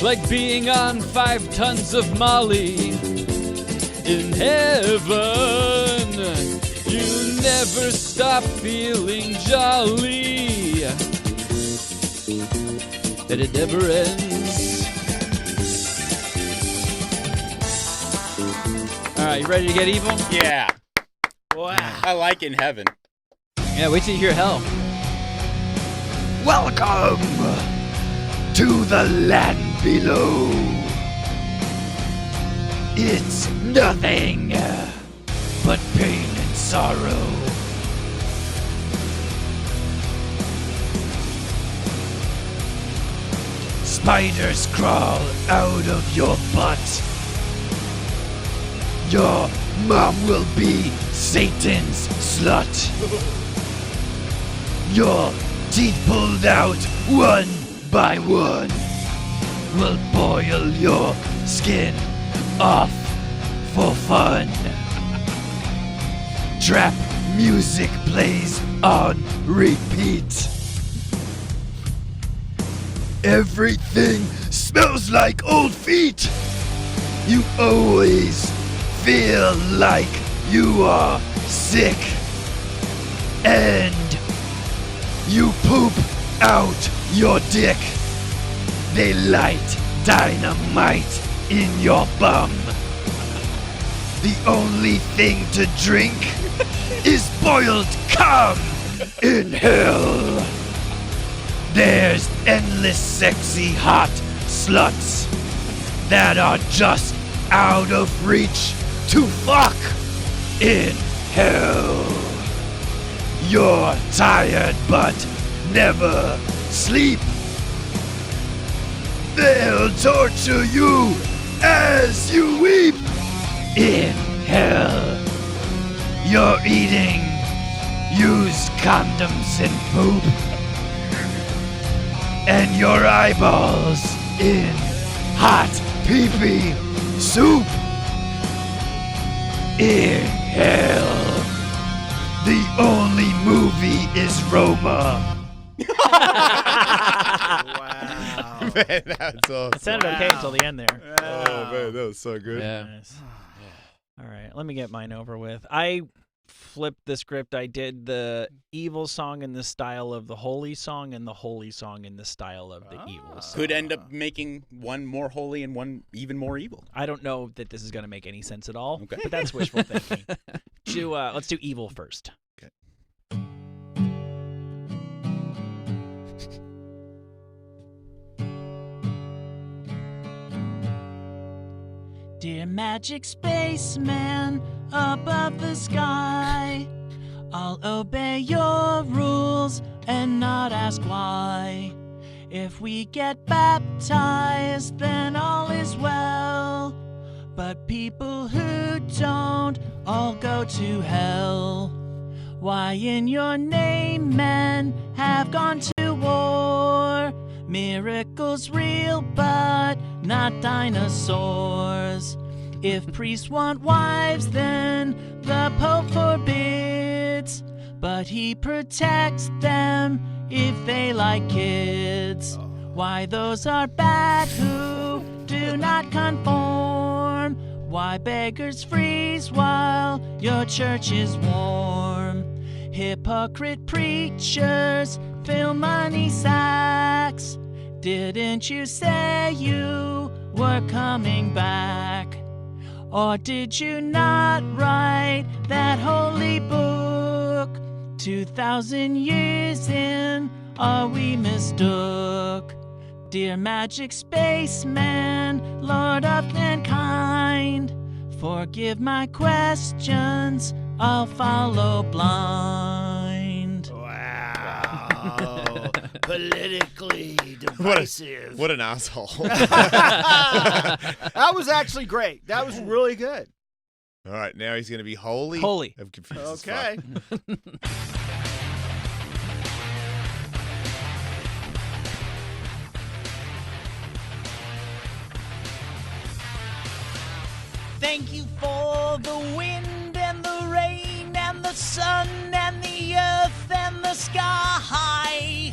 like being on 5 tons of Molly. In heaven, you never stop feeling jolly. That it never ends. Alright, you ready to get evil? Yeah. Wow. I like In Heaven. Yeah, wait till you hear hell. Welcome to the land below. It's nothing but pain and sorrow. Spiders crawl out of your butt. Your mom will be Satan's slut. Your teeth pulled out one by one will boil your skin off for fun. Trap music plays on repeat. Everything smells like old feet. You always feel like you are sick. And you poop out your dick. They light dynamite in your bum. The only thing to drink is boiled cum in hell. There's endless sexy hot sluts that are just out of reach to fuck in hell. You're tired but never sleep. They'll torture you as you weep in hell. You're eating used condoms and poop, and your eyeballs in hot pee-pee soup in hell. The only movie is Roma. Man, that's awesome. It sounded okay until the end there. Oh, man, that was so good. Nice. All right, let me get mine over with. I flipped the script. I did the evil song in the style of the holy song and the holy song in the style of the evil song. Could end up making one more holy and one even more evil. I don't know that this is going to make any sense at all, Okay. but that's wishful thinking. Let's do evil first. Okay. Dear magic spaceman above the sky, I'll obey your rules and not ask why. If we get baptized, then all is well. But people who don't all go to hell. Why in your name men have gone to war? Miracles real, but not dinosaurs. If priests want wives, then the Pope forbids. But he protects them if they like kids. Why those are bad who do not conform? Why beggars freeze while your church is warm? Hypocrite preachers fill money sacks. Didn't you say you were coming back? Or did you not write that holy book? 2,000 years in, are we mistook? Dear magic spaceman, Lord of mankind, forgive my questions, I'll follow blind. Wow. Politically divisive. What an asshole. That was actually great. That was really good. All right, now he's going to be holy. Holy. I'm confused as Okay. fuck. Thank you for the wind and the rain and the sun and the earth and the sky.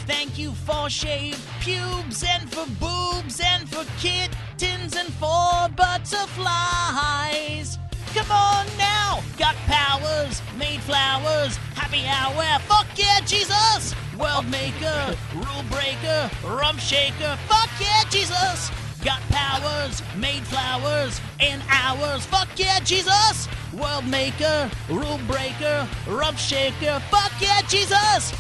Thank you for shaved pubes and for boobs and for kittens and for butterflies. Come on now, got powers, made flowers, happy hour, fuck yeah, Jesus! World maker, rule breaker, rump shaker, fuck yeah, Jesus! Got powers, made flowers, and hours. Fuck yeah, Jesus! World maker, rule breaker, rump shaker. Fuck yeah, Jesus!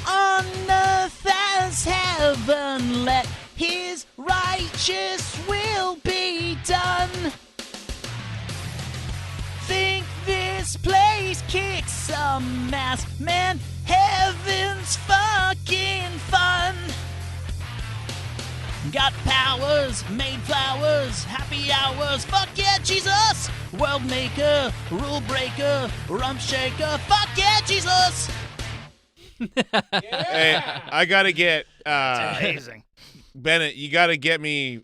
On earth as heaven, let his righteous will be done. Think this place kicks some ass, man. Heaven's fucking fun. Got powers, made flowers, happy hours. Fuck yeah, Jesus! World maker, rule breaker, rump shaker. Fuck yeah, Jesus! Hey, I got to get... That's amazing. Bennett, you got to get me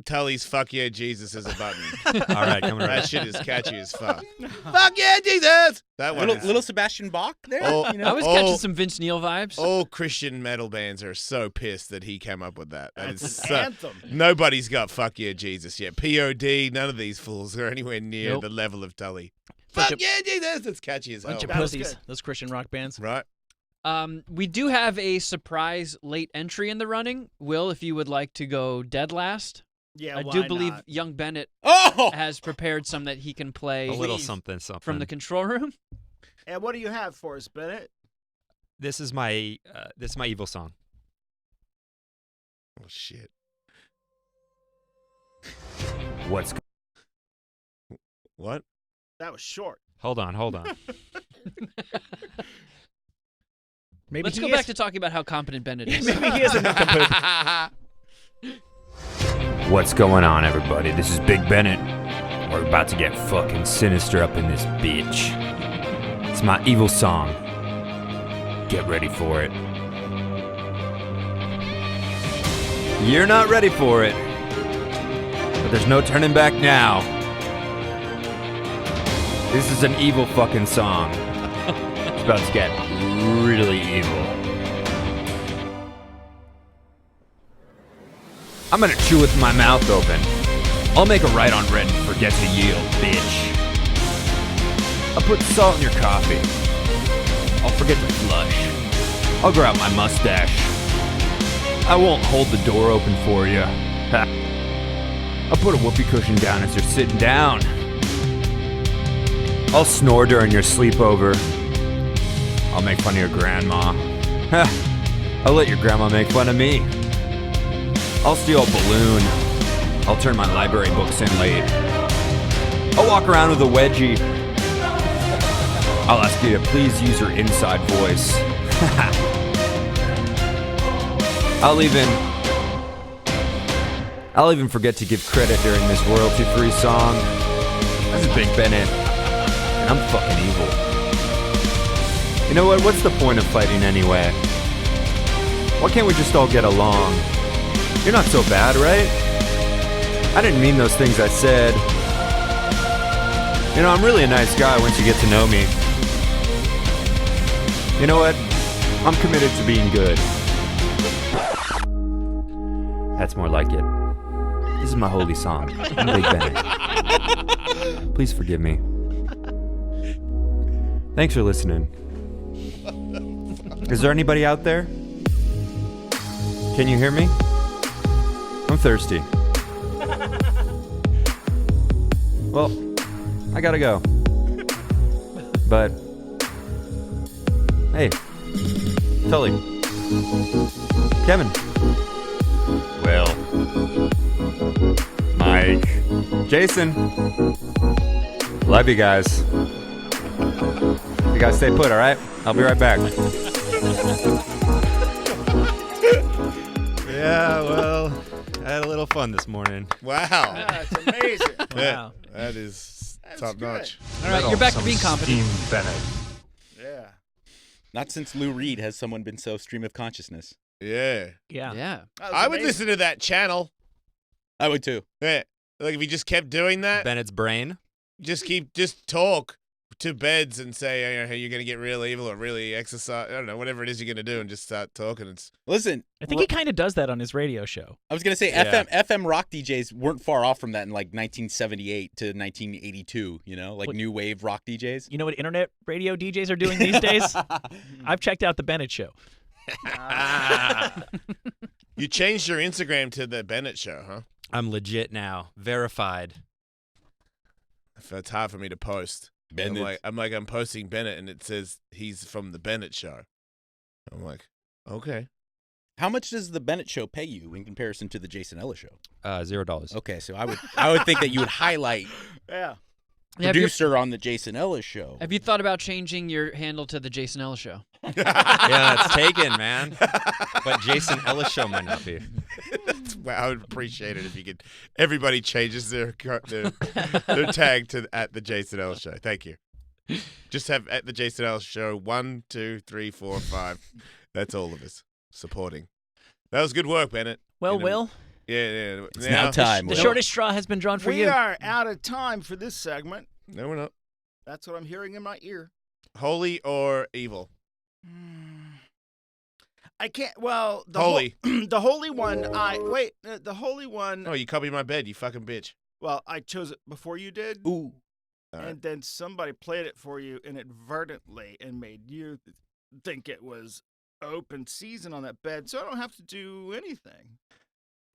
Tully's fuck yeah, Jesus as a button. All right, coming That right. shit is catchy as fuck. Fuck yeah, Jesus! That one Little Sebastian Bach there. Oh, you know? I was catching some Vince Neil vibes. All Christian metal bands are so pissed that he came up with that. That's is an so, anthem. Nobody's got fuck yeah, Jesus yet. POD, none of these fools are anywhere near Nope. the level of Tully. Bunch Fuck of- yeah, Jesus! It's catchy as hell. Bunch of That was pussies, good. those Christian rock bands. Right? We do have a surprise late entry in the running. Will, if you would like to go dead last. Yeah, I why do believe not? young Bennett has prepared some that he can play. A little something. From the control room. And what do you have for us, Bennett? This is my evil song. Oh shit. What? That was short. Hold on. Maybe Let's he go is- back to talking about how competent Bennett is. Maybe he is a nincompoop. What's going on, everybody? This is Big Bennett. We're about to get fucking sinister up in this bitch. It's my evil song. Get ready for it. You're not ready for it, but there's no turning back now. This is an evil fucking song. It's about to get really evil. I'm gonna chew with my mouth open. I'll make a right on red and forget to yield, bitch. I'll put salt in your coffee. I'll forget to flush. I'll grow out my mustache. I won't hold the door open for you. Ha. I'll put a whoopee cushion down as you're sitting down. I'll snore during your sleepover. I'll make fun of your grandma. Ha. I'll let your grandma make fun of me. I'll steal a balloon. I'll turn my library books in late. I'll walk around with a wedgie. I'll ask you to please use your inside voice. I'll even forget to give credit during this royalty-free song. This is Big Bennett, and I'm fucking evil. You know what? What's the point of fighting anyway? Why can't we just all get along? You're not so bad, right? I didn't mean those things I said. You know, I'm really a nice guy once you get to know me. You know what? I'm committed to being good. That's more like it. This is my holy song. I'm Big Bennett. Please forgive me. Thanks for listening. Is there anybody out there? Can you hear me? I'm thirsty. Well, I gotta go. But, hey, Tully, Kevin, Will, Mike, Jason, love you guys. You guys stay put, all right? I'll be right back. Yeah, well, I had a little fun this morning. Wow. That's amazing. Yeah, that is top notch. All right, you're back to being competent. Bennett. Yeah. Not since Lou Reed has someone been so stream of consciousness. Yeah. Yeah. I would listen to that channel. I would too. Yeah. Like if you just kept doing that. Bennett's brain. Just talk to beds and say, hey, you're going to get real evil or really exercise. I don't know, whatever it is you're going to do and just start talking. Listen. I think he kind of does that on his radio show. I was going to say FM rock DJs weren't far off from that in like 1978 to 1982, you know, like new wave rock DJs. You know what internet radio DJs are doing these days? I've checked out the Bennett show. You changed your Instagram to the Bennett show, huh? I'm legit now. Verified. It's hard for me to post. Bennett. I'm posting Bennett and it says he's from the Bennett show. I'm like, okay. How much does the Bennett show pay you in comparison to the Jason Ellis show? $0. Okay, so I would think that you would highlight producer on the Jason Ellis show. Have you thought about changing your handle to the Jason Ellis Show? Yeah, that's taken, man. But Jason Ellis show might not be. Well, I would appreciate it if you could. Everybody changes their tag to at the Jason Ellis show. Thank you. Just have at the Jason Ellis show 1, 2, 3, 4, 5. That's all of us supporting. That was good work, Bennett. Well, Will. Yeah. It's now time. The shortest straw has been drawn for we you. are out of time for this segment. No, we're not. That's what I'm hearing in my ear. Holy or evil? I can't. Well, the holy, the holy one. The holy one. Oh, you copied my bed, you fucking bitch. Well, I chose it before you did. Ooh. And then somebody played it for you inadvertently and made you think it was open season on that bed, so I don't have to do anything.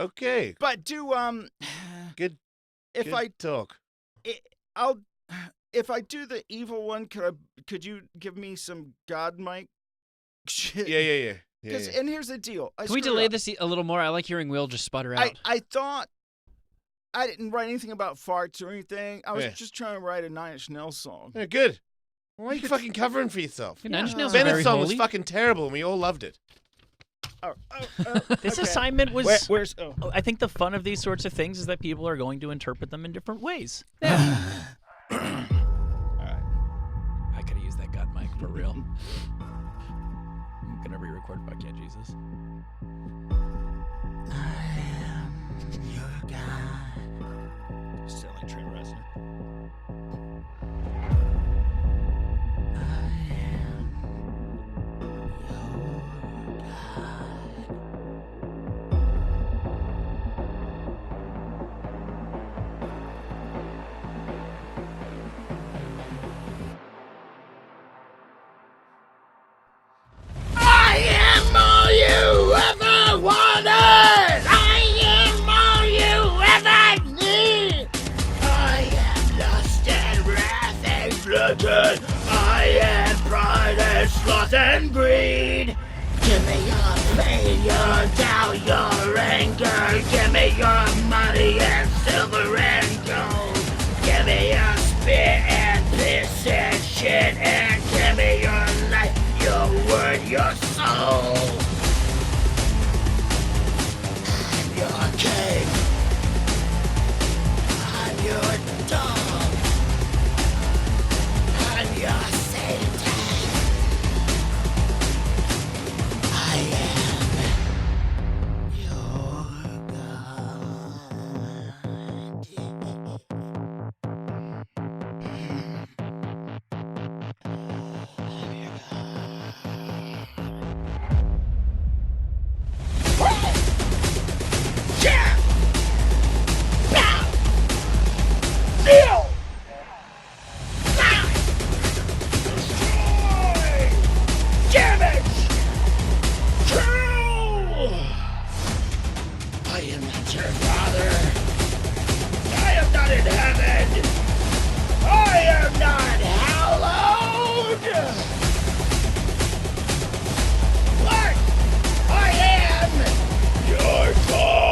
Okay. But do good. If good I talk, if I do the evil one, could you give me some God mic shit? Yeah. And here's the deal. Can we delay this a little more? I like hearing Will just sputter out. I thought I didn't write anything about farts or anything. I was just trying to write a Nine Inch Nails song. Yeah, good. Why are you fucking covering for yourself? Nine Inch Nails are very Bennett's song was holy. fucking terrible, and we all loved it. This assignment was. Where's? I think the fun of these sorts of things is that people are going to interpret them in different ways. All right. I could have used that God mic for real. I'm gonna re-record "Fuck Yeah, Jesus." Your God. Sound like Trent Reznor. I am all you ever wanted! I am all you ever need! I am lust and wrath and blood. I am pride and sloth and greed. Give me your pain, your doubt, your anger. Give me your money and silver and gold. Give me your spit and piss and shit. And give me your life, your word, your soul. I'm your king. I'm your dog. I'm your Satan. I am your Yeah! Now! Kneel! Now! Destroy! Damage! Kill! I am not your father. I am not in heaven. I am not hallowed. But I am your God.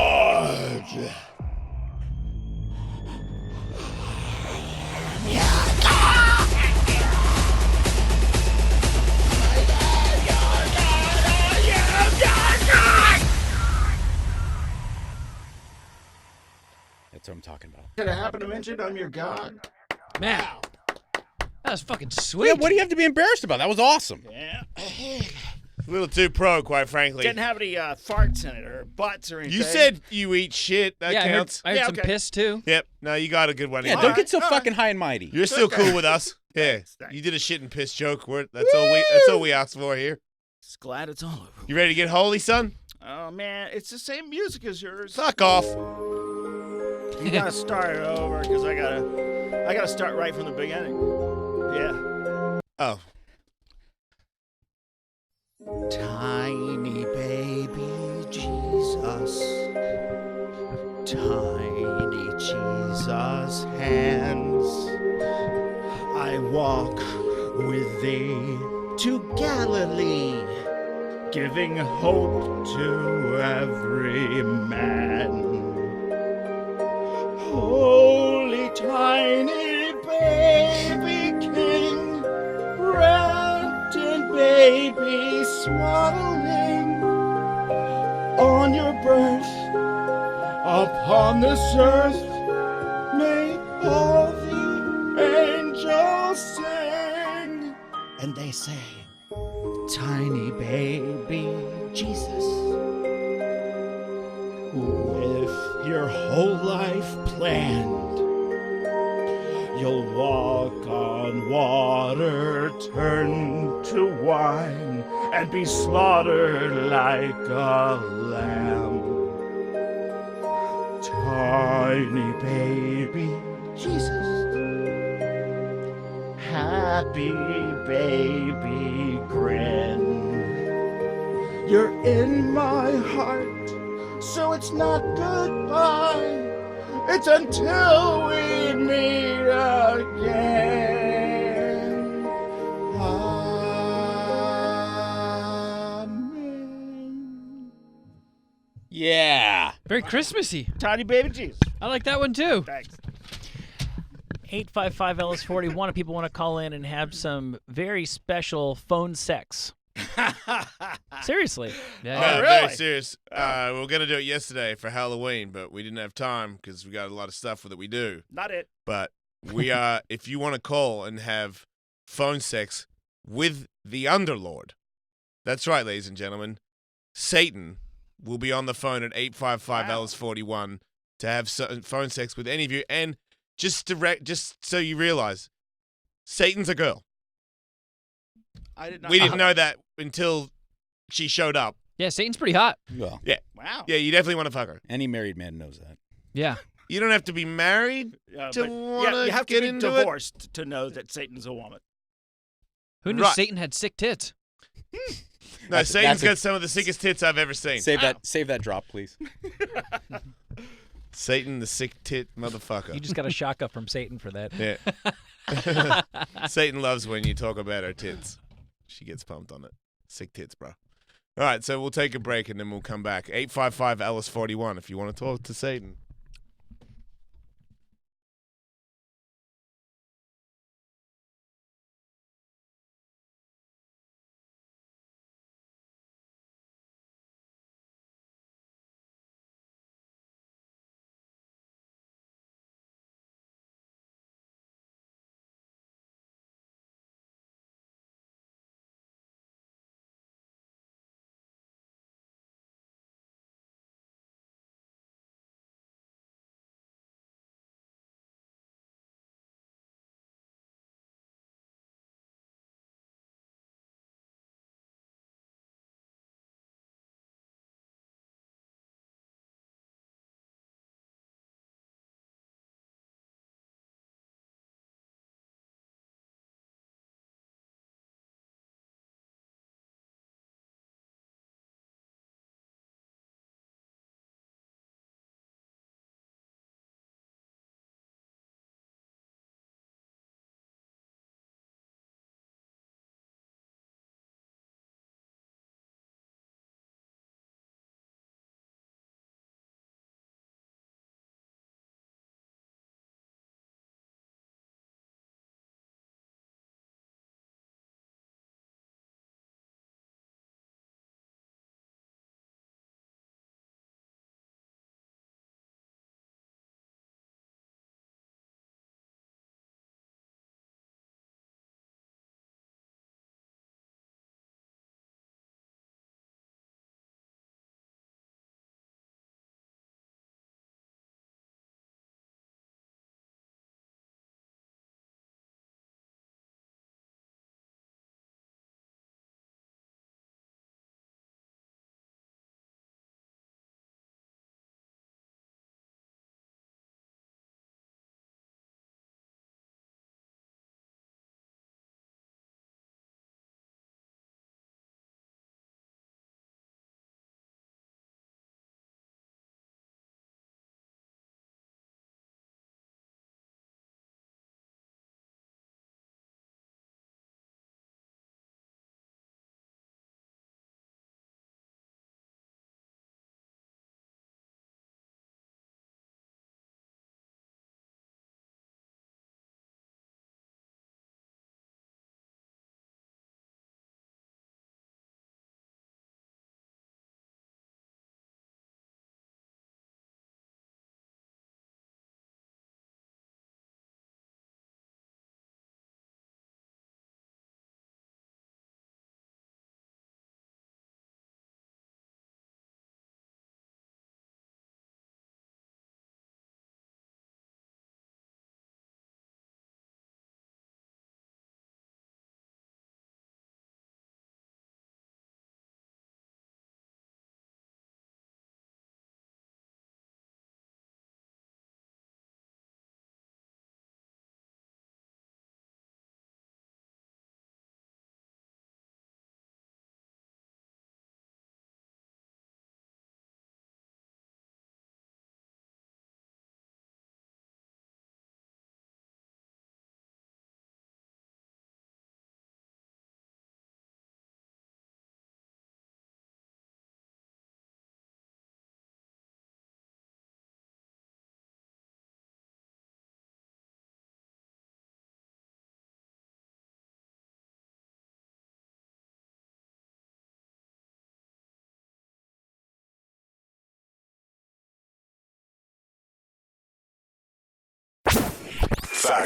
That's what I'm talking about. Did I happen to mention I'm your God? Man, that was fucking sweet. Yeah, what do you have to be embarrassed about? That was awesome. Yeah. A little too pro, quite frankly. Didn't have any farts in it or butts or anything. You said you eat shit. That Yeah, counts. I heard some piss too. Yep. No, you got a good one. Yeah, in don't there. get so fucking high and mighty. You're still cool with us. Yeah. You did a shit and piss joke. That's all we asked for here. Just glad it's all over. You ready to get holy, son? Oh man, it's the same music as yours. Fuck off. You gotta start it over because I gotta start right from the beginning. Yeah. Oh. Tiny baby Jesus, tiny Jesus hands, I walk with thee to Galilee, giving hope to every man. Holy tiny baby king, wrapped in baby swaddling, on your birth upon this earth, may all the angels sing. And they say, tiny baby Jesus, with your whole life planned, you'll walk on water, turn to wine, and be slaughtered like a lamb. Tiny baby Jesus, happy baby grin. You're in my heart, so it's not goodbye. It's until we meet again. Amen. Yeah. Very Christmassy. Tiny baby Jesus. I like that one too. Thanks. 855 Ellis 41 if people want to call in and have some very special phone sex. Seriously. No, very serious. We were going to do it yesterday for Halloween, but we didn't have time because we got a lot of stuff that we do. Not it. But we are, if you want to call and have phone sex with the Underlord, that's right, ladies and gentlemen, Satan will be on the phone at 855 Ellis 41 to have phone sex with any of you. And just so you realize, Satan's a girl. I did not. We didn't know that until she showed up. Yeah, Satan's pretty hot. Well, Yeah. Wow. Yeah, you definitely want to fuck her. any married man knows that. Yeah. You don't have to be married to But, want you have get to be into divorced to know that Satan's a woman. Who knew Right. Satan had sick tits? it. No, Satan's got some of the sickest tits I've ever seen. Save that drop, please. Satan, the sick tit motherfucker. You just got a shock up from Satan for that. Yeah. Satan loves when you talk about her tits. She gets pumped on it. Sick tits, bro. All right, so we'll take a break and then we'll come back. 855 Ellis 41 if you want to talk to Satan.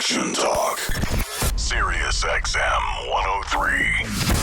Faction Talk. Sirius XM 103.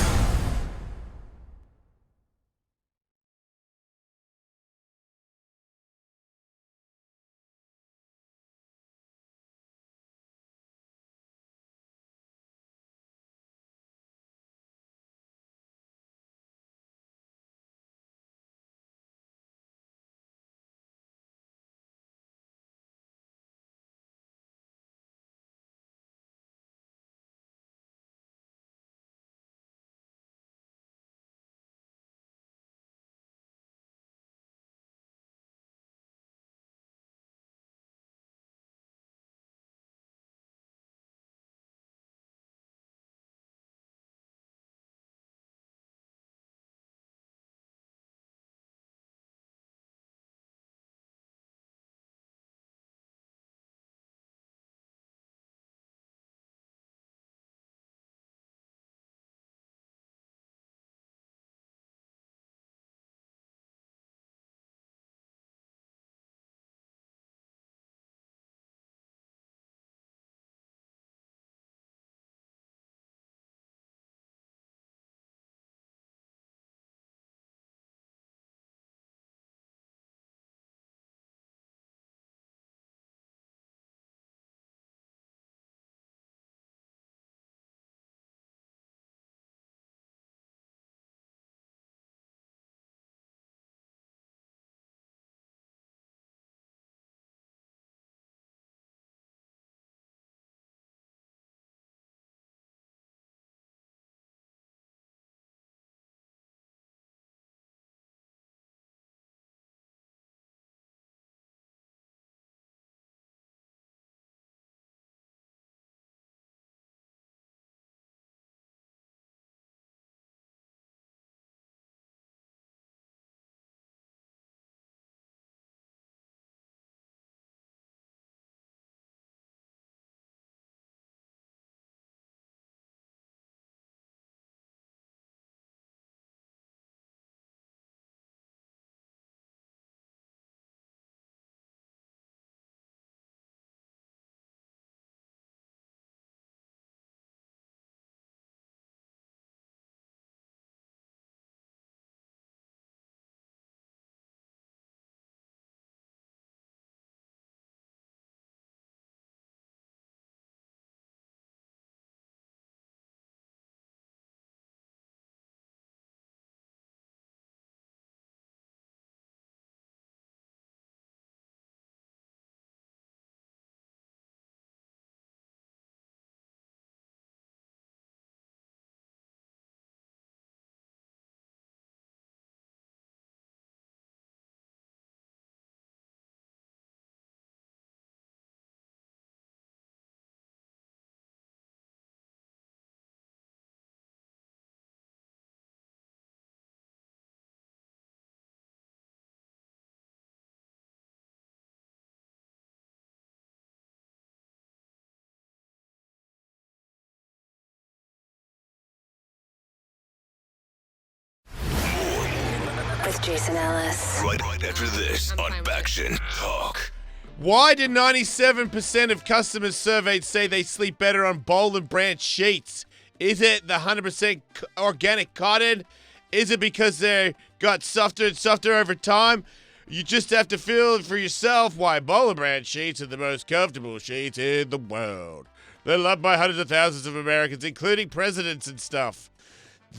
With Jason Ellis. Right after this on Faction Talk. Why do 97% of customers surveyed say they sleep better on Boll and Branch sheets? Is it the 100% organic cotton? Is it because they got softer and softer over time? You just have to feel it for yourself why Boll and Branch sheets are the most comfortable sheets in the world. They're loved by hundreds of thousands of Americans, including presidents and stuff.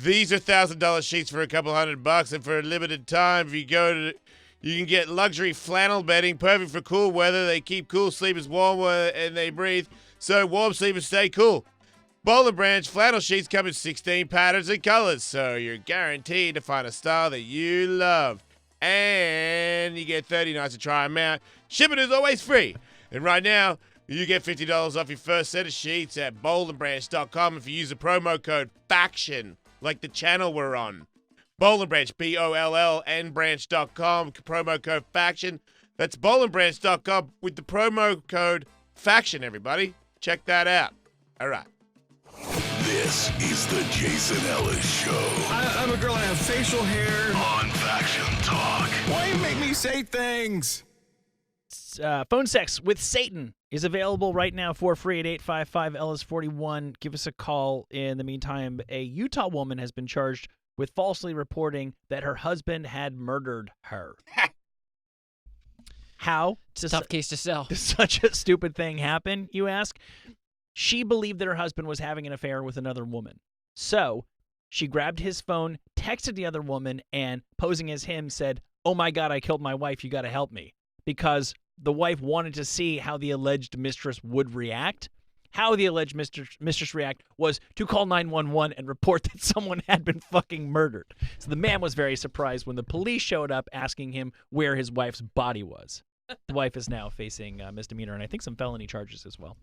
These are $1,000 sheets for a couple $100, and for a limited time, if you go to, you can get luxury flannel bedding, perfect for cool weather. They keep cool sleepers warm and they breathe, so warm sleepers stay cool. Boll and Branch flannel sheets come in 16 patterns and colors, so you're guaranteed to find a style that you love. And you get 30 nights to try them out. Shipping is always free. And right now, you get $50 off your first set of sheets at bollandbranch.com if you use the promo code FACTION. Like the channel we're on. Boll and Branch, BOLLN branch.com, promo code FACTION. That's bollandbranch.com with the promo code FACTION, everybody. Check that out. All right. This is the Jason Ellis Show. I'm a girl, I have facial hair. On Faction Talk. Why you make me say things? Phone sex with Satan. is available right now for free at 855-ELLIS-41. Give us a call. In the meantime, a Utah woman has been charged with falsely reporting that her husband had murdered her. How? It's a tough case to sell. Does such a stupid thing happen, you ask? She believed that her husband was having an affair with another woman. So she grabbed his phone, texted the other woman, and posing as him said, "Oh my God, I killed my wife. You got to help me." Because the wife wanted to see how the alleged mistress would react. How the alleged mistress react was to call 911 and report that someone had been fucking murdered. So the man was very surprised when the police showed up asking him where his wife's body was. The wife is now facing misdemeanor and I think some felony charges as well.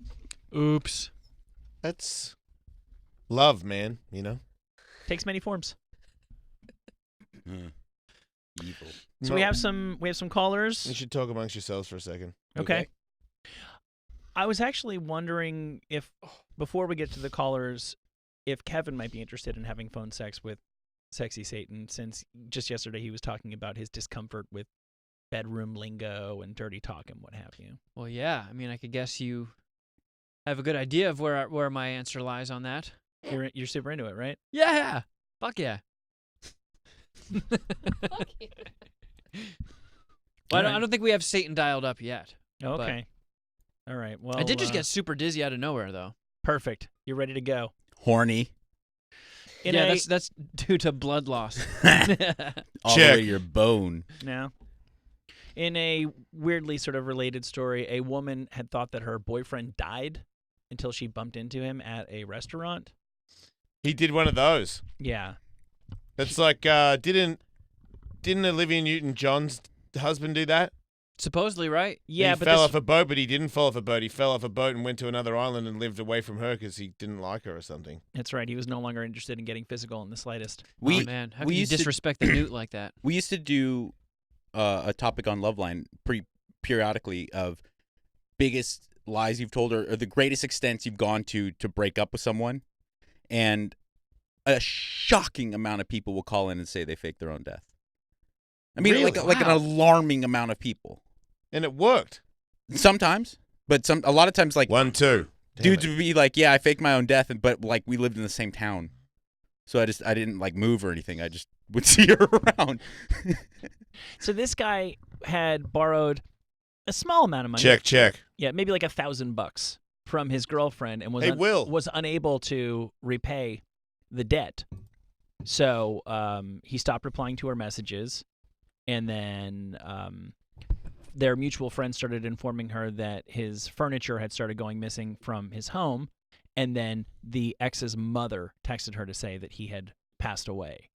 Oops. That's love, man, Takes many forms. Evil. So we have some callers. You should talk amongst yourselves for a second. Okay. I was actually wondering if, before we get to the callers, if Kevin might be interested in having phone sex with Sexy Satan, since just yesterday he was talking about his discomfort with bedroom lingo and dirty talk and what have you. Well, yeah. I mean, I could guess you have a good idea of where my answer lies on that. You're super into it, right? Yeah. Fuck yeah. Fuck you. Well, I don't think we have Satan dialed up yet. Okay. All right. Well, I did just get super dizzy out of nowhere, though. Perfect. You're ready to go. Horny. That's due to blood loss. All the way to your bone. Now, in a weirdly sort of related story, a woman had thought that her boyfriend died until she bumped into him at a restaurant. He did one of those. Yeah. That's like, didn't Olivia Newton-John's husband do that? Supposedly, right? Yeah, he but fell off a boat, but he didn't fall off a boat. He fell off a boat and went to another island and lived away from her because he didn't like her or something. That's right. He was no longer interested in getting physical in the slightest. Oh, man. How can you disrespect the newt like that? We used to do a topic on Loveline periodically of biggest lies you've told or the greatest extents you've gone to break up with someone. And a shocking amount of people will call in and say they faked their own death. I mean, really? like an alarming amount of people. And it worked. Sometimes, but a lot of times, like 1, 2. Dudes would be like, "Yeah, I faked my own death," but like we lived in the same town, so I didn't like move or anything. I just would see her around. So this guy had borrowed a small amount of money. Check. Yeah, maybe like $1,000 from his girlfriend, and was was unable to repay the debt. So he stopped replying to her messages, and then their mutual friend started informing her that his furniture had started going missing from his home, and then the ex's mother texted her to say that he had passed away.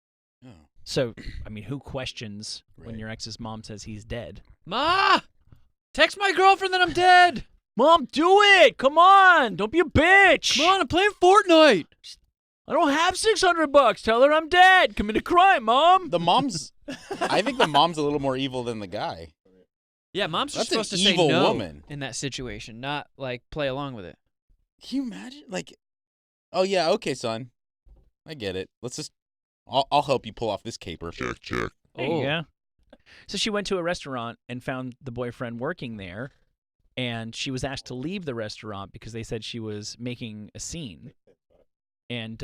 Oh. So, I mean, who questions when your ex's mom says he's dead? Ma! Text my girlfriend that I'm dead! Mom, do it! Come on! Don't be a bitch! Come on, I'm playing Fortnite! I don't have $600. Tell her I'm dead. Commit a crime, Mom. I think the mom's a little more evil than the guy. Yeah, mom's just That's supposed an to say evil no woman. in that situation, not like play along with it. Can you imagine? Like, oh yeah, okay, son, I get it. Let's just, I'll help you pull off this caper. Check. There you go. So she went to a restaurant and found the boyfriend working there, and she was asked to leave the restaurant because they said she was making a scene. And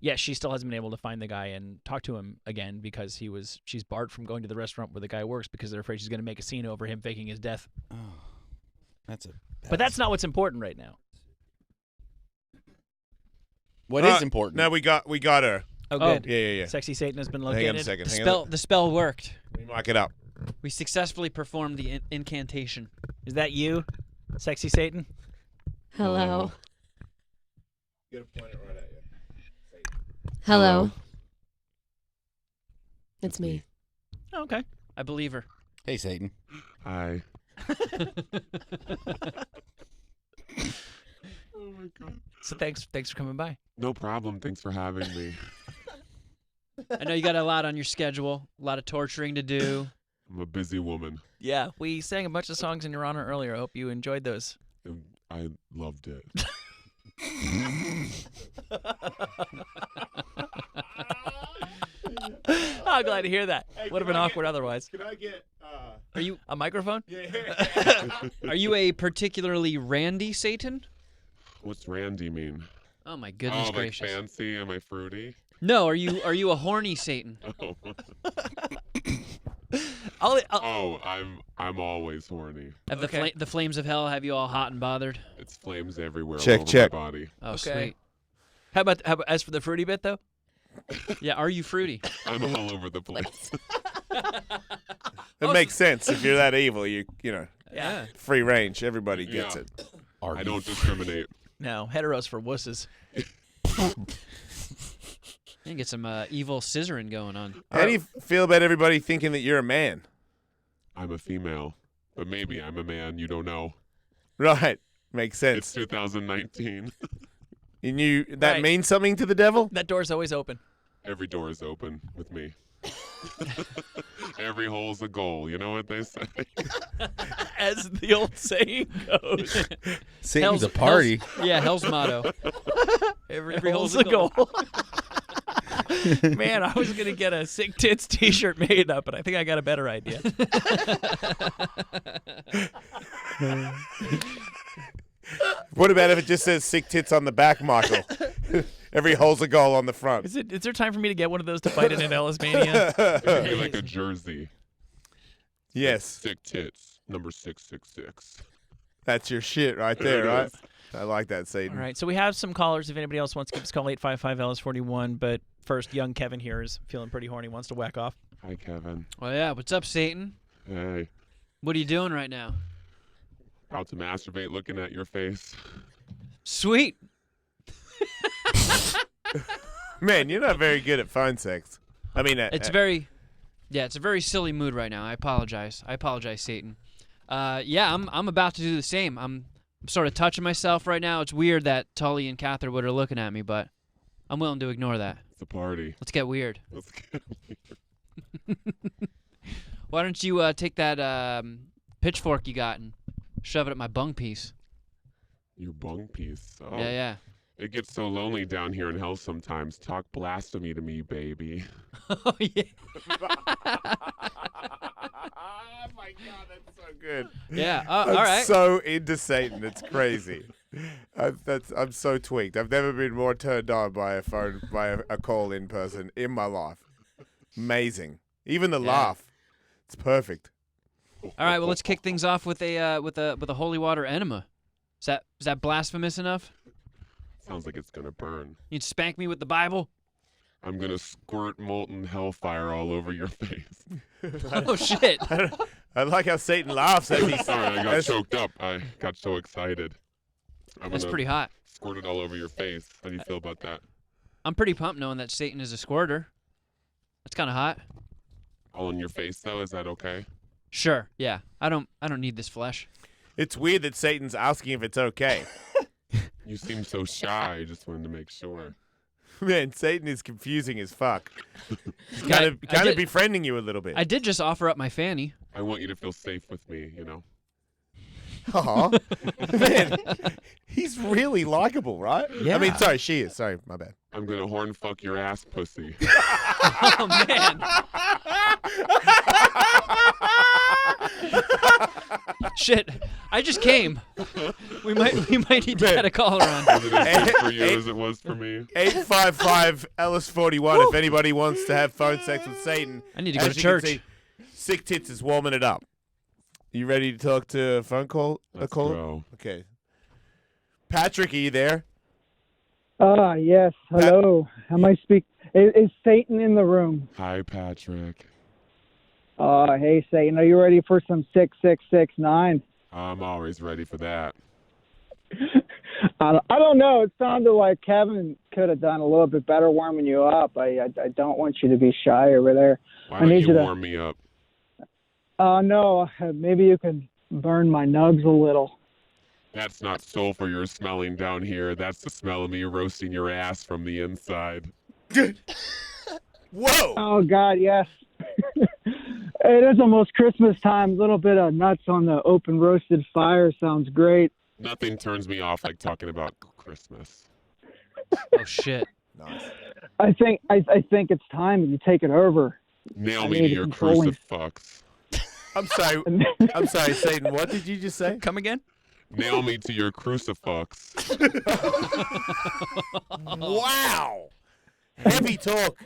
yeah, she still hasn't been able to find the guy and talk to him again because she's barred from going to the restaurant where the guy works because they're afraid she's going to make a scene over him faking his death. Oh, But that's not what's important right now. What is important? No, we got her. Oh, good. Yeah. Sexy Satan has been located. Hang on a second. The spell worked. Let me mark it up. We successfully performed the incantation. Is that you, Sexy Satan? Hello. You gotta point it right at you. Hello. It's me. Oh, okay. I believe her. Hey, Satan. Hi. Oh my God. So thanks for coming by. No problem. Thanks for having me. I know you got a lot on your schedule, a lot of torturing to do. I'm a busy woman. Yeah, we sang a bunch of songs in your honor earlier. I hope you enjoyed those. I loved it. I'm glad to hear that. Would have been awkward otherwise. Can I get Are you a microphone? Yeah. Are you a particularly randy Satan? What's randy mean? Oh my goodness oh, gracious. Like fancy? Am I fruity? No, are you a horny Satan? Oh. I'm always horny. Have the flames of hell have you all hot and bothered? It's flames everywhere Check, all over check. my body. Oh, Okay. sweet. How about as for the fruity bit though? Yeah, are you fruity? I'm all over the place. It makes sense. If you're that evil, you know. Yeah. Free range. Everybody gets Yeah. it. I don't discriminate. No, heteros for wusses. You get some evil scissoring going on. How do you feel about everybody thinking that you're a man? I'm a female, but maybe I'm a man. You don't know. Right. Makes sense. It's 2019. You knew that Right. means something to the devil? That door's always open. Every door is open with me. Every hole's a goal. You know what they say? As the old saying goes. Satan's a party. Hell's motto. Every hole's a goal. Man, I was going to get a Sick Tits t-shirt made up, but I think I got a better idea. What about if it just says sick tits on the back, Michael? Every hole's a goal on the front. Is there time for me to get one of those to fight in an Ellis Mania? It'd be like a jersey. Yes. Sick tits, number 666. That's your shit right there, right? I like that, Satan. All right, so we have some callers. If anybody else wants to give us a call, 855-LS41. But first, young Kevin here is feeling pretty horny, wants to whack off. Hi, Kevin. Well, yeah. What's up, Satan? Hey. What are you doing right now? About to masturbate looking at your face. Sweet. Man, you're not very good at phone sex. I mean, It's a very silly mood right now. I apologize, Satan. Yeah, I'm about to do the same. I'm sort of touching myself right now. It's weird that Tully and Catherwood are looking at me, but I'm willing to ignore that. It's a party. Let's get weird. Let's get weird. Why don't you take that pitchfork you got and shove it at my bung piece? Your bung piece. Oh. Yeah. It gets so lonely down here in hell sometimes. Talk blasphemy to me, baby. Oh, yeah. Oh, my God, that's so good. Yeah, I'm all right. so into Satan. It's crazy. I'm so tweaked. I've never been more turned on by a call-in person in my life. Amazing. Even the laugh. It's perfect. All right, well, let's kick things off with a holy water enema. Is that blasphemous enough? Sounds like it's gonna burn. You'd spank me with the Bible? I'm gonna squirt molten hellfire all over your face. Oh shit! I like how Satan laughs as he. Sorry, I got choked up. I got so excited. That's pretty hot. Squirt it all over your face. How do you feel about that? I'm pretty pumped knowing that Satan is a squirter. That's kind of hot. All in your face, though. Is that okay? Sure. Yeah. I don't need this flesh. It's weird that Satan's asking if it's okay. You seem so shy. I just wanted to make sure. Man, Satan is confusing as fuck. He's kind of befriending you a little bit. I did just offer up my fanny. I want you to feel safe with me, you know. Aw. Man, he's really likable, right? Yeah. I mean, sorry, she is. Sorry, my bad. I'm gonna horn fuck your ass, pussy. Oh man. Shit! I just came. We might need to get a caller on. Was it as good for you as it was for me? 855 Ellis41. If anybody wants to have phone sex with Satan, I need to go as to you can church. see, Sick Tits is warming it up. You ready to talk to a phone call? Let's go. Okay. Patrick, are you there? Yes. Hello. Am I speak? Is Satan in the room? Hi, Patrick. Hey, Satan. Are you ready for some 6669? I'm always ready for that. I don't know. It sounded like Kevin could have done a little bit better warming you up. I don't want you to be shy over there. Why don't you warm me up? No. Maybe you can burn my nugs a little. That's not sulfur you're smelling down here. That's the smell of me roasting your ass from the inside. Whoa! Oh, God, yes. It is almost Christmas time. A little bit of nuts on the open roasted fire sounds great. Nothing turns me off like talking about Christmas. Oh shit! Nice. I think it's time you take it over. Nail I me to need your controlling- crucifix. I'm sorry. I'm sorry, Satan. What did you just say? Come again? Nail me to your crucifix. Wow. Heavy talk,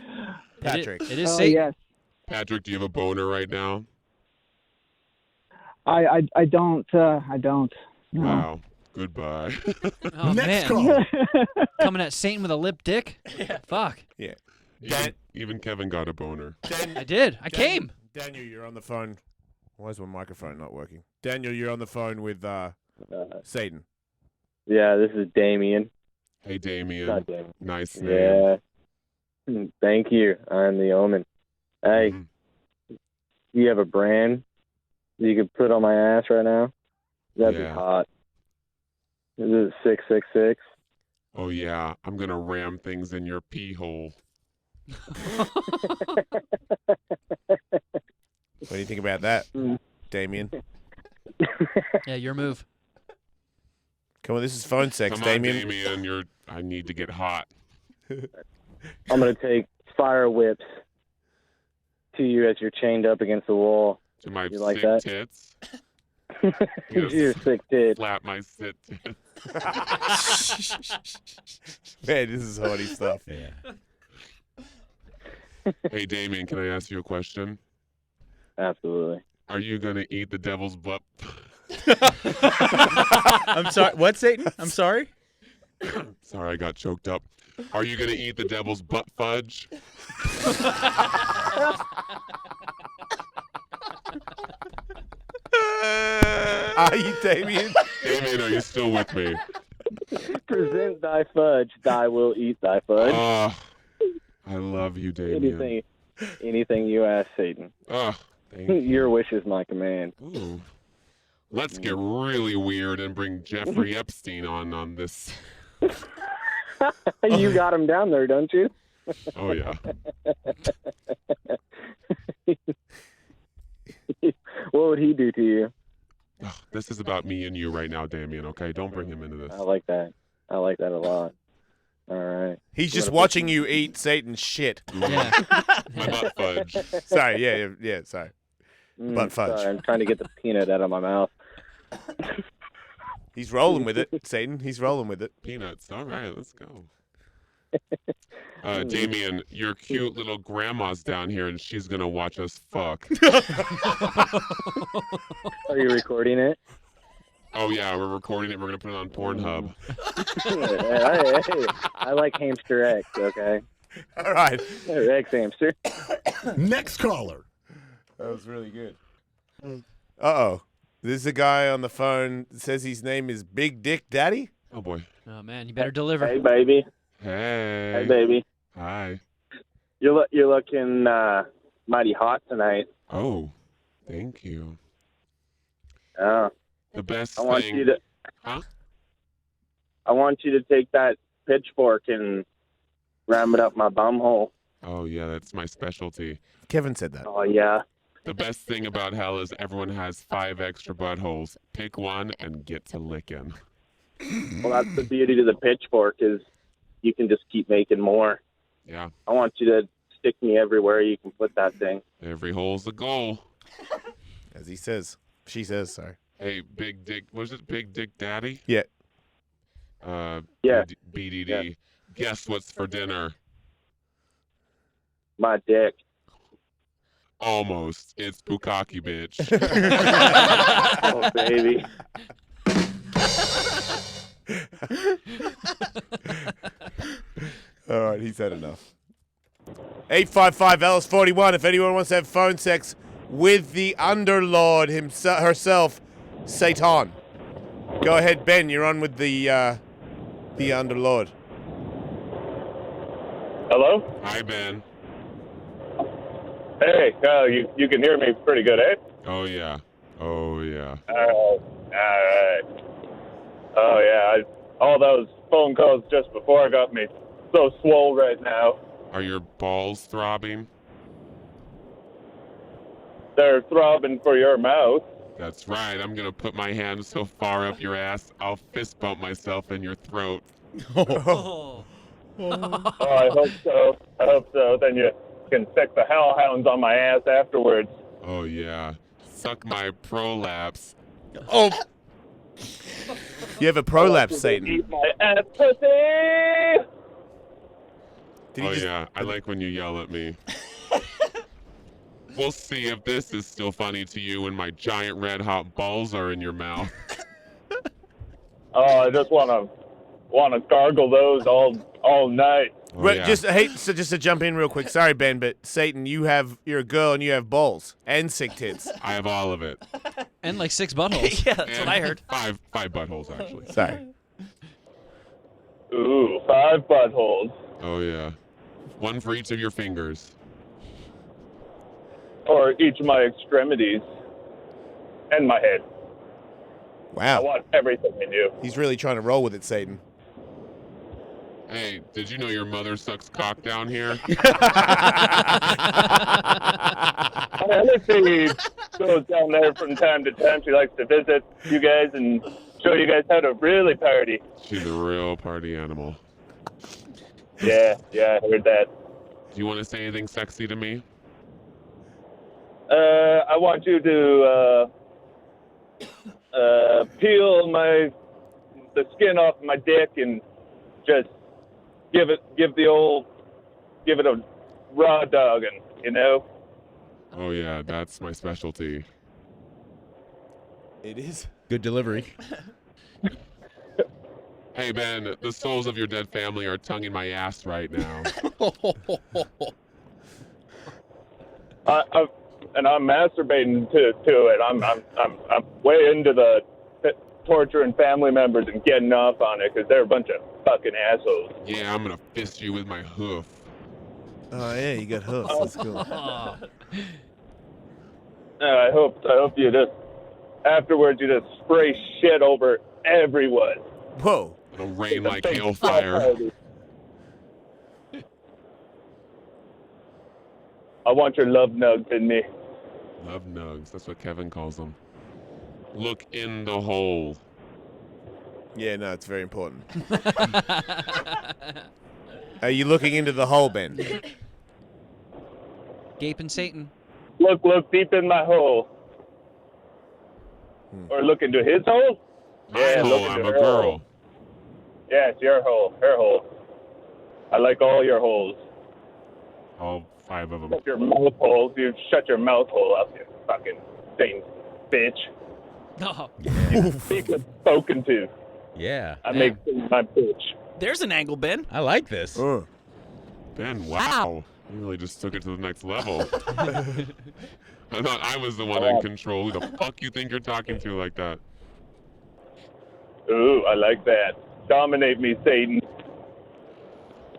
Patrick. It is Oh, Satan. yes. Patrick, do you have a boner right now? I don't. I don't. No. Wow. Goodbye. Oh, Next man. call. Coming at Satan with a lip dick? Fuck. Yeah. Even Kevin got a boner. I did. I came. Daniel, you're on the phone. Why is my microphone not working? Daniel, you're on the phone with Satan. Yeah, this is Damien. Hey, Damien. Not Damien. Nice name. Yeah. Thank you. I'm the Omen. Hey, you have a brand you could put on my ass right now? That'd be hot. Is it 666? Oh, yeah. I'm going to ram things in your pee hole. What do you think about that, Damien? Yeah, your move. Come on, this is phone sex, Come on, Damien. Damien. I need to get hot. I'm going to take fire whips to you as you're chained up against the wall. To my You like sick that? tits. You're sick tits. Slap my sick tits. Man, this is horny stuff. Yeah. Hey, Damien, can I ask you a question? Absolutely. Are you going to eat the devil's butt? I'm sorry. What, Satan? I'm sorry? Sorry, I got choked up. Are you going to eat the devil's butt fudge? Are you, Damien? Damien, are you still with me? Present thy fudge, thy will eat thy fudge. Oh, I love you, Damien. Anything you ask, Satan. Oh, thank you. Your wish is my command. Ooh. Let's get really weird and bring Jeffrey Epstein on this. You got him down there, don't you? Oh, yeah. What would he do to you? Oh, this is about me and you right now, Damien, okay? Don't bring him into this. I like that. I like that a lot. All right. He's just watching you eat Satan's shit. Yeah. My butt fudge. Sorry, yeah, sorry. Butt fudge. Sorry, I'm trying to get the peanut out of my mouth. He's rolling with it, Satan. He's rolling with it. Peanuts. All right, let's go. Damien, your cute little grandma's down here, and she's going to watch us fuck. Are you recording it? Oh, yeah, we're recording it. We're going to put it on Pornhub. Hey, I like Hamster X, okay? All right. X Hamster. Next caller. That was really good. Uh-oh. There's a guy on the phone that says his name is Big Dick Daddy. Oh, boy. Oh, man, you better deliver. Hey, baby. Hey. Hey, baby. Hi. You're looking mighty hot tonight. Oh, thank you. Oh. The best I want thing. you to. Huh? I want you to take that pitchfork and ram it up my bum hole. Oh, yeah, that's my specialty. Kevin said that. Oh yeah. The best thing about hell is everyone has 5 extra buttholes. Pick one and get to licking. Well, that's the beauty to the pitchfork is you can just keep making more. Yeah. I want you to stick me everywhere you can put that thing. Every hole's a goal. As he says. She says, sorry. Hey, Big Dick. Was it Big Dick Daddy? Yeah. Yeah. BDD. Yeah. Guess what's for dinner? My dick. Almost. It's bukkake, bitch. Oh, baby. All right, he's had enough. 855 Ellis 41. If anyone wants to have phone sex with the Underlord herself, Satan. Go ahead, Ben. You're on with the Underlord. Hello? Hi, Ben. Hey, you can hear me pretty good, eh? Oh, yeah. Oh, yeah. All right. Oh, yeah. All those phone calls just before got me so swole right now. Are your balls throbbing? They're throbbing for your mouth. That's right. I'm going to put my hand so far up your ass, I'll fist bump myself in your throat. Oh, I hope so. Then you can stick the hellhounds on my ass afterwards. Oh, yeah. Suck my prolapse. Oh. You have a prolapse, Satan. Eat my ass pussy! Yeah, I like when you yell at me. We'll see if this is still funny to you when my giant red hot balls are in your mouth. Oh, I just wanna gargle those all night. Just to jump in real quick. Sorry, Ben, but Satan, you're a girl and you have balls and 6 tits. I have all of it. And like 6 buttholes. Yeah, that's what I heard. Five buttholes, actually. Sorry. Ooh, 5 buttholes. Oh, yeah. 1 for each of your fingers. Or each of my extremities. And my head. Wow. I want everything in you. He's really trying to roll with it, Satan. Hey, did you know your mother sucks cock down here? Ellis goes down there from time to time. She likes to visit you guys and show you guys how to really party. She's a real party animal. Yeah, I heard that. Do you want to say anything sexy to me? I want you to peel the skin off my dick and just give it a raw dogging, you know? Oh yeah, that's my specialty. It is. Good delivery. Hey Ben, the souls of your dead family are tonguing my ass right now. I'm masturbating to it. I'm way into the torturing family members and getting off on it because they're a bunch of fucking assholes. Yeah, I'm gonna fist you with my hoof. Oh yeah, you got hoofs. That's cool. I hope you just afterwards you just spray shit over everyone. Whoa! It'll rain like hailfire. I want your love nugs in me. Love nugs. That's what Kevin calls them. Look in the hole. Yeah, no, it's very important. Are you looking into the hole, Ben? Gaping Satan. Look deep in my hole. Or look into his hole? My hole, I'm a girl. Hole. Yeah, it's your hole, her hole. I like all your holes. All 5 of them. Shut your mouth hole. You shut your mouth hole up, you fucking Satan bitch. Oh. Be good spoken to. Yeah. I make my bitch. There's an angle, Ben. I like this. Ben, wow. You really just took it to the next level. I thought I was the one in control. Who the fuck you think you're talking to like that? Ooh, I like that. Dominate me, Satan.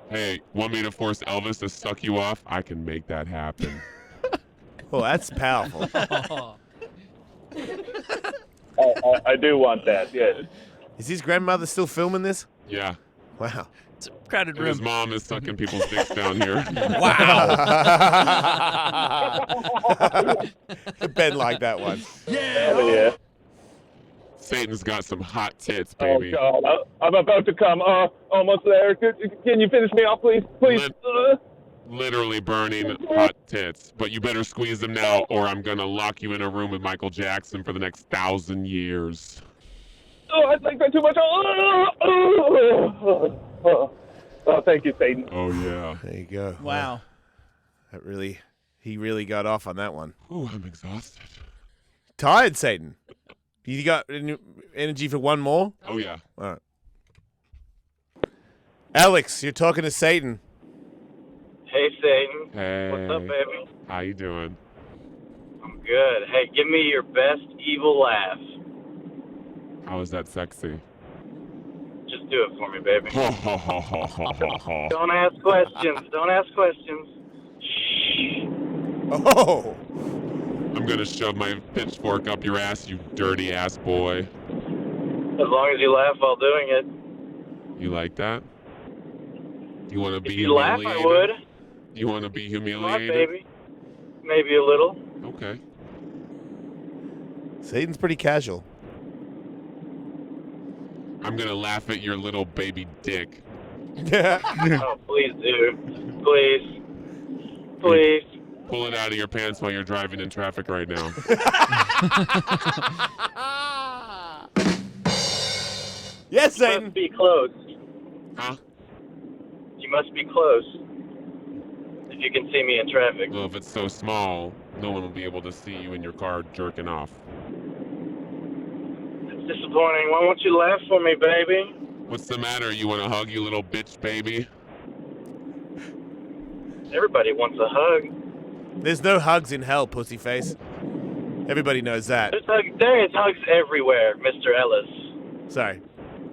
Hey, want me to force Elvis to suck you off? I can make that happen. Oh, that's powerful. I do want that, yes. Is his grandmother still filming this? Yeah. Wow. It's a crowded room. His mom is sucking people's dicks down here. Wow. Ben liked that one. Hell yeah. Satan's got some hot tits, baby. Oh, God. I'm about to come. Almost there. Can you finish me off, please? Please. Literally burning hot tits. But you better squeeze them now, or I'm going to lock you in a room with Michael Jackson for the next 1,000 years. Oh, I think that's too much. Oh, thank you, Satan. Oh, yeah. There you go. Wow. He really got off on that one. Oh, I'm exhausted. Tired, Satan. You got energy for one more? Oh, yeah. All right. Alex, you're talking to Satan. Hey, Satan. Hey. What's up, baby? How you doing? I'm good. Hey, give me your best evil laugh. How is that sexy? Just do it for me, baby. Don't ask questions. Don't ask questions. Shh. Oh! I'm gonna shove my pitchfork up your ass, you dirty ass boy. As long as you laugh while doing it. You like that? You want to be If you laugh, humiliated? I would. You want to be Come on, humiliated? baby. Maybe a little. Okay. Satan's pretty casual. I'm gonna laugh at your little baby dick. Oh, please do. Please. please. Pull it out of your pants while you're driving in traffic right now. Yes, You must be close. Huh? You must be close. If you can see me in traffic. Well, if it's so small, no one will be able to see you in your car jerking off. It's disappointing. Why won't you laugh for me, baby? What's the matter? You want a hug, you little bitch baby? Everybody wants a hug. There's no hugs in hell, pussyface. Everybody knows that. There is hugs everywhere, Mr. Ellis. Sorry.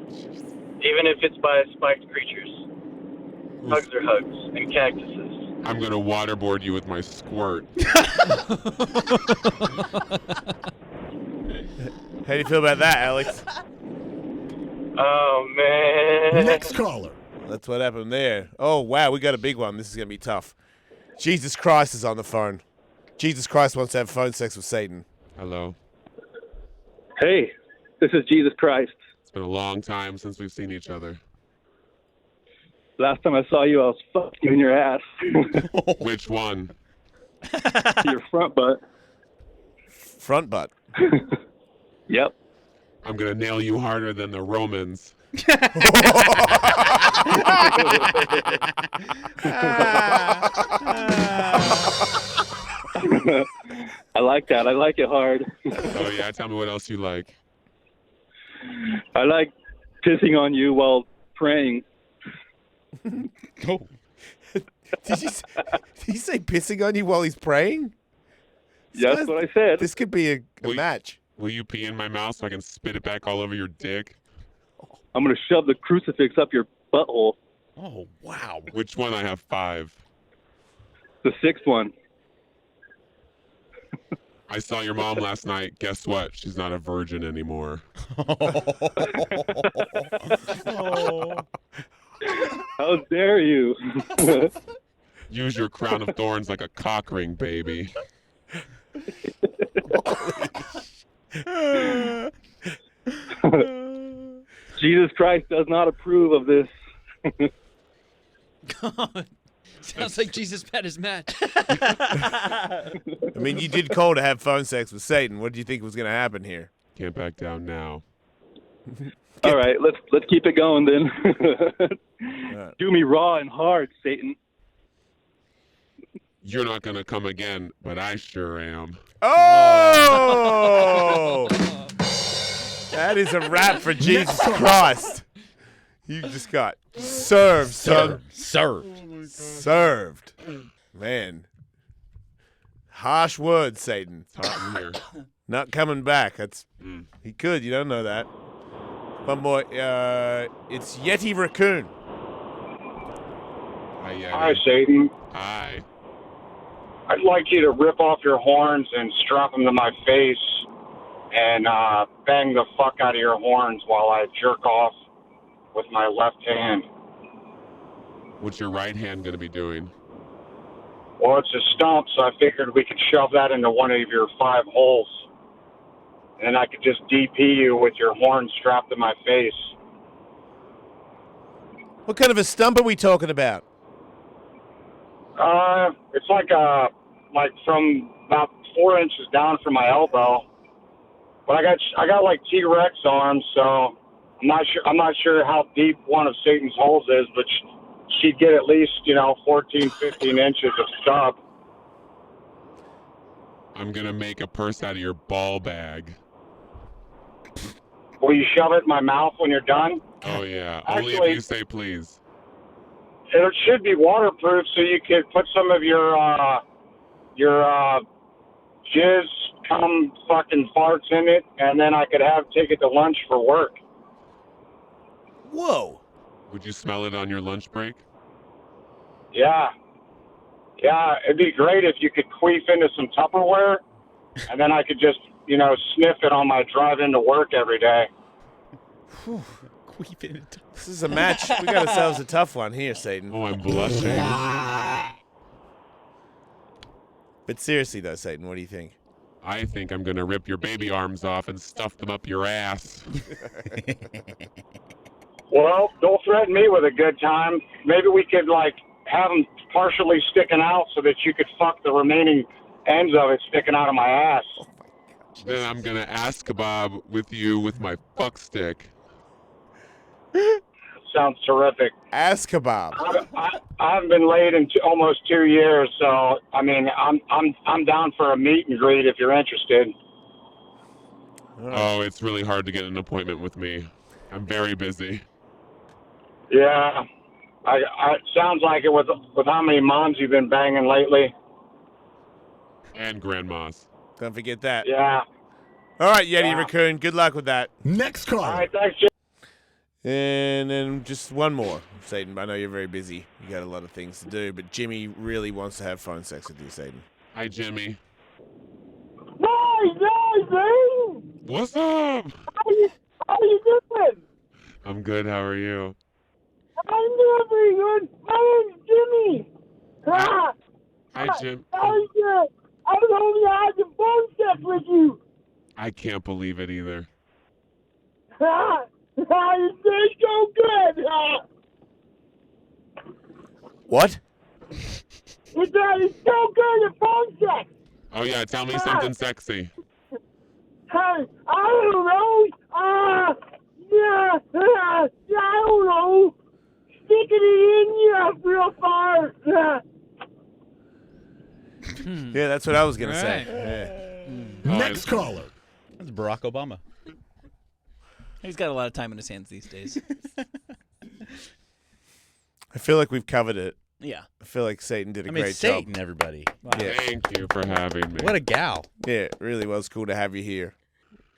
Even if it's by spiked creatures. Hugs are hugs. And cactuses. I'm gonna waterboard you with my squirt. How do you feel about that, Alex? Oh, man. Next caller. That's what happened there. Oh, wow, we got a big one. This is going to be tough. Jesus Christ is on the phone. Jesus Christ wants to have phone sex with Satan. Hello. Hey, this is Jesus Christ. It's been a long time since we've seen each other. Last time I saw you, I was fucking you in your ass. Which one? Your front butt. Front butt? Yep. I'm gonna nail you harder than the Romans. I like that. I like it hard. Oh yeah, tell me what else you like. I like pissing on you while praying. Oh. Did you say pissing on you while he's praying? Yeah, that's what I said. This could be a match. Will you pee in my mouth so I can spit it back all over your dick? I'm going to shove the crucifix up your butthole. Oh, wow. Which one? I have 5. The 6th one. I saw your mom last night. Guess what? She's not a virgin anymore. How dare you? Use your crown of thorns like a cock ring, baby. Jesus Christ does not approve of this. God. Sounds like Jesus met his match. I mean, you did call to have phone sex with Satan. What did you think was going to happen here? Can't back down now. All right, let's keep it going then. Do me raw and hard, Satan. You're not gonna come again, but I sure am. Oh! That is a wrap for Jesus Christ. You just got served, son. Served. Man. Harsh words, Satan. It's hot in here. Not coming back. That's he could. You don't know that. One more. It's Yeti Raccoon. Hi, Yeti. Hi, Satan. Hi. I'd like you to rip off your horns and strap them to my face and bang the fuck out of your horns while I jerk off with my left hand. What's your right hand gonna be doing? Well, it's a stump, so I figured we could shove that into one of your 5 holes. And I could just DP you with your horn strapped to my face. What kind of a stump are we talking about? It's like from about 4 inches down from my elbow. But I got like T-Rex arms, so I'm not sure how deep one of Satan's holes is, but she'd get at least 14, 15 inches of stub. I'm gonna make a purse out of your ball bag. Will you shove it in my mouth when you're done? Oh yeah, Actually, only if you say please. It should be waterproof, so you could put some of your jizz, cum, fucking farts in it, and then I could take it to lunch for work. Whoa. Would you smell it on your lunch break? Yeah, it'd be great if you could queef into some Tupperware, and then I could just sniff it on my drive into work every day. This is a match. We got ourselves a tough one here, Satan. Oh, I'm blushing. But seriously, though, Satan, what do you think? I think I'm gonna rip your baby arms off and stuff them up your ass. Well, don't threaten me with a good time. Maybe we could have them partially sticking out so that you could fuck the remaining ends of it sticking out of my ass. Then I'm gonna ask kebab with you with my fuck stick. Sounds terrific. Ass kebab. I haven't been laid in almost 2 years, so I mean, I'm down for a meet and greet if you're interested. Oh, it's really hard to get an appointment with me. I'm very busy. Yeah, it sounds like it with how many moms you've been banging lately. And grandmas. Don't forget that. Yeah. All right, Yeti Raccoon. Good luck with that. Next call. All right, thanks, Jim. And then just one more, Satan. I know you're very busy. You got a lot of things to do, but Jimmy really wants to have phone sex with you, Satan. Hi, Jimmy. Hey, man! What's up? How you doing? I'm good. How are you? I'm doing pretty good. My name's Jimmy. Hi, Jim. I was hoping I had some phone sex with you. I can't believe it either. You taste so good. What? It's so good at phone sex. Oh, yeah. Tell me something sexy. Hey, I don't know. I don't know. Sticking it in you real far. Yeah, that's what I was going to say. Yeah. Next caller. That's Barack Obama. He's got a lot of time in his hands these days. I feel like we've covered it. Yeah. I feel like Satan did a I mean, great Satan, job. everybody. Wow. Yeah. Thank you for having me. What a gal. Yeah, it really was cool to have you here.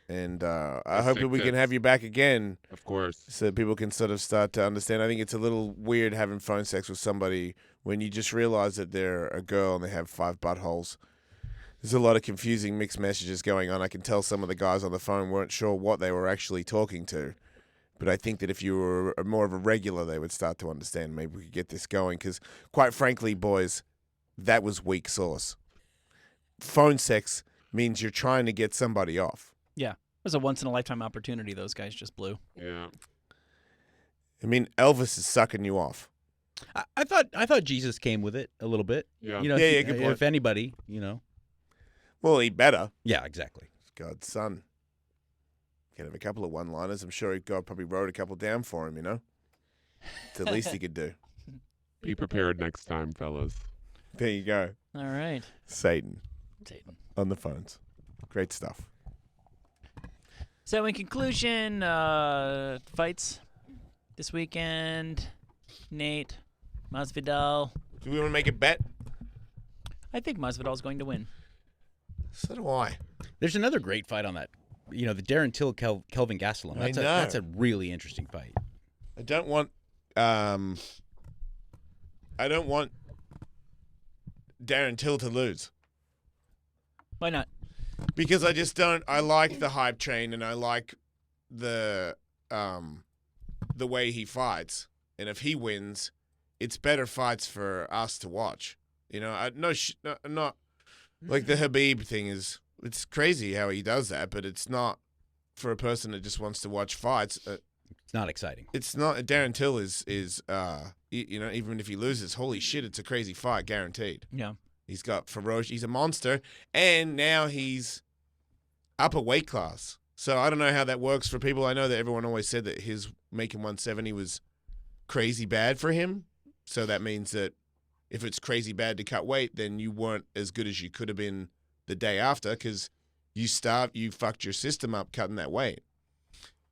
And I hope that we can tips. have you back again. Of course. So people can sort of start to understand. I think it's a little weird having phone sex with somebody when you just realize that they're a girl and they have 5 buttholes. There's a lot of confusing mixed messages going on. I can tell some of the guys on the phone weren't sure what they were actually talking to. But I think that if you were more of a regular, they would start to understand. Maybe we could get this going. Because quite frankly, boys, that was weak sauce. Phone sex means you're trying to get somebody off. Yeah. It was a once-in-a-lifetime opportunity those guys just blew. Yeah. I mean, Elvis is sucking you off. I thought Jesus came with it a little bit. Yeah. You know, Yeah, good point. if anybody, you know. Well, he better. Yeah, exactly. God's son. Could have a couple of one-liners. I'm sure God probably wrote a couple down for him, you know? It's the least he could do. Be prepared next time, fellas. There you go. All right. Satan. On the phones. Great stuff. So in conclusion, fights this weekend. Nate, Masvidal. Do we want to make a bet? I think Masvidal's going to win. So do I. There's another great fight on that. You know, the Darren Till Kelvin Gastelum. That's a really interesting fight. I don't want Darren Till to lose. Why not? Because I just don't. I like the hype train, and I like the way he fights. And if he wins, it's better fights for us to watch. You know, not like the Habib thing is. It's crazy how he does that, but it's not for a person that just wants to watch fights. It's not exciting. It's not. Darren Till is you know, even if he loses, holy shit, it's a crazy fight, guaranteed. Yeah. He's got ferocious. He's a monster, and now he's up a weight class. So I don't know how that works for people. I know that everyone always said that his making 170 was crazy bad for him. So that means that if it's crazy bad to cut weight, then you weren't as good as you could have been the day after because you fucked your system up cutting that weight.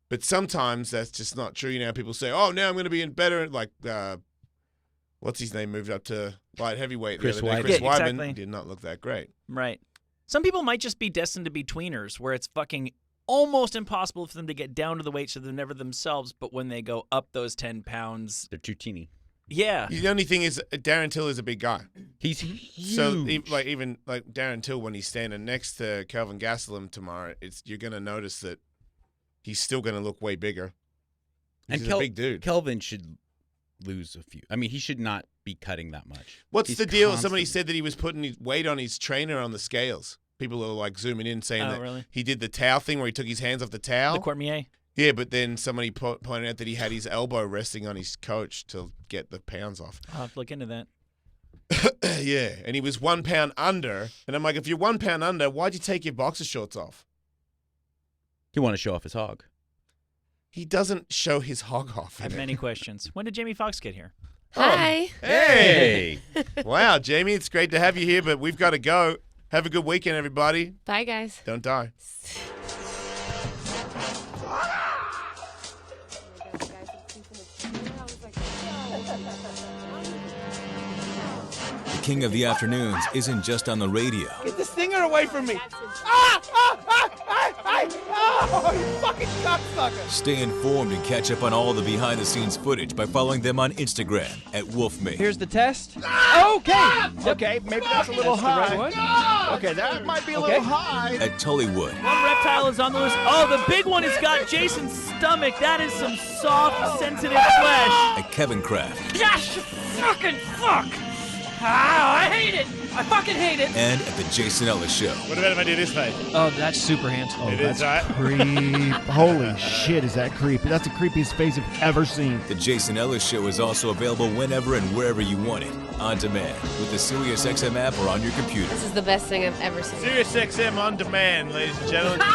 But sometimes that's just not true. You know, people say, "Oh, now I'm going to be in better." Like, what's his name moved up to light heavyweight the other day. Chris Weidman exactly. did not look that great. Right. Some people might just be destined to be tweeners, where it's fucking almost impossible for them to get down to the weight, so they're never themselves. But when they go up those 10 pounds, they're too teeny. Yeah. The only thing is, Darren Till is a big guy. He's huge. So even Darren Till, when he's standing next to Kelvin Gastelum tomorrow, you're going to notice that he's still going to look way bigger. He's a big dude. Kelvin should lose a few. I mean, he should not be cutting that much. What's the deal? Somebody said that he was putting his weight on his trainer on the scales. People are like zooming in saying that really? he did the towel thing where he took his hands off the towel. The Cormier. Yeah, but then somebody pointed out that he had his elbow resting on his coach to get the pounds off. I'll have to look into that. Yeah, and he was 1 pound under. And I'm like, if you're 1 pound under, why'd you take your boxer shorts off? He want to show off his hog. He doesn't show his hog off. I have many questions. When did Jamie Foxx get here? Hi. Hey. Wow, Jamie, it's great to have you here, but we've got to go. Have a good weekend, everybody. Bye, guys. Don't die. The king of the afternoons isn't just on the radio. Get the stinger away from me! Oh, you fucking cocksucker! Stay informed and catch up on all the behind-the-scenes footage by following them on Instagram at Wolfmate. Here's the test. Okay, okay, maybe that's a little high. Okay, that might be a little high. At Tullywood. One reptile is on the loose. Oh, the big one has got Jason's stomach. That is some soft, sensitive flesh. At Kevin Kraft. Gosh, fucking fuck! Ah, I hate it! I fucking hate it! And at the Jason Ellis Show. What about if I do this face? Oh, that's super handsome. It is, right? Creep. Holy shit, is that creepy? That's the creepiest face I've ever seen. The Jason Ellis Show is also available whenever and wherever you want it, on demand, with the SiriusXM app or on your computer. This is the best thing I've ever seen. SiriusXM on demand, ladies and gentlemen.